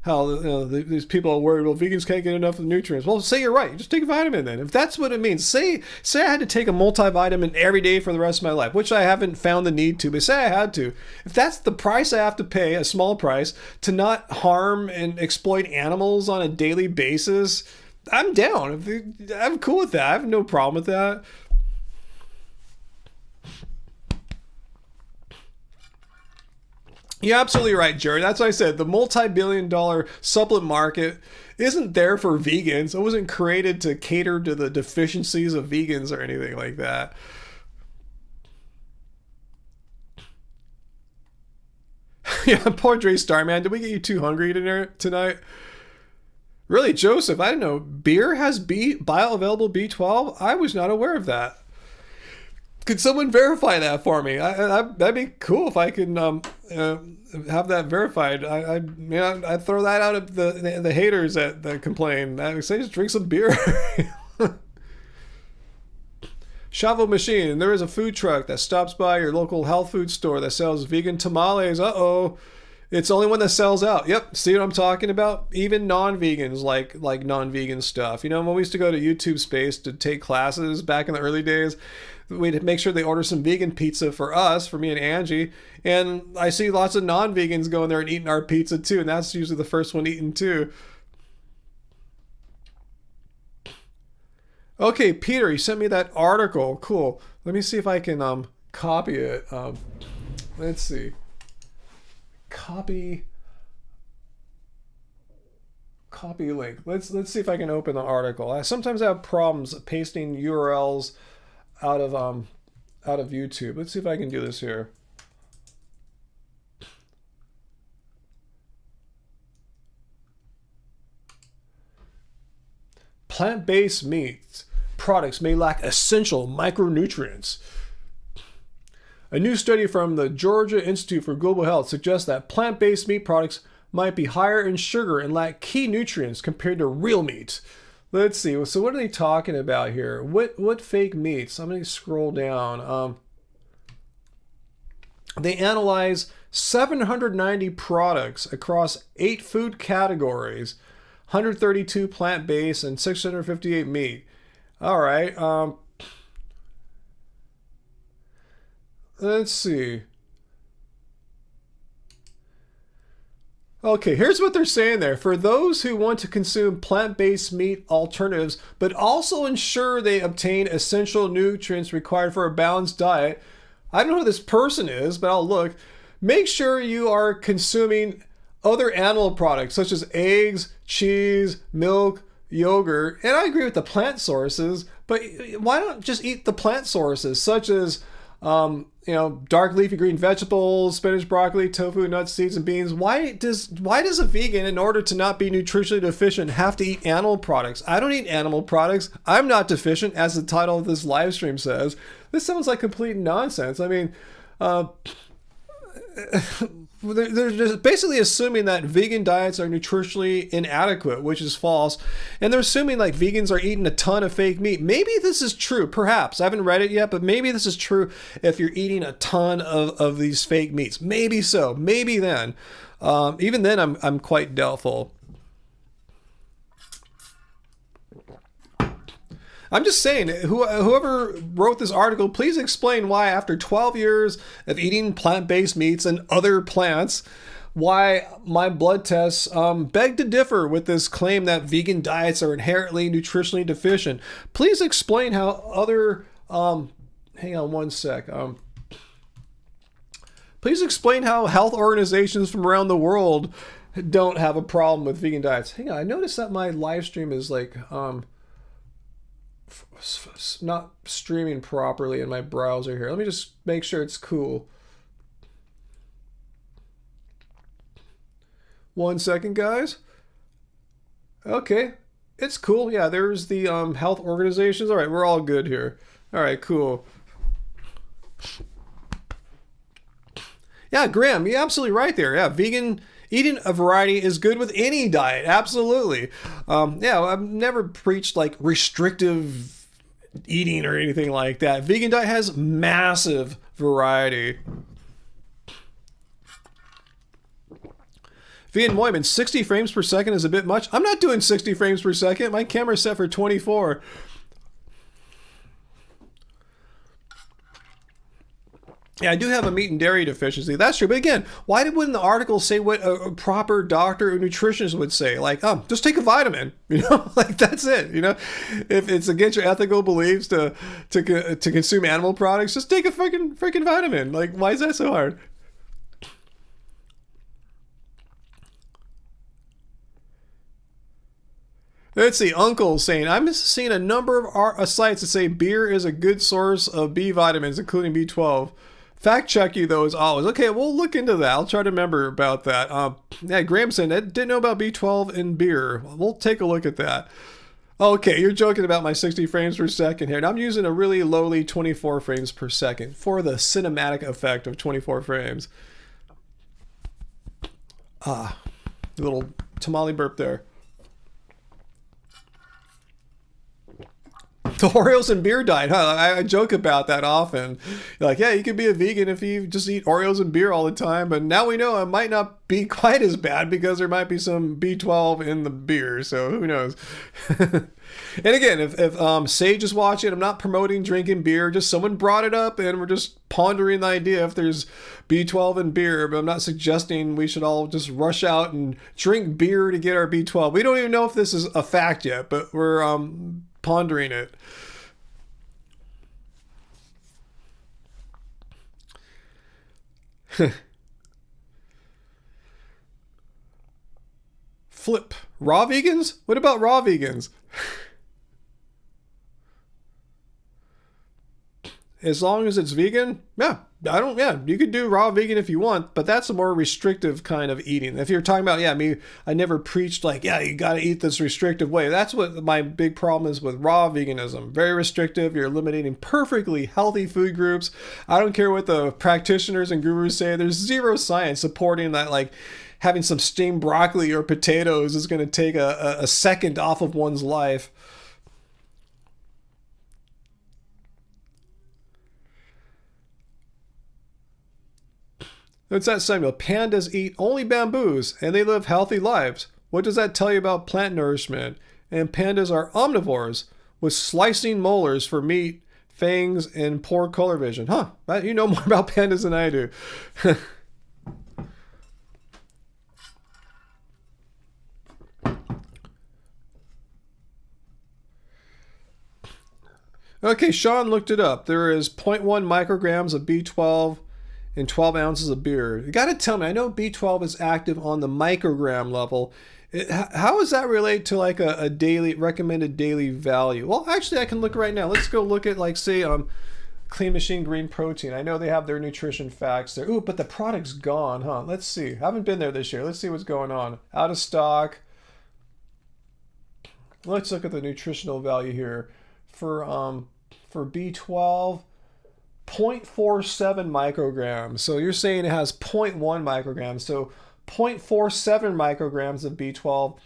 Speaker 1: these people are worried, well, vegans can't get enough of the nutrients. Well, say you're right. Just take a vitamin then. If that's what it means. Say I had to take a multivitamin every day for the rest of my life, which I haven't found the need to, but say I had to. If that's the price I have to pay, a small price, to not harm and exploit animals on a daily basis, I'm down. I'm cool with that. I have no problem with that. You're absolutely right, Jared. That's what I said. The multi-billion-dollar supplement market isn't there for vegans. It wasn't created to cater to the deficiencies of vegans or anything like that. Yeah, poor Dre Starman. Did we get you too hungry tonight? Really, Joseph? I didn't know. Beer has bioavailable B12? I was not aware of that. Could someone verify that for me? That'd be cool if I can have that verified. I'd throw that out at the haters that complain. I say just drink some beer. Shovel Machine. There is a food truck that stops by your local health food store that sells vegan tamales. Uh-oh. It's the only one that sells out. Yep. See what I'm talking about? Even non-vegans like non-vegan stuff. You know, when we used to go to YouTube Space to take classes back in the early days, we'd make sure they order some vegan pizza for us, for me and Angie. And I see lots of non-vegans going there and eating our pizza too. And that's usually the first one eaten too. Okay, Peter, you sent me that article. Cool. Let me see if I can copy it. Let's see. Copy link. Let's see if I can open the article. Sometimes I have problems pasting URLs out of YouTube. Let's see if I can do this here. Plant-based meats products may lack essential micronutrients. A new study from the Georgia Institute for Global Health suggests that plant-based meat products might be higher in sugar and lack key nutrients compared to real meat. Let's see. So what are they talking about here? What fake meats? I'm going to scroll down. They analyze 790 products across 8 food categories, 132 plant-based and 658 meat. All right. Let's see. Okay, here's what they're saying there. For those who want to consume plant-based meat alternatives, but also ensure they obtain essential nutrients required for a balanced diet, I don't know who this person is, but I'll look. Make sure you are consuming other animal products such as eggs, cheese, milk, yogurt. And I agree with the plant sources, but why not just eat the plant sources such as dark leafy green vegetables, spinach, broccoli, tofu, nuts, seeds, and beans. Why does a vegan, in order to not be nutritionally deficient, have to eat animal products? I don't eat animal products. I'm not deficient, as the title of this live stream says. This sounds like complete nonsense. I mean, they're just basically assuming that vegan diets are nutritionally inadequate, which is false. And they're assuming like vegans are eating a ton of fake meat. Maybe this is true, perhaps. I haven't read it yet, but maybe this is true if you're eating a ton of these fake meats. Maybe so. Maybe then. Even then, I'm quite doubtful. I'm just saying, whoever wrote this article, please explain why after 12 years of eating plant-based meats and other plants, why my blood tests beg to differ with this claim that vegan diets are inherently nutritionally deficient. Please explain how other... hang on one sec. Please explain how health organizations from around the world don't have a problem with vegan diets. Hang on, I noticed that my live stream is like not streaming properly in my browser here. Let me just make sure it's cool. 1 second, guys. Okay, it's cool. Yeah, there's the health organizations. All right, we're all good here. All right, cool. Yeah, Graham, you're absolutely right there. Yeah, vegan eating a variety is good with any diet. Absolutely. Yeah, I've never preached like restrictive eating or anything like that. Vegan diet has massive variety. Vegan Moyman, 60 frames per second is a bit much. I'm not doing 60 frames per second. My camera's set for 24. Yeah, I do have a meat and dairy deficiency. That's true. But again, why wouldn't the article say what a proper doctor or nutritionist would say? Like, just take a vitamin. You know, like that's it. You know, if it's against your ethical beliefs to consume animal products, just take a freaking vitamin. Like, why is that so hard? Let's see, Uncle saying, I'm seeing a number of sites that say beer is a good source of B vitamins, including B12. Fact check you though as always. Okay, we'll look into that. I'll try to remember about that. Yeah, Graham said, I didn't know about B12 in beer. We'll take a look at that. Okay, you're joking about my 60 frames per second here. And I'm using a really lowly 24 frames per second for the cinematic effect of 24 frames. A little tamale burp there. The Oreos and beer diet, huh? I joke about that often. Like, yeah, you could be a vegan if you just eat Oreos and beer all the time, but now we know it might not be quite as bad because there might be some B12 in the beer, so who knows? And again, if Sage is watching, I'm not promoting drinking beer, just someone brought it up and we're just pondering the idea if there's B12 in beer, but I'm not suggesting we should all just rush out and drink beer to get our B12. We don't even know if this is a fact yet, but we're pondering it. Flip. Raw vegans? What about raw vegans? As long as it's vegan, yeah, you could do raw vegan if you want, but that's a more restrictive kind of eating. If you're talking about, I never preached like, you got to eat this restrictive way. That's what my big problem is with raw veganism. Very restrictive. You're eliminating perfectly healthy food groups. I don't care what the practitioners and gurus say. There's zero science supporting that, like, having some steamed broccoli or potatoes is going to take a second off of one's life. What's that, Samuel? Pandas eat only bamboos and they live healthy lives. What does that tell you about plant nourishment? And pandas are omnivores with slicing molars for meat, fangs, and poor color vision. Huh, you know more about pandas than I do. Okay, Sean looked it up. There is 0.1 micrograms of B12 in 12 ounces of beer. You got to tell me, I know B12 is active on the microgram level. How does that relate to like a daily recommended daily value? Well, actually, I can look right now. Let's go look at, like, say, Clean Machine Green Protein. I know they have their nutrition facts there. Ooh, but the product's gone, huh? Let's see. I haven't been there this year. Let's see what's going on. Out of stock. Let's look at the nutritional value here for B12. 0.47 micrograms. So you're saying it has 0.1 micrograms. So 0.47 micrograms of B12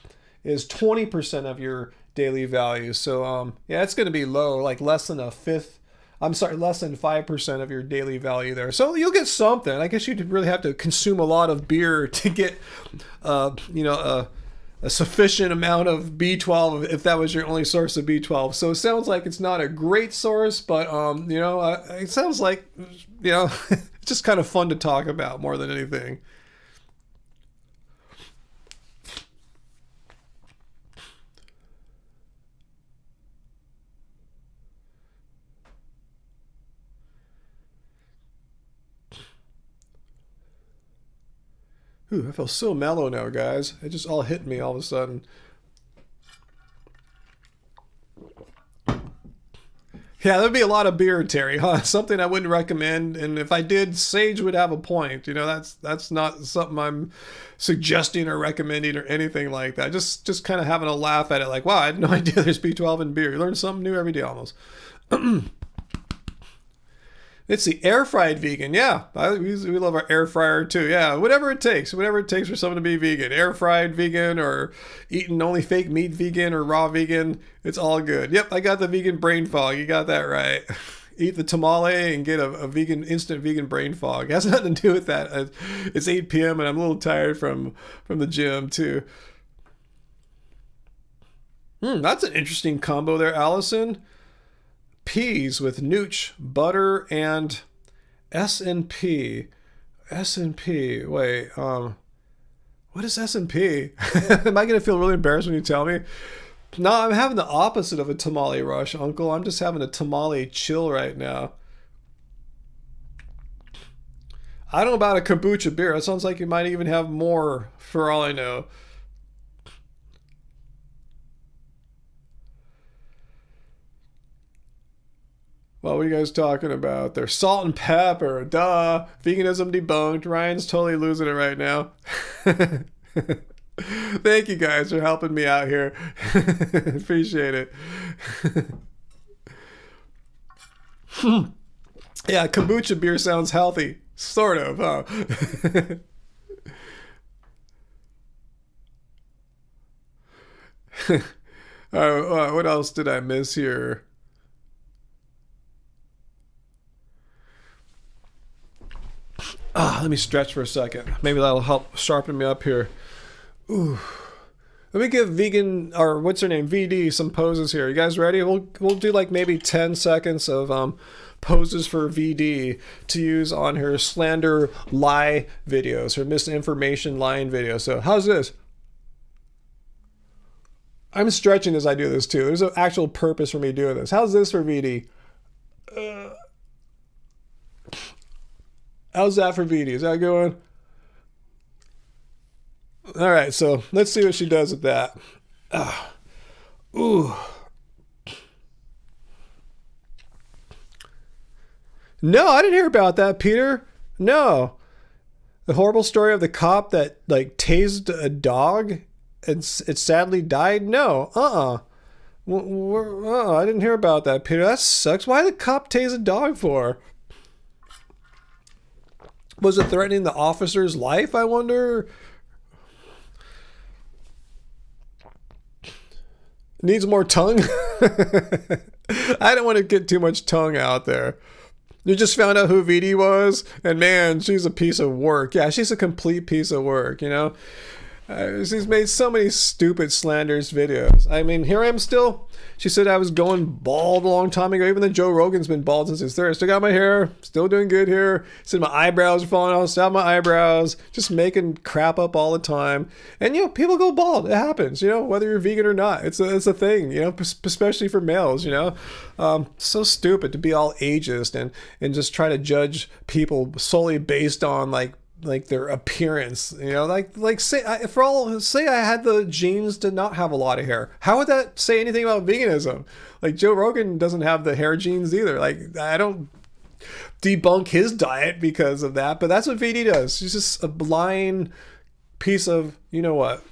Speaker 1: is 20% of your daily value. So it's going to be low, like less than 5% of your daily value there. So you'll get something. I guess you'd really have to consume a lot of beer to get a a sufficient amount of B12 if that was your only source of B12. So it sounds like it's not a great source, but you know, it sounds like, you know, it's just kind of fun to talk about more than anything. Ooh, I feel so mellow now, guys. It just all hit me all of a sudden. Yeah, there'd be a lot of beer, Terry, huh? Something I wouldn't recommend, and if I did, Sage would have a point. You know, that's not something I'm suggesting or recommending or anything like that. Just kind of having a laugh at it, like, wow, I had no idea there's B12 in beer. You learn something new every day almost. It's the air fried vegan. Yeah, we love our air fryer too. Yeah, whatever it takes for someone to be vegan. Air fried vegan or eating only fake meat vegan or raw vegan. It's all good. Yep, I got the vegan brain fog. You got that right. Eat the tamale and get a vegan, instant vegan brain fog. It has nothing to do with that. It's 8 p.m. and I'm a little tired from the gym too. That's an interesting combo there, Allison. Peas with nooch, butter, and S&P. S&P. Wait, what is S&P? Am I going to feel really embarrassed when you tell me? No, I'm having the opposite of a tamale rush, Uncle. I'm just having a tamale chill right now. I don't know about a kombucha beer. It sounds like you might even have more for all I know. What were you guys talking about? There's salt and pepper. Duh. Veganism debunked. Ryan's totally losing it right now. Thank you guys for helping me out here. Appreciate it. Yeah, kombucha beer sounds healthy. Sort of, huh? What else did I miss here? Let me stretch for a second. Maybe that'll help sharpen me up here. Ooh. Let me give vegan, or what's her name, VD, some poses here. You guys ready? We'll do like maybe 10 seconds of poses for VD to use on her slander lie videos, her misinformation lying videos. So how's this? I'm stretching as I do this too. There's an actual purpose for me doing this. How's this for VD? How's that for VD? Is that going? All right, so let's see what she does with that. Ooh. No, I didn't hear about that, Peter. No. The horrible story of the cop that like tased a dog and it sadly died? No. I didn't hear about that, Peter. That sucks. Why did the cop tase a dog for? Was it threatening the officer's life, I wonder? Needs more tongue? I don't want to get too much tongue out there. You just found out who VD was, and man, she's a piece of work. Yeah, she's a complete piece of work, you know? She's made so many stupid slanderous videos. I mean, here I am still. She said I was going bald a long time ago. Even though Joe Rogan's been bald since his 30s. Still got my hair. Still doing good here. Said my eyebrows are falling out. Still have my eyebrows. Just making crap up all the time. And, you know, people go bald. It happens, you know, whether you're vegan or not. It's a thing, you know, especially for males, you know. So stupid to be all ageist and just try to judge people solely based on, like their appearance, you know, like say I had the genes to not have a lot of hair. How would that say anything about veganism? Like Joe Rogan doesn't have the hair genes either. Like I don't debunk his diet because of that, but that's what VD does. She's just a blind piece of, you know what?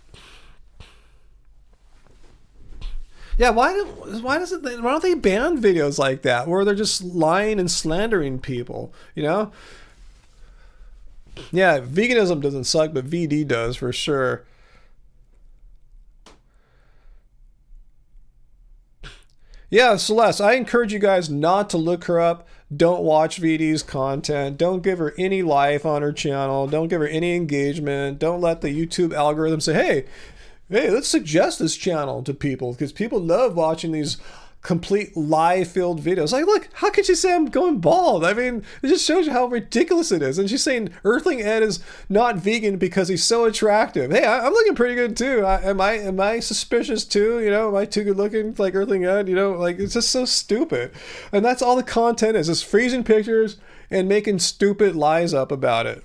Speaker 1: Yeah, why don't they ban videos like that where they're just lying and slandering people, you know? Yeah, veganism doesn't suck, but VD does for sure. Yeah, Celeste, I encourage you guys not to look her up. Don't watch VD's content. Don't give her any life on her channel. Don't give her any engagement. Don't let the YouTube algorithm say, hey, hey, let's suggest this channel to people because people love watching these complete lie-filled videos. Like, look, how could you say I'm going bald? I mean, it just shows you how ridiculous it is. And she's saying Earthling Ed is not vegan because he's so attractive. Hey, I'm looking pretty good too. Am I suspicious too? You know, am I too good looking like Earthling Ed? You know, like, it's just so stupid. And that's all the content is, just freezing pictures and making stupid lies up about it.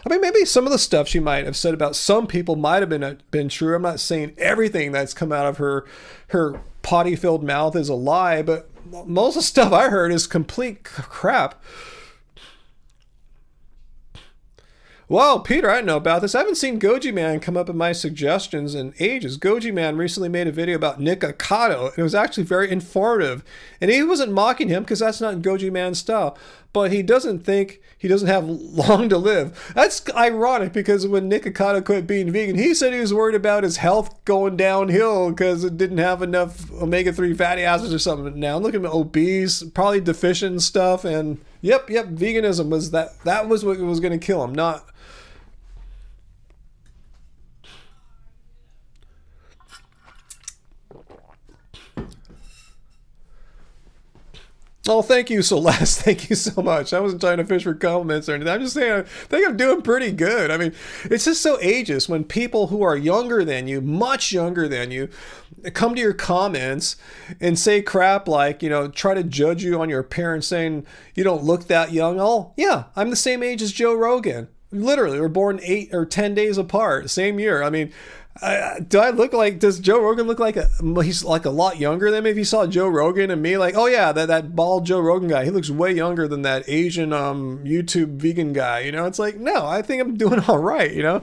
Speaker 1: I mean, maybe some of the stuff she might have said about some people might have been true. I'm not saying everything that's come out of her potty-filled mouth is a lie, but most of the stuff I heard is complete crap. Well, Peter, I didn't know about this. I haven't seen Goji Man come up in my suggestions in ages. Goji Man recently made a video about Nikocado, and it was actually very informative. And he wasn't mocking him because that's not Goji Man's style. But he doesn't think he doesn't have long to live. That's ironic because when Nikocado quit being vegan, he said he was worried about his health going downhill because it didn't have enough omega-3 fatty acids or something. Now look at him, obese, probably deficient and stuff. And yep, veganism was that was what was going to kill him, not... Oh, thank you, Celeste. Thank you so much. I wasn't trying to fish for compliments or anything. I'm just saying I think I'm doing pretty good. I mean, it's just so ageist when people who are younger than you, much younger than you, come to your comments and say crap like, you know, try to judge you on your appearance saying you don't look that young. Oh, yeah, I'm the same age as Joe Rogan. Literally, we're born 8 or 10 days apart, same year. I mean, does Joe Rogan look like he's like a lot younger than me? If you saw Joe Rogan and me, like, oh yeah, that bald Joe Rogan guy, he looks way younger than that Asian YouTube vegan guy, you know? It's like, no, I think I'm doing all right, you know?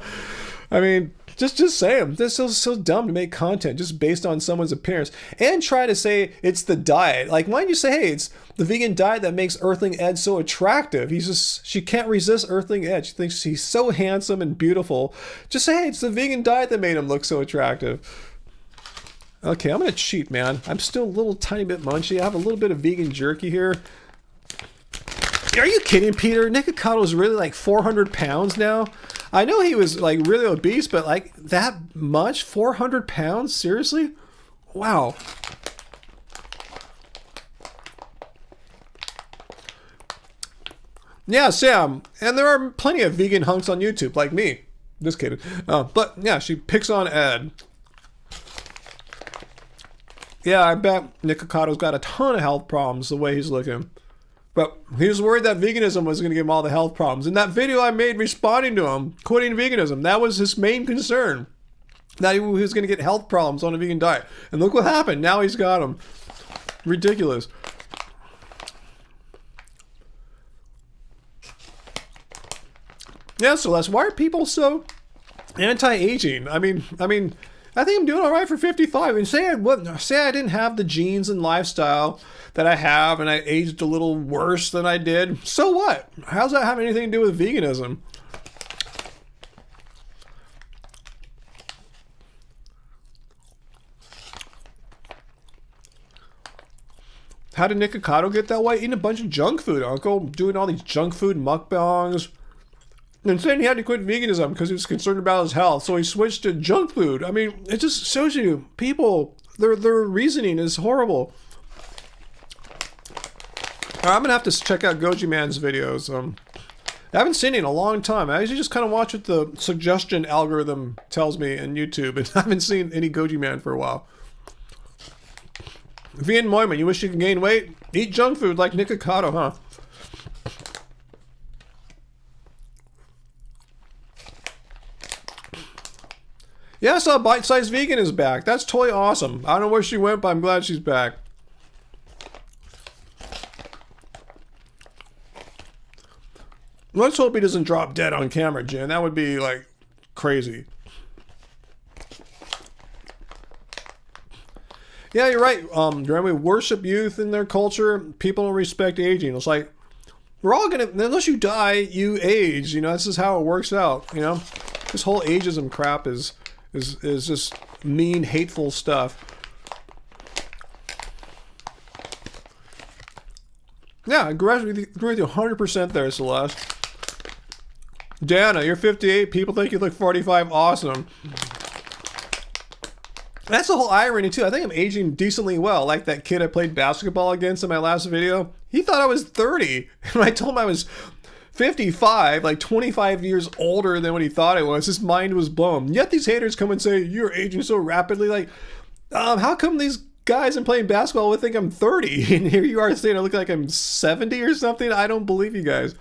Speaker 1: I mean, just saying, this is so dumb to make content just based on someone's appearance and try to say it's the diet. Like, why don't you say, hey, it's the vegan diet that makes Earthling Ed so attractive? She can't resist Earthling Ed. She thinks he's so handsome and beautiful. Just say, hey, it's the vegan diet that made him look so attractive. Okay, I'm gonna cheat, man. I'm still a little tiny bit munchy. I have a little bit of vegan jerky here. Are you kidding, Peter? Nikocado is really like 400 pounds now. I know he was like really obese, but like that much? 400 pounds? Seriously? Wow. Yeah, Sam. And there are plenty of vegan hunks on YouTube, like me. Just kidding. But yeah, she picks on Ed. Yeah, I bet Nikocado's got a ton of health problems the way he's looking. But he was worried that veganism was going to give him all the health problems. In that video I made responding to him, quitting veganism, that was his main concern. That he was going to get health problems on a vegan diet. And look what happened. Now he's got them. Ridiculous. Yeah, Celeste, why are people so anti-aging? I mean, I think I'm doing all right for 55. And say I didn't have the genes and lifestyle that I have, and I aged a little worse than I did. So what? How's that have anything to do with veganism? How did Nikocado get that way? Eating a bunch of junk food, Uncle. Doing all these junk food mukbangs. And saying he had to quit veganism because he was concerned about his health. So he switched to junk food. I mean, it just shows you, people, their reasoning is horrible. I'm going to have to check out Goji Man's videos. I haven't seen it in a long time. I usually just kind of watch what the suggestion algorithm tells me in YouTube. And I haven't seen any Goji Man for a while. Vian Moyman, you wish you could gain weight? Eat junk food like Nikocado, huh? Yeah, I saw Bite Size Vegan is back. That's totally awesome. I don't know where she went, but I'm glad she's back. Let's hope he doesn't drop dead on camera, Jen. That would be, like, crazy. Yeah, you're right. We worship youth in their culture. People don't respect aging. It's like, we're all gonna, unless you die, you age. You know, this is how it works out, you know? This whole ageism crap is just mean, hateful stuff. Yeah, I agree with you 100% there, Celeste. Dana, you're 58. People think you look 45. Awesome. That's the whole irony too. I think I'm aging decently well. Like that kid I played basketball against in my last video. He thought I was 30. And I told him I was 55, like 25 years older than what he thought I was. His mind was blown. Yet these haters come and say, you're aging so rapidly. Like, how come these guys I'm playing basketball with think I'm 30? And here you are saying I look like I'm 70 or something? I don't believe you guys.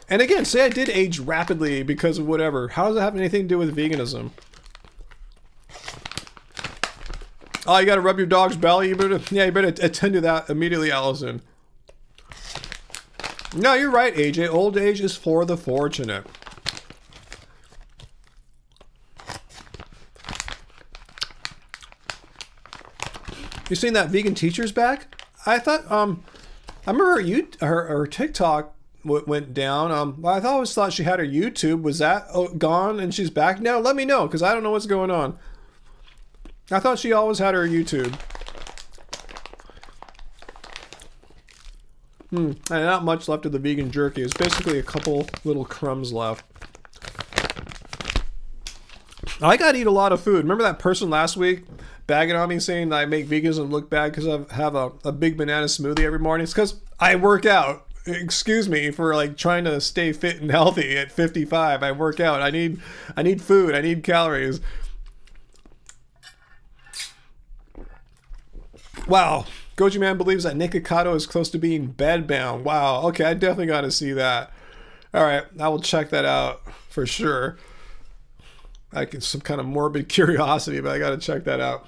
Speaker 1: And again, say I did age rapidly because of whatever. How does it have anything to do with veganism? Oh, you gotta rub your dog's belly? You better attend to that immediately, Allison. No, you're right, AJ. Old age is for the fortunate. You seen that vegan teacher's back? I thought, I remember her TikTok went down. I always thought she had her YouTube. Was that gone and she's back now? Let me know, because I don't know what's going on. I thought she always had her YouTube. And not much left of the vegan jerky. It's basically a couple little crumbs left. I gotta eat a lot of food. Remember that person last week bagging on me saying that I make veganism look bad because I have a big banana smoothie every morning? It's because I work out. Excuse me for like trying to stay fit and healthy at 55. I work out. I need food. I need calories. Wow. Goji Man believes that Nikocado is close to being bedbound. Wow. Okay, I definitely got to see that. All right, I will check that out for sure. Some kind of morbid curiosity, but I got to check that out.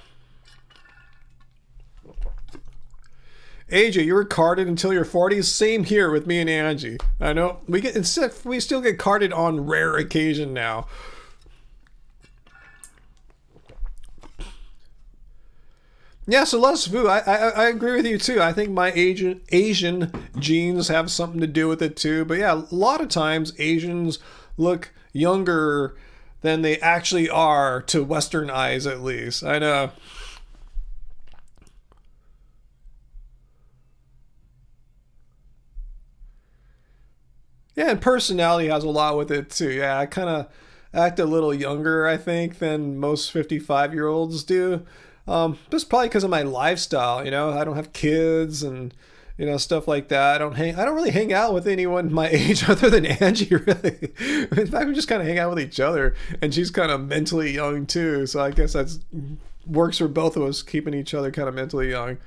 Speaker 1: AJ, you were carded until your 40s. Same here with me and Angie. I know we still get carded on rare occasion now. Yeah, so less food. I agree with you too. I think my Asian genes have something to do with it too. But yeah, a lot of times Asians look younger than they actually are to Western eyes, at least. I know. Yeah, and personality has a lot with it too. Yeah, I kind of act a little younger, I think, than most 55-year-olds do. That's probably because of my lifestyle, you know. I don't have kids and, you know, stuff like that. I don't really hang out with anyone my age other than Angie, really. In fact, we just kind of hang out with each other, and she's kind of mentally young too. So I guess that's works for both of us, keeping each other kind of mentally young.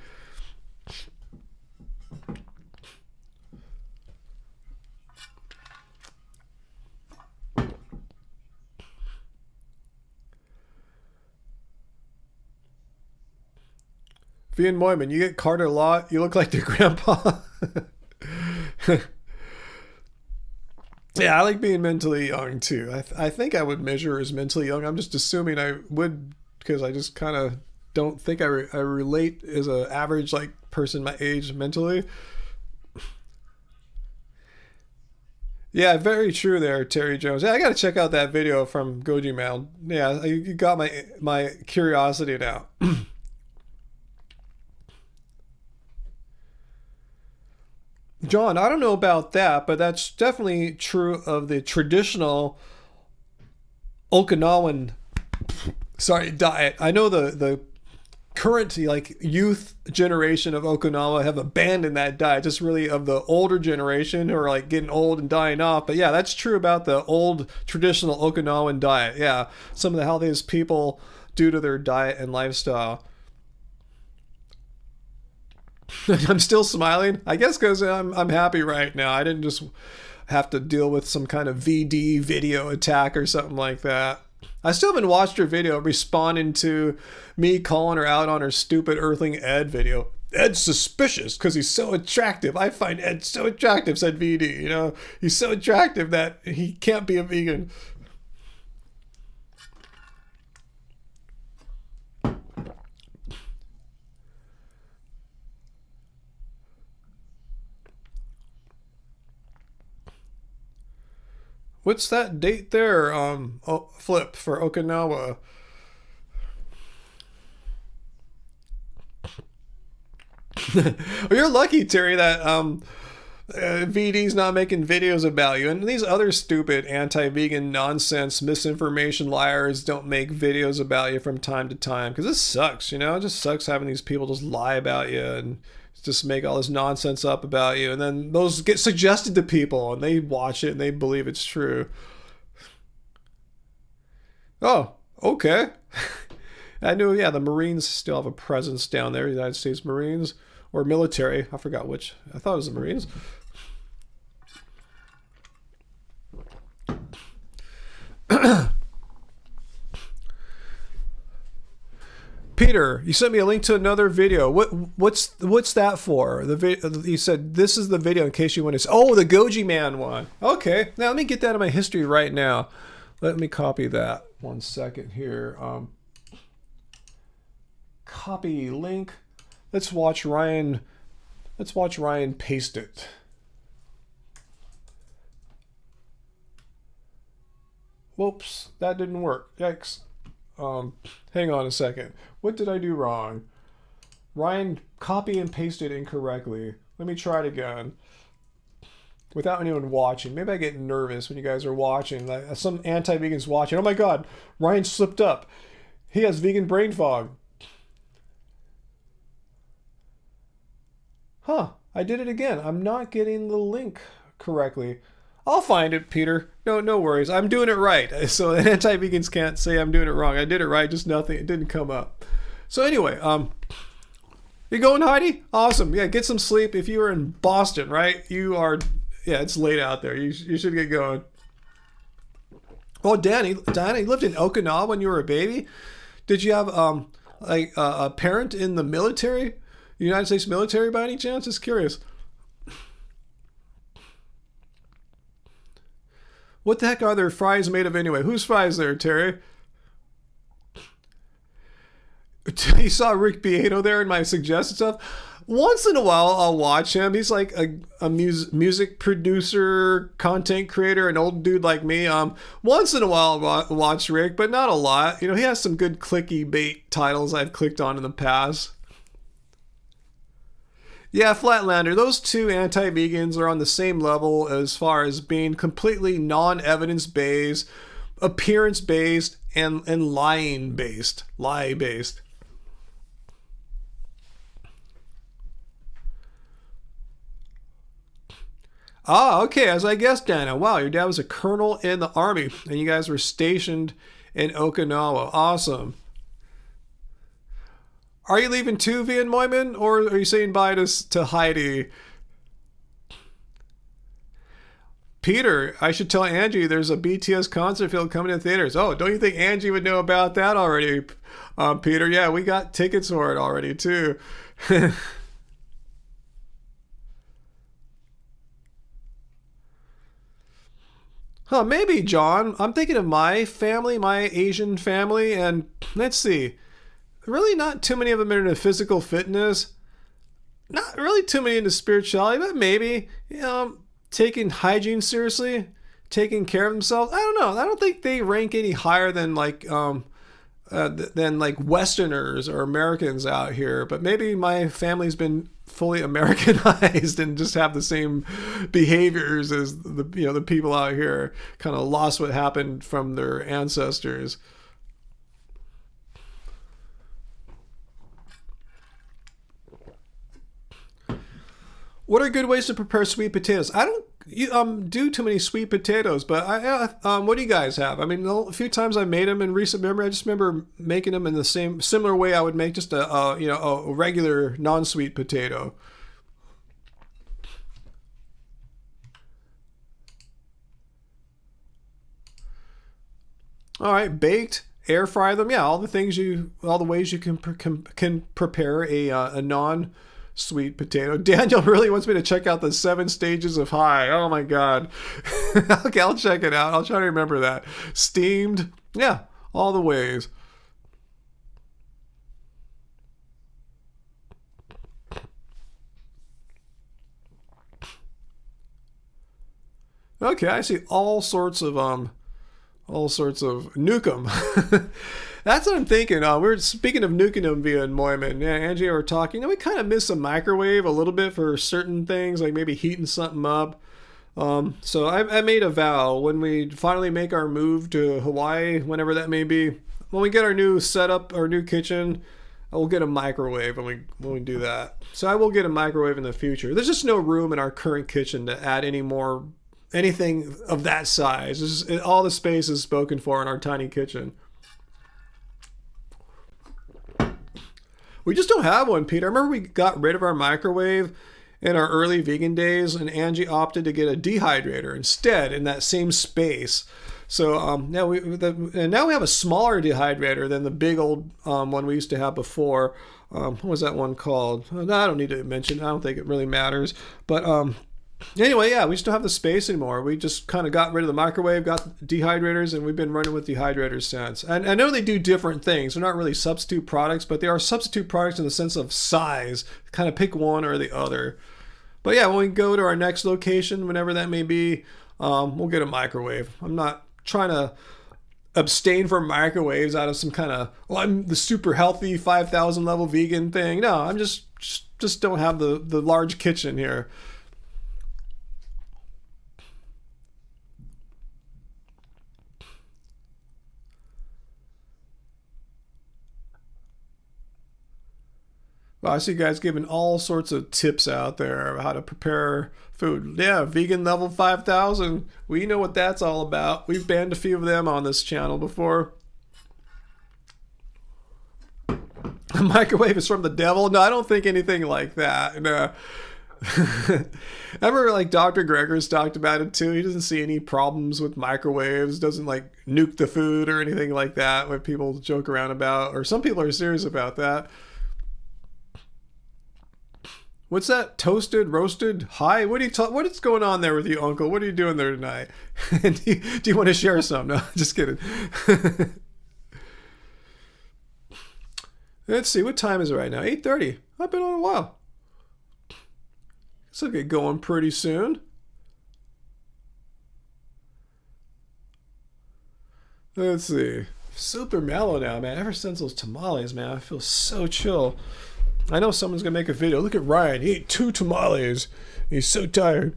Speaker 1: Ian Moyman, you get carded a lot. You look like your grandpa. Yeah, I like being mentally young too. I think I would measure as mentally young. I'm just assuming I would, because I just kind of don't think I relate as an average like person my age mentally. Yeah, very true there, Terry Jones. Yeah, I got to check out that video from Goji Man. Yeah, you got my curiosity now. John, I don't know about that, but that's definitely true of the traditional Okinawan diet. I know the current like youth generation of Okinawa have abandoned that diet, just really of the older generation who are like getting old and dying off. But yeah, that's true about the old traditional Okinawan diet. Yeah, some of the healthiest people due to their diet and lifestyle. I'm still smiling, I guess, because I'm happy right now. I didn't just have to deal with some kind of VD video attack or something like that. I still haven't watched her video responding to me calling her out on her stupid Earthling Ed video. Ed's suspicious because he's so attractive. I find Ed so attractive, said VD. You know, he's so attractive that he can't be a vegan. What's that date there, Flip, for Okinawa? Well, you're lucky, Terry, that VD's not making videos about you, and these other stupid anti-vegan nonsense misinformation liars don't make videos about you from time to time, because this sucks, you know. It just sucks having these people just lie about you and just make all this nonsense up about you, and then those get suggested to people and they watch it and they believe it's true. Oh, okay. I knew, yeah, the Marines still have a presence down there, the United States Marines, or military. I forgot which. I thought it was the Marines. Peter, you sent me a link to another video. What's that for? You said this is the video in case you want to. Oh, the Goji Man one. Okay, now let me get that in my history right now. Let me copy that. 1 second here. Copy link. Let's watch Ryan paste it. Whoops, that didn't work. Yikes. Hang on a second. What did I do wrong? Ryan copy and pasted incorrectly. Let me try it again. Without anyone watching. Maybe I get nervous when you guys are watching. Like, some anti-vegans watching. Oh my god, Ryan slipped up. He has vegan brain fog. Huh, I did it again. I'm not getting the link correctly. I'll find it, Peter. No worries. I'm doing it right. So anti-vegans can't say I'm doing it wrong. I did it right, just nothing. It didn't come up. So anyway, you going, Heidi? Awesome. Yeah, get some sleep. If you were in Boston, right? You are, yeah, it's late out there. You should get going. Oh, Diana, you lived in Okinawa when you were a baby? Did you have like a parent in the military? United States military by any chance? Just curious. What the heck are their fries made of anyway? Whose fries there, Terry? You saw Rick Beato there in my suggested stuff? Once in a while, I'll watch him. He's like a music producer, content creator, an old dude like me. Once in a while, I'll watch Rick, but not a lot. You know, he has some good clicky bait titles I've clicked on in the past. Yeah, Flatlander, those two anti-vegans are on the same level as far as being completely non-evidence-based, appearance-based, and lying-based. Lie-based. Ah, okay, as I guessed, Dana. Wow, your dad was a colonel in the army, and you guys were stationed in Okinawa. Awesome. Are you leaving too, Vian Moyman, or are you saying bye to Heidi? Peter, I should tell Angie there's a BTS concert field coming to theaters. Oh, don't you think Angie would know about that already, Peter? Yeah, we got tickets for it already, too. Huh, maybe, John. I'm thinking of my family, my Asian family, and let's see. Really not too many of them are into physical fitness. Not really too many into spirituality, but maybe, you know, taking hygiene seriously, taking care of themselves. I don't know. I don't think they rank any higher than like Westerners or Americans out here. But maybe my family's been fully Americanized and just have the same behaviors as the people out here. Kind of lost what happened from their ancestors. What are good ways to prepare sweet potatoes? I don't do too many sweet potatoes, but what do you guys have? I mean, a few times I made them in recent memory. I just remember making them in the similar way I would make just a regular non-sweet potato. All right, baked, air fry them. Yeah, all the ways you can prepare a non-sweet potato. Daniel really wants me to check out the 7 stages of high. Oh my god. Okay, I'll check it out. I'll try to remember that. Steamed. Yeah, all the ways. Okay, I see all sorts of nukem. That's what I'm thinking. We're speaking of nuking them via Moyman. Yeah, Angie and I were talking. We kind of miss a microwave a little bit for certain things, like maybe heating something up. So I made a vow when we finally make our move to Hawaii, whenever that may be. When we get our new setup, our new kitchen, I will get a microwave when we do that. So I will get a microwave in the future. There's just no room in our current kitchen to add anything of that size. All the space is spoken for in our tiny kitchen. We just don't have one, Peter. I remember we got rid of our microwave in our early vegan days, and Angie opted to get a dehydrator instead in that same space. So now we have a smaller dehydrator than the big old one we used to have before. What was that one called? I don't need to mention. I don't think it really matters. But anyway, yeah, we just don't have the space anymore. We just kind of got rid of the microwave, got dehydrators, and we've been running with dehydrators since. And I know they do different things. They're not really substitute products, but they are substitute products in the sense of size. Kind of pick one or the other. But yeah, when we go to our next location, whenever that may be, we'll get a microwave. I'm not trying to abstain from microwaves out of some kind of, I'm the super healthy 5,000 level vegan thing. No, I'm just don't have the large kitchen here. Well, I see you guys giving all sorts of tips out there of how to prepare food. Yeah, vegan level 5,000. We know what that's all about. We've banned a few of them on this channel before. The microwave is from the devil? No, I don't think anything like that. No. I remember like Dr. Gregor's talked about it too. He doesn't see any problems with microwaves, doesn't like nuke the food or anything like that, what people joke around about, or some people are serious about that. What's that? Toasted, roasted, high? What is going on there with you, Uncle? What are you doing there tonight? do you want to share some? No, just kidding. Let's see, what time is it right now? 8:30. I've been on a while. This will get going pretty soon. Let's see. Super mellow now, man. Ever since those tamales, man, I feel so chill. I know someone's going to make a video. Look at Ryan. He ate 2 tamales. He's so tired.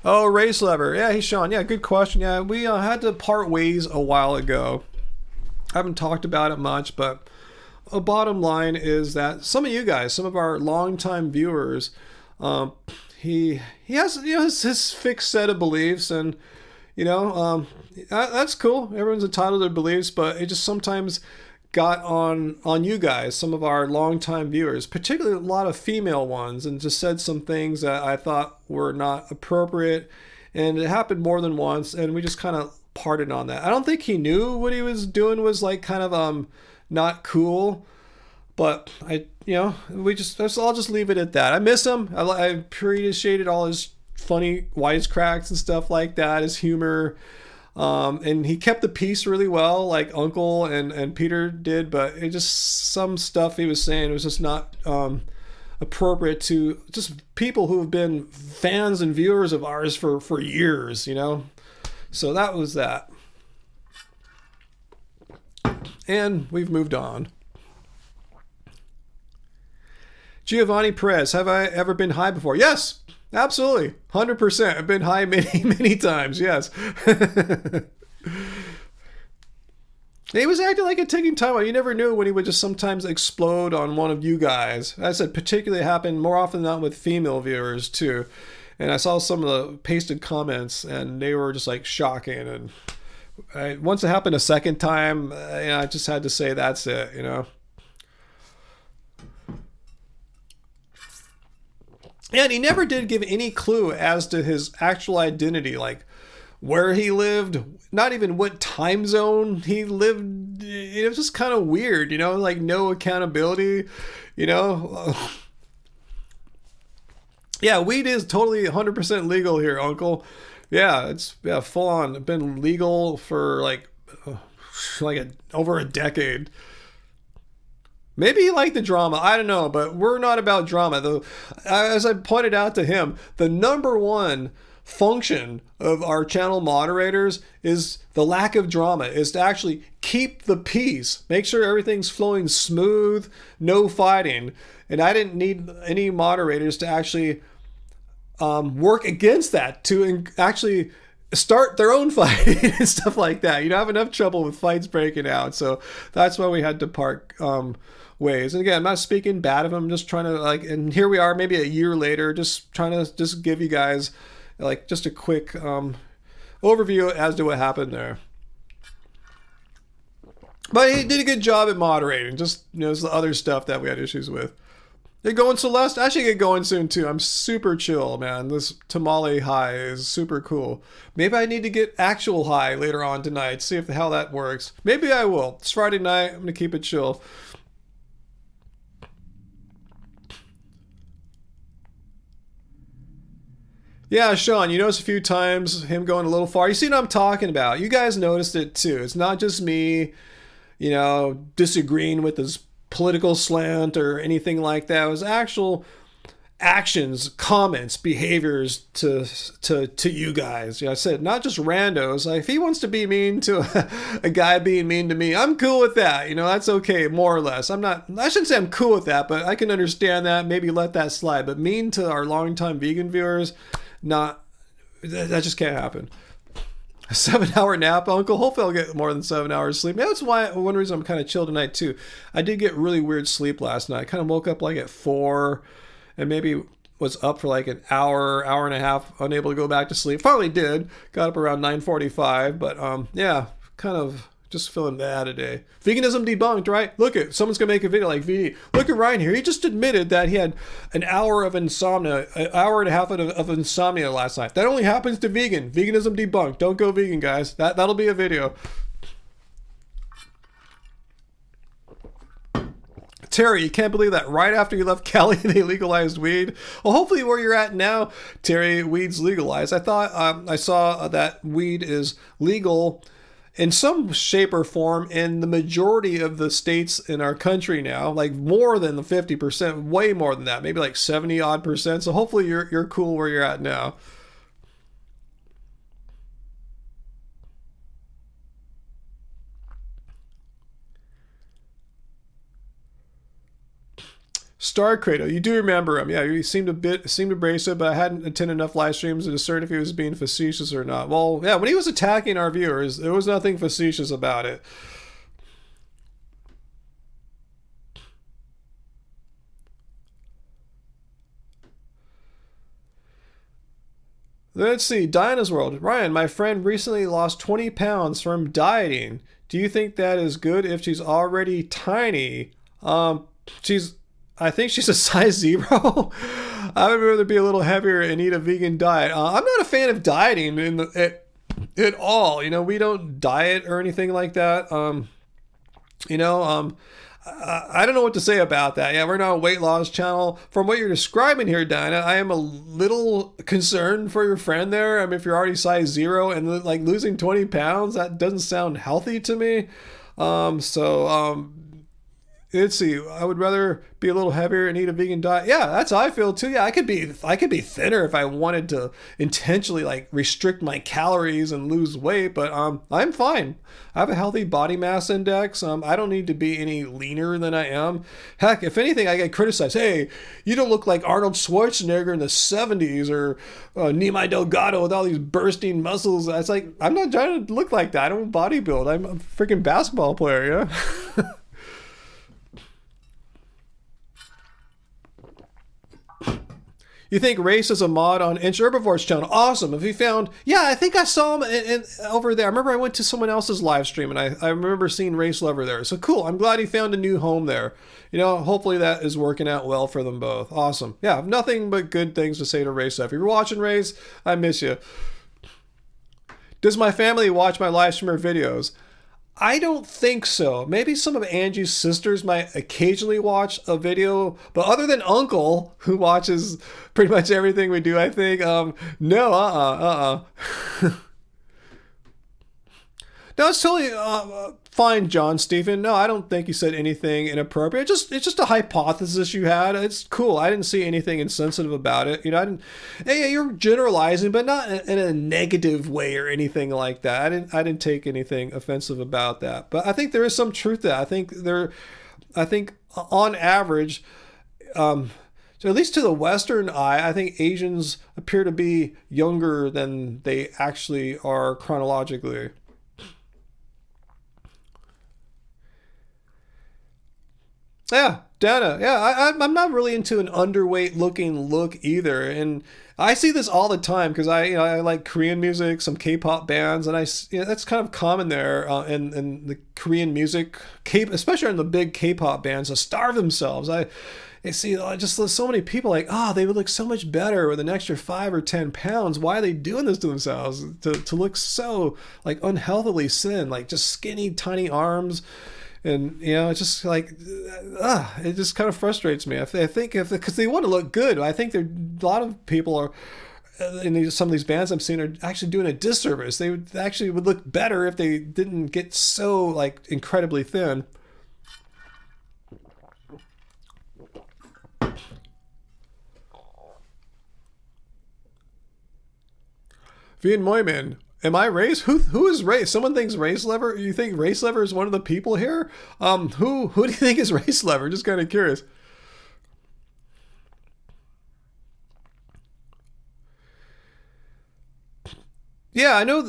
Speaker 1: Oh, race lever. Yeah, hey, Sean. Yeah, good question. Yeah, we had to part ways a while ago. I haven't talked about it much, but a bottom line is that some of you guys, some of our longtime viewers, he has his fixed set of beliefs, and that's cool. Everyone's entitled to their beliefs, but it just sometimes got on you guys, some of our longtime viewers, particularly a lot of female ones, and just said some things that I thought were not appropriate, and it happened more than once, and we just kind of parted on that. I don't think he knew what he was doing was like kind of not cool, but I'll just leave it at that. I miss him. I appreciated all his funny wisecracks and stuff like that, his humor. And he kept the peace really well, like Uncle and Peter did, but it just, some stuff he was saying was just not appropriate to just people who have been fans and viewers of ours for years, So that was that. And we've moved on. Giovanni Perez, have I ever been high before? Yes! Absolutely, 100%. I've been high many, many times. Yes. He was acting like a ticking time bomb. You never knew when he would just sometimes explode on one of you guys. As I said, particularly happened more often than not with female viewers too. And I saw some of the pasted comments, and they were just like shocking. And once it happened a second time, I just had to say that's it. And he never did give any clue as to his actual identity, like where he lived, not even what time zone he lived. It was just kind of weird, like no accountability, Yeah, weed is totally 100% legal here, Uncle. Yeah, it's full on. Been legal for over a decade. Maybe he liked the drama. I don't know, but we're not about drama. Though, as I pointed out to him, the number one function of our channel moderators is the lack of drama, is to actually keep the peace, make sure everything's flowing smooth, no fighting. And I didn't need any moderators to actually work against that, to actually start their own fighting and stuff like that. You don't have enough trouble with fights breaking out. So that's why we had to part ways. And again, I'm not speaking bad of them, I'm just trying to and here we are maybe a year later, just trying to just give you guys just a quick overview as to what happened there. But he did a good job at moderating, just it's the other stuff that we had issues with. Get going, Celeste? I should get going soon too. I'm super chill, man. This tamale high is super cool. Maybe I need to get actual high later on tonight, see if how that works. Maybe I will. It's Friday night, I'm gonna keep it chill. Yeah, Sean, you noticed a few times him going a little far. You see what I'm talking about. You guys noticed it too. It's not just me, disagreeing with his political slant or anything like that. It was actual actions, comments, behaviors to you guys. I said, not just randos. If he wants to be mean to a guy being mean to me, I'm cool with that. That's okay, more or less. I shouldn't say I'm cool with that, but I can understand that, maybe let that slide. But mean to our longtime vegan viewers, that just can't happen. A 7-hour nap, Uncle. Hopefully I'll get more than 7 hours sleep. Maybe that's one reason I'm kind of chill tonight too. I did get really weird sleep last night. I kind of woke up at 4 and maybe was up for an hour and a half, unable to go back to sleep. Finally did. Got up around 9:45, but yeah, kind of just feeling bad today. Veganism debunked, right? Look at, someone's gonna make a video like VD. Look at Ryan here. He just admitted that he had an hour of insomnia, an hour and a half of insomnia last night. That only happens to vegan. Veganism debunked. Don't go vegan, guys. That'll be a video. Terry, you can't believe that right after you left Cali, they legalized weed. Well, hopefully where you're at now, Terry, weed's legalized. I thought I saw that weed is legal in some shape or form in the majority of the states in our country now, more than the 50%, way more than that, maybe 70 odd percent. So hopefully you're cool where you're at now. Star Credo, you do remember him. Yeah, he seemed abrasive, but I hadn't attended enough live streams to discern if he was being facetious or not. Well, yeah, when he was attacking our viewers, there was nothing facetious about it. Let's see, Dinah's World. Ryan, my friend recently lost 20 pounds from dieting. Do you think that is good if she's already tiny? I think she's a size 0. I would rather be a little heavier and eat a vegan diet. I'm not a fan of dieting at all. We don't diet or anything like that. I don't know what to say about that. Yeah, we're not a weight loss channel. From what you're describing here, Dinah, I am a little concerned for your friend there. I mean, if you're already size 0 and losing 20 pounds, that doesn't sound healthy to me. Let's see. I would rather be a little heavier and eat a vegan diet. Yeah, that's how I feel too. Yeah, I could be thinner if I wanted to intentionally restrict my calories and lose weight, but I'm fine. I have a healthy body mass index. I don't need to be any leaner than I am. Heck, if anything, I get criticized. Hey, you don't look like Arnold Schwarzenegger in the 70s or Nimai Delgado with all these bursting muscles. It's I'm not trying to look like that. I don't bodybuild. I'm a freaking basketball player, yeah. You think Race is a mod on Inch Herbivore's channel? Awesome. If he found, yeah, I think I saw him over there. I remember I went to someone else's live stream and I remember seeing Race Lover there. So cool. I'm glad he found a new home there. Hopefully that is working out well for them both. Awesome. Yeah, nothing but good things to say to Race. If you're watching Race, I miss you. Does my family watch my live streamer videos? I don't think so. Maybe some of Angie's sisters might occasionally watch a video, but other than Uncle, who watches pretty much everything we do, I think, no, No, it's totally fine, John Stephen. No, I don't think you said anything inappropriate. It's just a hypothesis you had. It's cool. I didn't see anything insensitive about it. You know, I didn't. Yeah, you're generalizing, but not in a negative way or anything like that. I didn't take anything offensive about that. But I think there is some truth to that. I think on average, so at least to the Western eye, I think Asians appear to be younger than they actually are chronologically. Yeah, Dana. Yeah, I'm not really into an underweight looking look either, and I see this all the time because I like Korean music, some K-pop bands, and that's kind of common there in the Korean music, especially in the big K-pop bands, to starve themselves. I see just so many people like, they would look so much better with an extra 5 or 10 pounds. Why are they doing this to themselves to look so like unhealthily thin, like just skinny, tiny arms? And it's just like, it just kind of frustrates me. I think because they want to look good. I think a lot of people are in some of these bands I'm seeing are actually doing a disservice. They would look better if they didn't get so like incredibly thin. Vian Moyman. Am I race? Who is race? Someone thinks race lever. You think race lever is one of the people here? Who do you think is race lever? Just kind of curious. Yeah, I know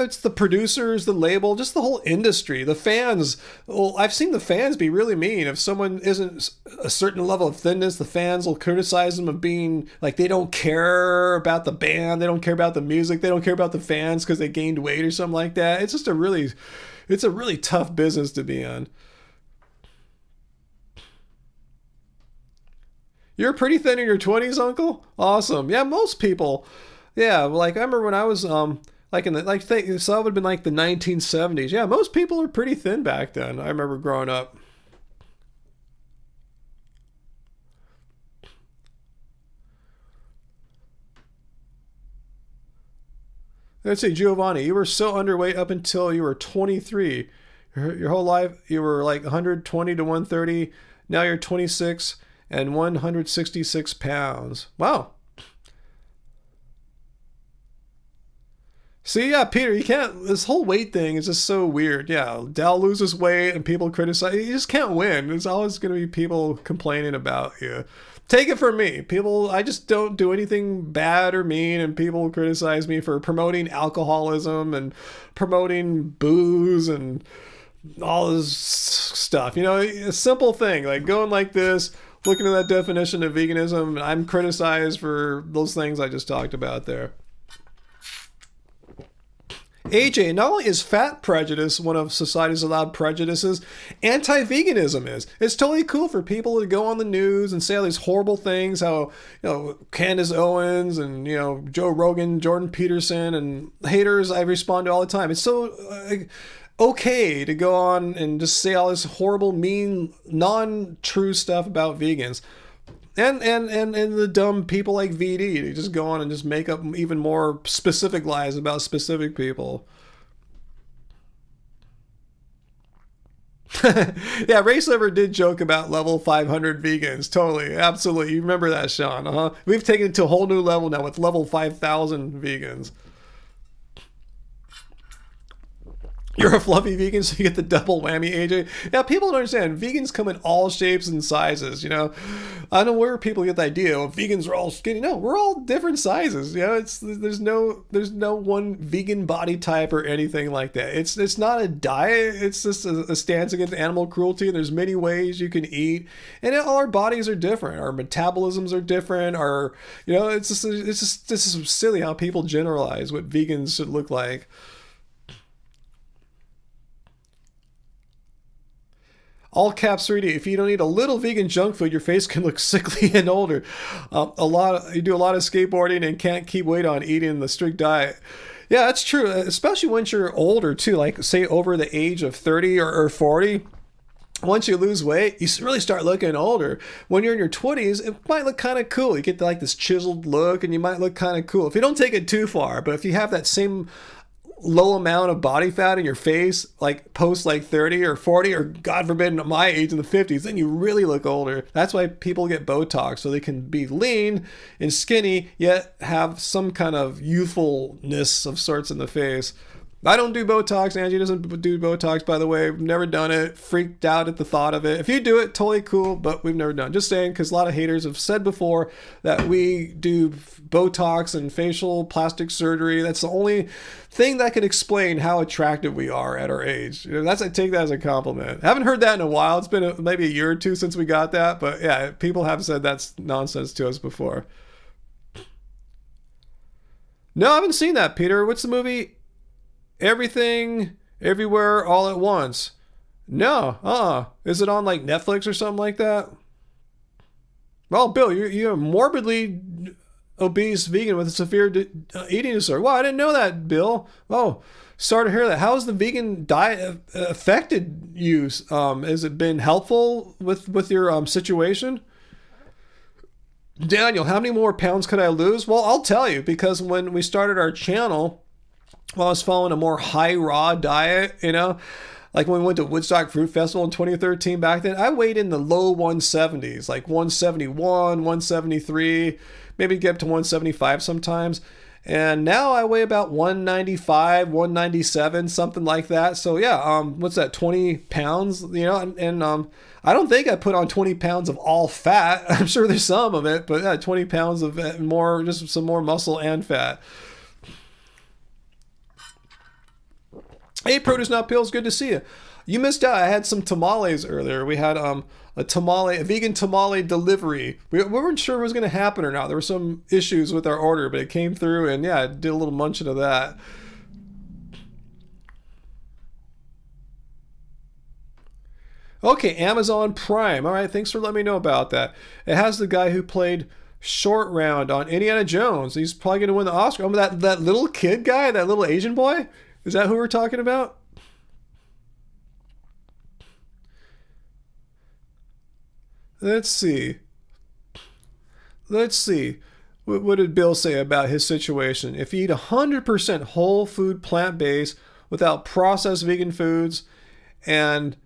Speaker 1: it's the producers, the label, just the whole industry, the fans. Well, I've seen the fans be really mean. If someone isn't a certain level of thinness, the fans will criticize them of being like they don't care about the band, they don't care about the music, they don't care about the fans because they gained weight or something like that. It's just a really tough business to be in. You're pretty thin in your 20s, Uncle? Awesome. Yeah, most people. Yeah, like I remember when I was so that would have been like the 1970s. Yeah, most people are pretty thin back then. I remember growing up. Let's see, Giovanni, you were so underweight up until you were 23. Your whole life you were like 120 to 130. Now you're 26 and 166 pounds. Wow. See, yeah, Peter, you can't, this whole weight thing is just so weird. Yeah, Dal loses weight and people criticize. You just can't win. There's always going to be people complaining about you. Take it from me. I just don't do anything bad or mean, and people criticize me for promoting alcoholism and promoting booze and all this stuff. A simple thing, like going like this, looking at that definition of veganism, I'm criticized for those things I just talked about there. AJ, not only is fat prejudice one of society's allowed prejudices, anti-veganism is. It's totally cool for people to go on the news and say all these horrible things, how, Candace Owens and, Joe Rogan, Jordan Peterson, and haters I respond to all the time. It's so okay to go on and just say all this horrible, mean, non-true stuff about vegans. And the dumb people like VD, they just go on and just make up even more specific lies about specific people. Yeah, Race Liver did joke about level 500 vegans. Totally, absolutely. You remember that, Sean? We've taken it to a whole new level now with level 5,000 vegans. You're a fluffy vegan, so you get the double whammy, AJ. Yeah, people don't understand. Vegans come in all shapes and sizes, I don't know where people get the idea of vegans are all skinny. No, we're all different sizes. There's no one vegan body type or anything like that. It's not a diet. It's just a stance against animal cruelty. And there's many ways you can eat, and all our bodies are different. Our metabolisms are different. It's just this is silly how people generalize what vegans should look like. All caps 3D. If you don't eat a little vegan junk food, your face can look sickly and older. You do a lot of skateboarding and can't keep weight on eating the strict diet. Yeah, that's true. Especially once you're older too, like say over the age of 30 or 40. Once you lose weight, you really start looking older. When you're in your 20s, it might look kind of cool. You get like this chiseled look and you might look kind of cool if you don't take it too far. But if you have that same low amount of body fat in your face, like post like 30 or 40, or God forbid my age in the 50s, then you really look older. That's why people get Botox, so they can be lean and skinny, yet have some kind of youthfulness of sorts in the face. I don't do Botox. Angie doesn't do Botox, by the way. We've never done it. Freaked out at the thought of it. If you do it, totally cool, but we've never done it. Just saying, because a lot of haters have said before that we do Botox and facial plastic surgery. That's the only thing that can explain how attractive we are at our age. You know, I take that as a compliment. I haven't heard that in a while. It's been maybe a year or two since we got that, but yeah, people have said that's nonsense to us before. No, I haven't seen that, Peter. What's the movie? Everything, Everywhere, All at Once. No, is it on like Netflix or something like that? Well, Bill, you're a morbidly obese vegan with a severe eating disorder. Well, I didn't know that, Bill. Oh, sorry to hear that. How has the vegan diet affected you? Has it been helpful with your situation? Daniel, how many more pounds could I lose? Well, I'll tell you, because when we started our channel, well, I was following a more high raw diet, you know, like when we went to Woodstock Fruit Festival in 2013. Back then, I weighed in the low 170s, like 171, 173, maybe get up to 175 sometimes. And now I weigh about 195, 197, something like that. So yeah, what's that, 20 pounds, you know, and I don't think I put on 20 pounds of all fat. I'm sure there's some of it, but yeah, 20 pounds of more, just some more muscle and fat. Hey, Produce Not Pills, good to see you. You missed out. I had some tamales earlier. We had a vegan tamale delivery. We weren't sure it was going to happen or not. There were some issues with our order, but it came through, and yeah, I did a little munching of that. Okay, Amazon Prime. All right, thanks for letting me know about that. It has the guy who played Short Round on Indiana Jones. He's probably going to win the Oscar. Remember that little kid guy, that little Asian boy? Is that who we're talking about? Let's see. What did Bill say about his situation? If you eat 100% whole food, plant-based, without processed vegan foods, and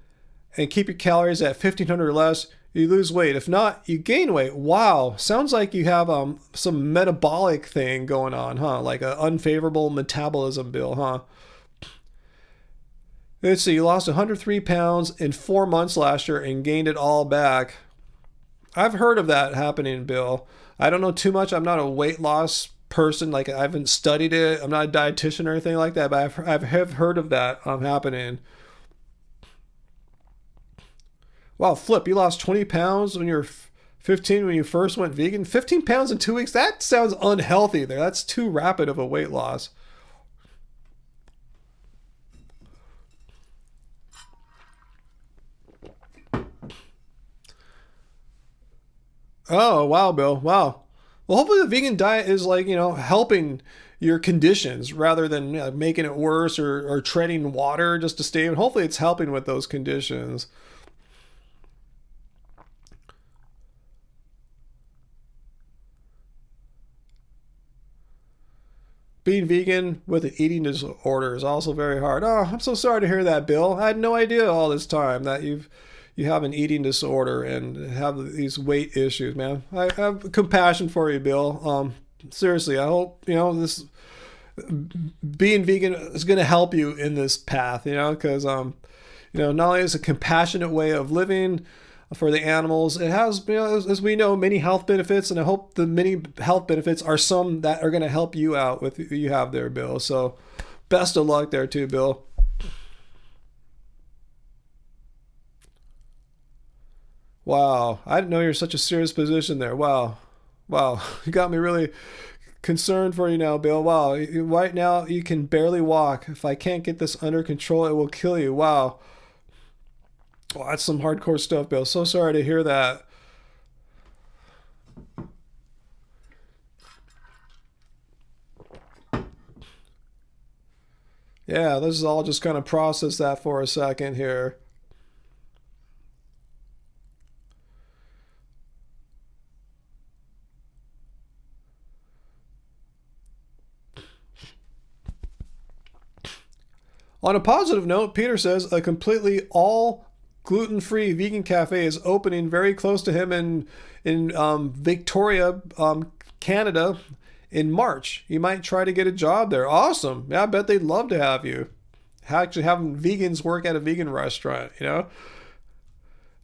Speaker 1: keep your calories at 1,500 or less, you lose weight. If not, you gain weight. Wow, sounds like you have some metabolic thing going on, huh? Like an unfavorable metabolism, Bill, huh? Let's see, you lost 103 pounds in 4 months last year and gained it all back. I've heard of that happening, Bill. I don't know too much. I'm not a weight loss person. Like, I haven't studied it. I'm not a dietitian or anything like that, but I've heard of that happening. Wow, Flip, you lost 20 pounds when you were 15 when you first went vegan? 15 pounds in 2 weeks? That sounds unhealthy there. That's too rapid of a weight loss. Oh, wow, Bill. Wow. Well, hopefully the vegan diet is like, you know, helping your conditions rather than making it worse or treading water just to stay. And hopefully it's helping with those conditions. Being vegan with an eating disorder is also very hard. Oh, I'm so sorry to hear that, Bill. I had no idea all this time that you have an eating disorder and have these weight issues, man. I have compassion for you, Bill. Seriously, I hope, you know, this being vegan is going to help you in this path, you know, because, you know, not only is it a compassionate way of living for the animals, it has, you know, as we know, many health benefits, and I hope the many health benefits are some that are going to help you out with what you have there, Bill. So best of luck there too, Bill. Wow, I didn't know you're in such a serious position there. Wow, you got me really concerned for you now, Bill. Wow, right now you can barely walk. If I can't get this under control, it will kill you. Wow. Well, that's some hardcore stuff, Bill. So sorry to hear that. Yeah, this is all just kind of process that for a second here. On a positive note, Peter says a completely all gluten-free vegan cafe is opening very close to him in Victoria, Canada, in March. You might try to get a job there. Awesome. Yeah, I bet they'd love to have you. Actually having vegans work at a vegan restaurant, you know?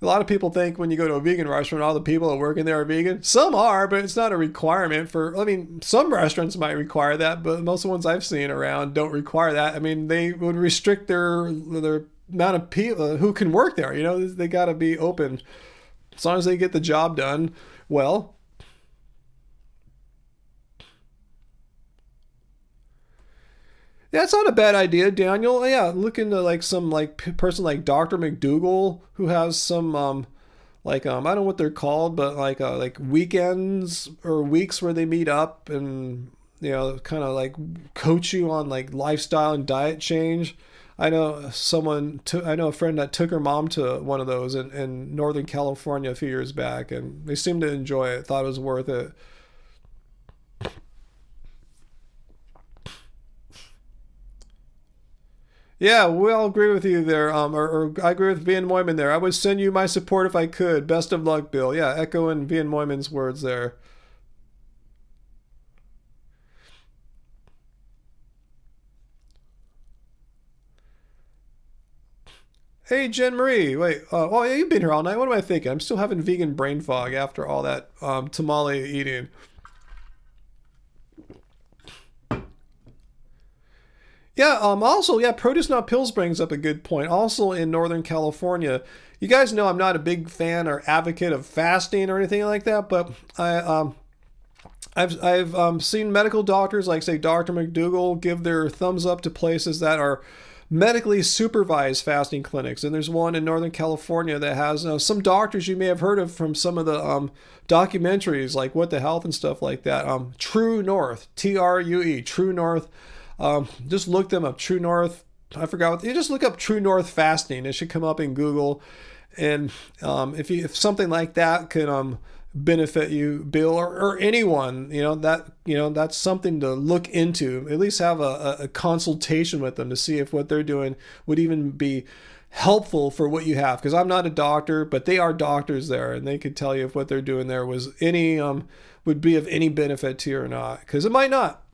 Speaker 1: A lot of people think when you go to a vegan restaurant, all the people that work in there are vegan. Some are, but it's not a requirement for, I mean, some restaurants might require that, but most of the ones I've seen around don't require that. I mean, they would restrict their amount of people who can work there. You know, they got to be open. As long as they get the job done well. Yeah, it's not a bad idea, Daniel. Yeah, look into like some like person like Dr. McDougall who has some I don't know what they're called, but like weekends or weeks where they meet up and you know kind of like coach you on like lifestyle and diet change. I know a friend that took her mom to one of those in Northern California a few years back, and they seemed to enjoy it. Thought it was worth it. Yeah, we all agree with you there. Or I agree with Van Moyman there. I would send you my support if I could. Best of luck, Bill. Yeah, echoing Van Moyman's words there. Hey, Jen Marie. Wait. Oh, yeah, you've been here all night. What am I thinking? I'm still having vegan brain fog after all that tamale eating. Yeah, also, yeah, Produce Not Pills brings up a good point. Also in Northern California, you guys know I'm not a big fan or advocate of fasting or anything like that, but I've seen medical doctors like say Dr. McDougall give their thumbs up to places that are medically supervised fasting clinics, and there's one in Northern California that has some doctors you may have heard of from some of the documentaries like What the Health and stuff like that. True North, TRUE, True North. Just look them up. True North. I forgot what you just look up. True North fasting. It should come up in Google. And if something like that could benefit you, Bill, or anyone, that's something to look into. At least have a consultation with them to see if what they're doing would even be helpful for what you have. Because I'm not a doctor, but they are doctors there, and they could tell you if what they're doing there was would be of any benefit to you or not. Because it might not.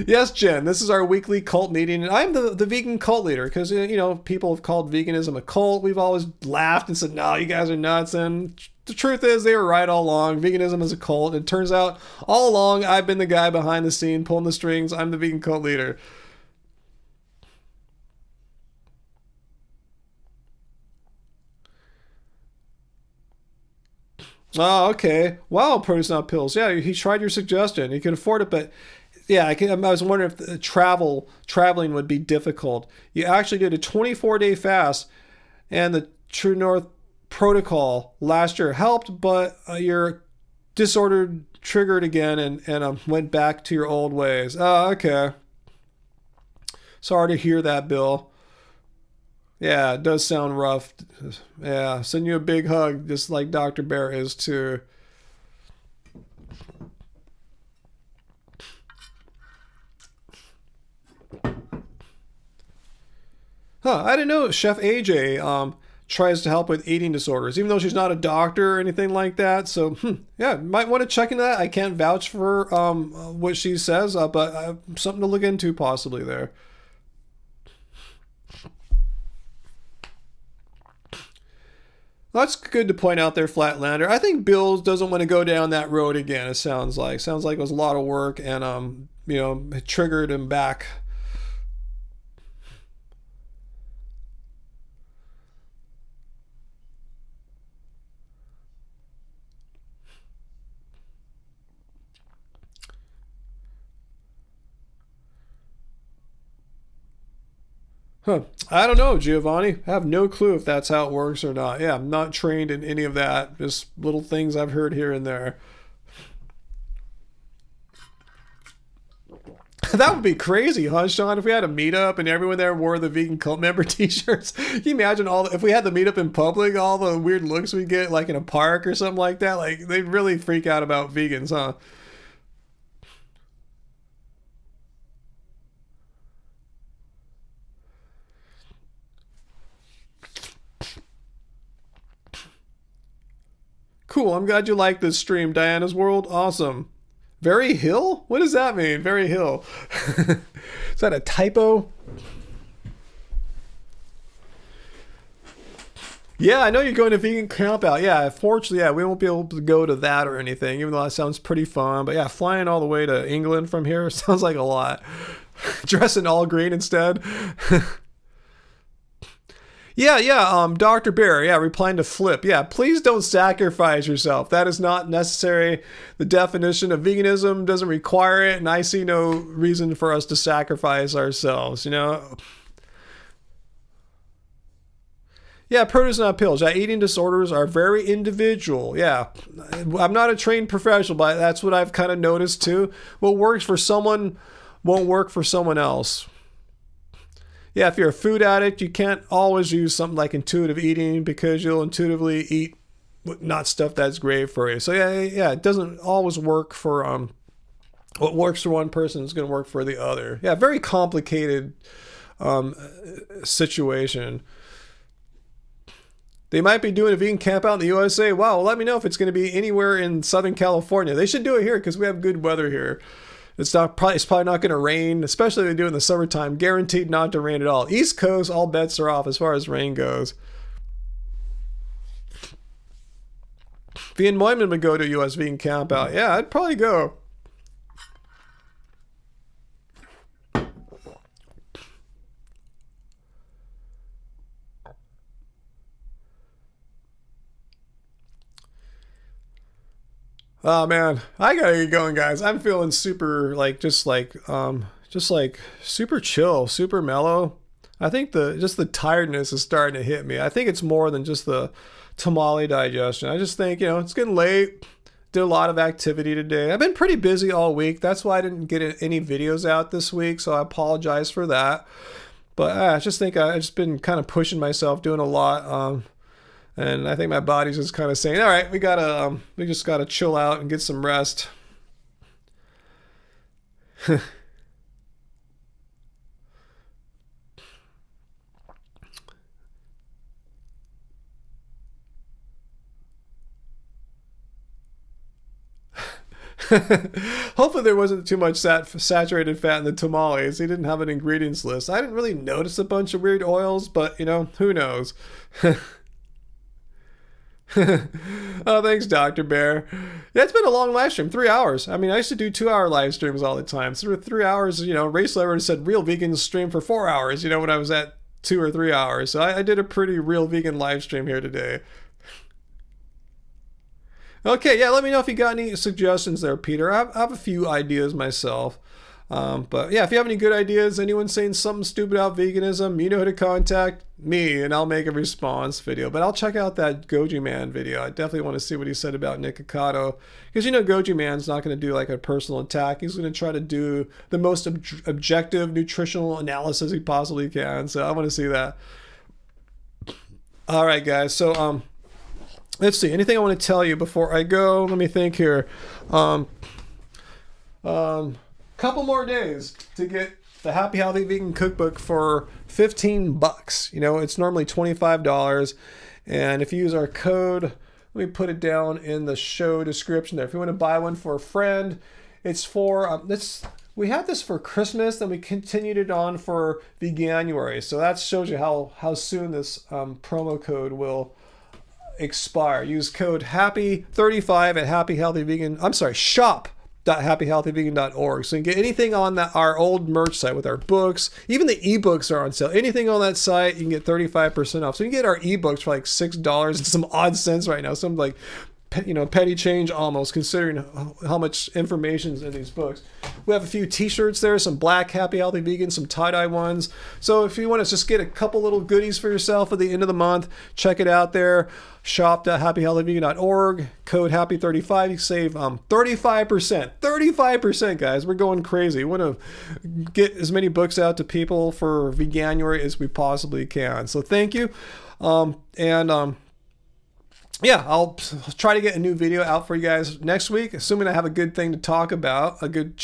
Speaker 1: Yes, Jen, this is our weekly cult meeting, and I'm the vegan cult leader because, people have called veganism a cult. We've always laughed and said, no, you guys are nuts, and the truth is they were right all along. Veganism is a cult. It turns out all along I've been the guy behind the scene pulling the strings. I'm the vegan cult leader. Oh, okay. Wow, Produce Not Pills. Yeah, he tried your suggestion. He can afford it, but yeah, I was wondering if traveling would be difficult. You actually did a 24-day fast, and the True North protocol last year helped, but your disorder triggered again and went back to your old ways. Oh, okay. Sorry to hear that, Bill. Yeah, it does sound rough. Yeah, send you a big hug, just like Dr. Bear is too. I didn't know Chef AJ tries to help with eating disorders, even though she's not a doctor or anything like that. So, yeah, might want to check into that. I can't vouch for what she says, but something to look into possibly there. That's good to point out there, Flatlander. I think Bill doesn't want to go down that road again, it sounds like. Sounds like it was a lot of work and, it triggered him back. Huh. I don't know, Giovanni. I have no clue if that's how it works or not. Yeah, I'm not trained in any of that. Just little things I've heard here and there. That would be crazy, huh, Sean? If we had a meetup and everyone there wore the vegan cult member t-shirts. Can you imagine if we had the meetup in public, all the weird looks we get, like in a park or something like that? Like, they'd really freak out about vegans, huh? Cool. I'm glad you like this stream, Diana's World. Awesome. Very Hill? What does that mean? Very Hill. Is that a typo? Yeah, I know you're going to vegan camp out. Yeah, fortunately, yeah, we won't be able to go to that or anything, even though that sounds pretty fun. But yeah, flying all the way to England from here sounds like a lot. Dress in all green instead. Yeah, Dr. Bear, yeah, replying to Flip. Yeah, please don't sacrifice yourself. That is not necessary. The definition of veganism doesn't require it, and I see no reason for us to sacrifice ourselves, you know? Yeah, produce not pills. Yeah, eating disorders are very individual. Yeah, I'm not a trained professional, but that's what I've kind of noticed too. What works for someone won't work for someone else. Yeah, if you're a food addict, you can't always use something like intuitive eating because you'll intuitively eat not stuff that's great for you. So yeah, it doesn't always work for what works for one person is going to work for the other. Yeah, very complicated situation. They might be doing a vegan camp out in the USA. Wow, well, let me know if it's going to be anywhere in Southern California. They should do it here because we have good weather here. It's probably not going to rain, especially if they do it in the summertime. Guaranteed not to rain at all. East Coast, all bets are off as far as rain goes. Ian Moyman would go to a US vegan camp out. Yeah, I'd probably go. Oh man, I gotta get going, guys. I'm feeling super just super chill, super mellow. I think the tiredness is starting to hit me. I think it's more than just the tamale digestion. I just think, it's getting late. Did a lot of activity today. I've been pretty busy all week. That's why I didn't get any videos out this week, so I apologize for that. But I just think I've just been kind of pushing myself, doing a lot. And I think my body's just kind of saying, all right, we just gotta chill out and get some rest. Hopefully there wasn't too much saturated fat in the tamales. They didn't have an ingredients list. I didn't really notice a bunch of weird oils, but who knows? Oh, thanks, Dr. Bear. Yeah, it's been a long live stream, 3 hours. I mean, I used to do 2-hour live streams all the time. So 3 hours, Race Lover said real vegans stream for 4 hours, when I was at 2 or 3 hours. So I did a pretty real vegan live stream here today. Okay, yeah, let me know if you got any suggestions there, Peter. I have a few ideas myself. But yeah, if you have any good ideas, anyone saying something stupid about veganism, you know who to contact me, and I'll make a response video. But I'll check out that Goji Man video. I definitely want to see what he said about Nikocado, because Goji Man's not going to do like a personal attack. He's going to try to do the most objective nutritional analysis he possibly can. So I want to see that. All right, guys. So let's see. Anything I want to tell you before I go? Let me think here. Couple more days to get the Happy Healthy Vegan Cookbook for $15. It's normally $25, and if you use our code, let me put it down in the show description there. If you want to buy one for a friend, it's for we had this for Christmas, then we continued it on for Veganuary. So that shows you how soon this promo code will expire. Use code HAPPY35 at shop.happyhealthyvegan.org. So you can get anything on our old merch site with our books. Even the ebooks are on sale. Anything on that site, you can get 35% off. So you can get our ebooks for like $6 and some odd cents right now. Some like petty change almost, considering how much information is in these books. We have a few t-shirts there, some black Happy Healthy Vegan, some tie-dye ones. So if you want to just get a couple little goodies for yourself at the end of the month, check it out there. Shop.happyhealthyvegan.org. Code HAPPY35. You save 35%. 35%, guys. We're going crazy. We want to get as many books out to people for Veganuary as we possibly can. So thank you. Yeah, I'll try to get a new video out for you guys next week, assuming I have a good thing to talk about, a good,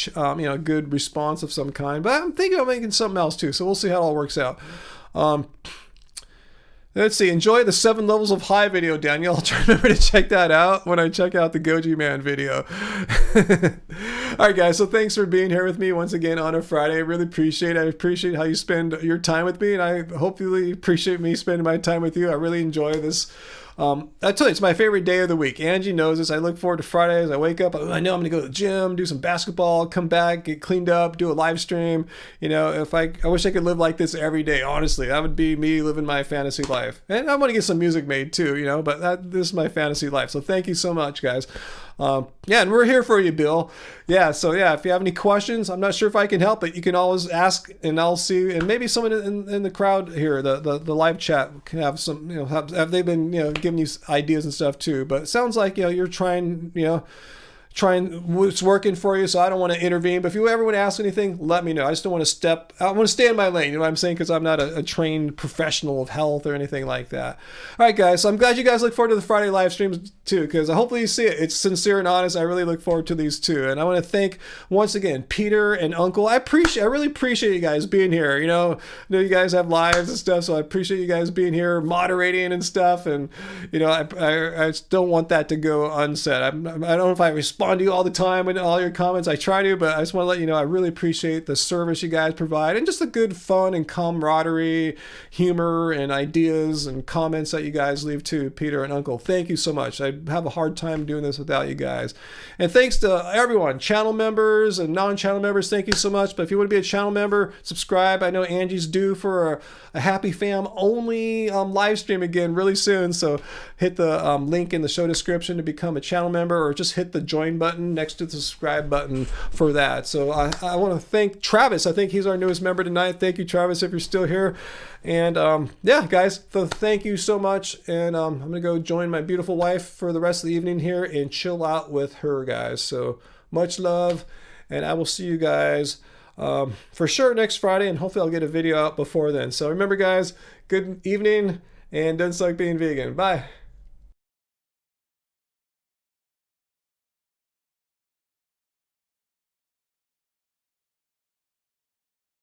Speaker 1: good response of some kind. But I'm thinking of making something else too, so we'll see how it all works out. Let's see. Enjoy the 7 levels of high video, Daniel. I'll try to remember to check that out when I check out the Goji Man video. All right, guys. So thanks for being here with me once again on a Friday. I really appreciate it. I appreciate how you spend your time with me, and I hopefully appreciate me spending my time with you. I really enjoy this. I tell you, it's my favorite day of the week. Angie knows this. I look forward to Fridays. I wake up, I know I'm going to go to the gym, do some basketball, come back, get cleaned up, do a live stream. You know, if I wish I could live like this every day, honestly. That would be me living my fantasy life. And I want to get some music made too, you know, but this is my fantasy life. So thank you so much, guys. Yeah, and we're here for you, Bill. Yeah, so yeah, if you have any questions, I'm not sure if I can help, but you can always ask, and I'll see. And maybe someone in the crowd here, the live chat, can have some, you know, have they been, you know, giving you ideas and stuff too. But it sounds like, you know, you're trying, you know, it's working for you, so I don't want to intervene. But if you ever want to ask anything, let me know. I just don't want to I want to stay in my lane, you know what I'm saying? Because I'm not a trained professional of health or anything like that. All right, guys, so I'm glad you guys look forward to the Friday live streams too, because hopefully you see it. It's sincere and honest. I really look forward to these too. And I want to thank, once again, Peter and Uncle. I really appreciate you guys being here. You know you guys have lives and stuff, so I appreciate you guys being here, moderating and stuff. And, you know, I just don't want that to go unsaid. I don't know if I respond to you all the time and all your comments. I try to, but I just want to let you know I really appreciate the service you guys provide and just the good fun and camaraderie, humor and ideas and comments that you guys leave too, Peter and Uncle. Thank you so much. I have a hard time doing this without you guys. And thanks to everyone, channel members and non-channel members, thank you so much. But if you want to be a channel member, subscribe. I know Angie's due for a Happy Fam only live stream again really soon, so hit the link in the show description to become a channel member, or just hit the join button next to the subscribe button for that. So I want to thank Travis. I think he's our newest member tonight. Thank you, Travis, if you're still here. And yeah, guys, so thank you so much. And I'm going to go join my beautiful wife for the rest of the evening here and chill out with her, guys. So much love, and I will see you guys for sure next Friday, and hopefully I'll get a video out before then. So remember, guys, good evening, and don't suck being vegan. Bye.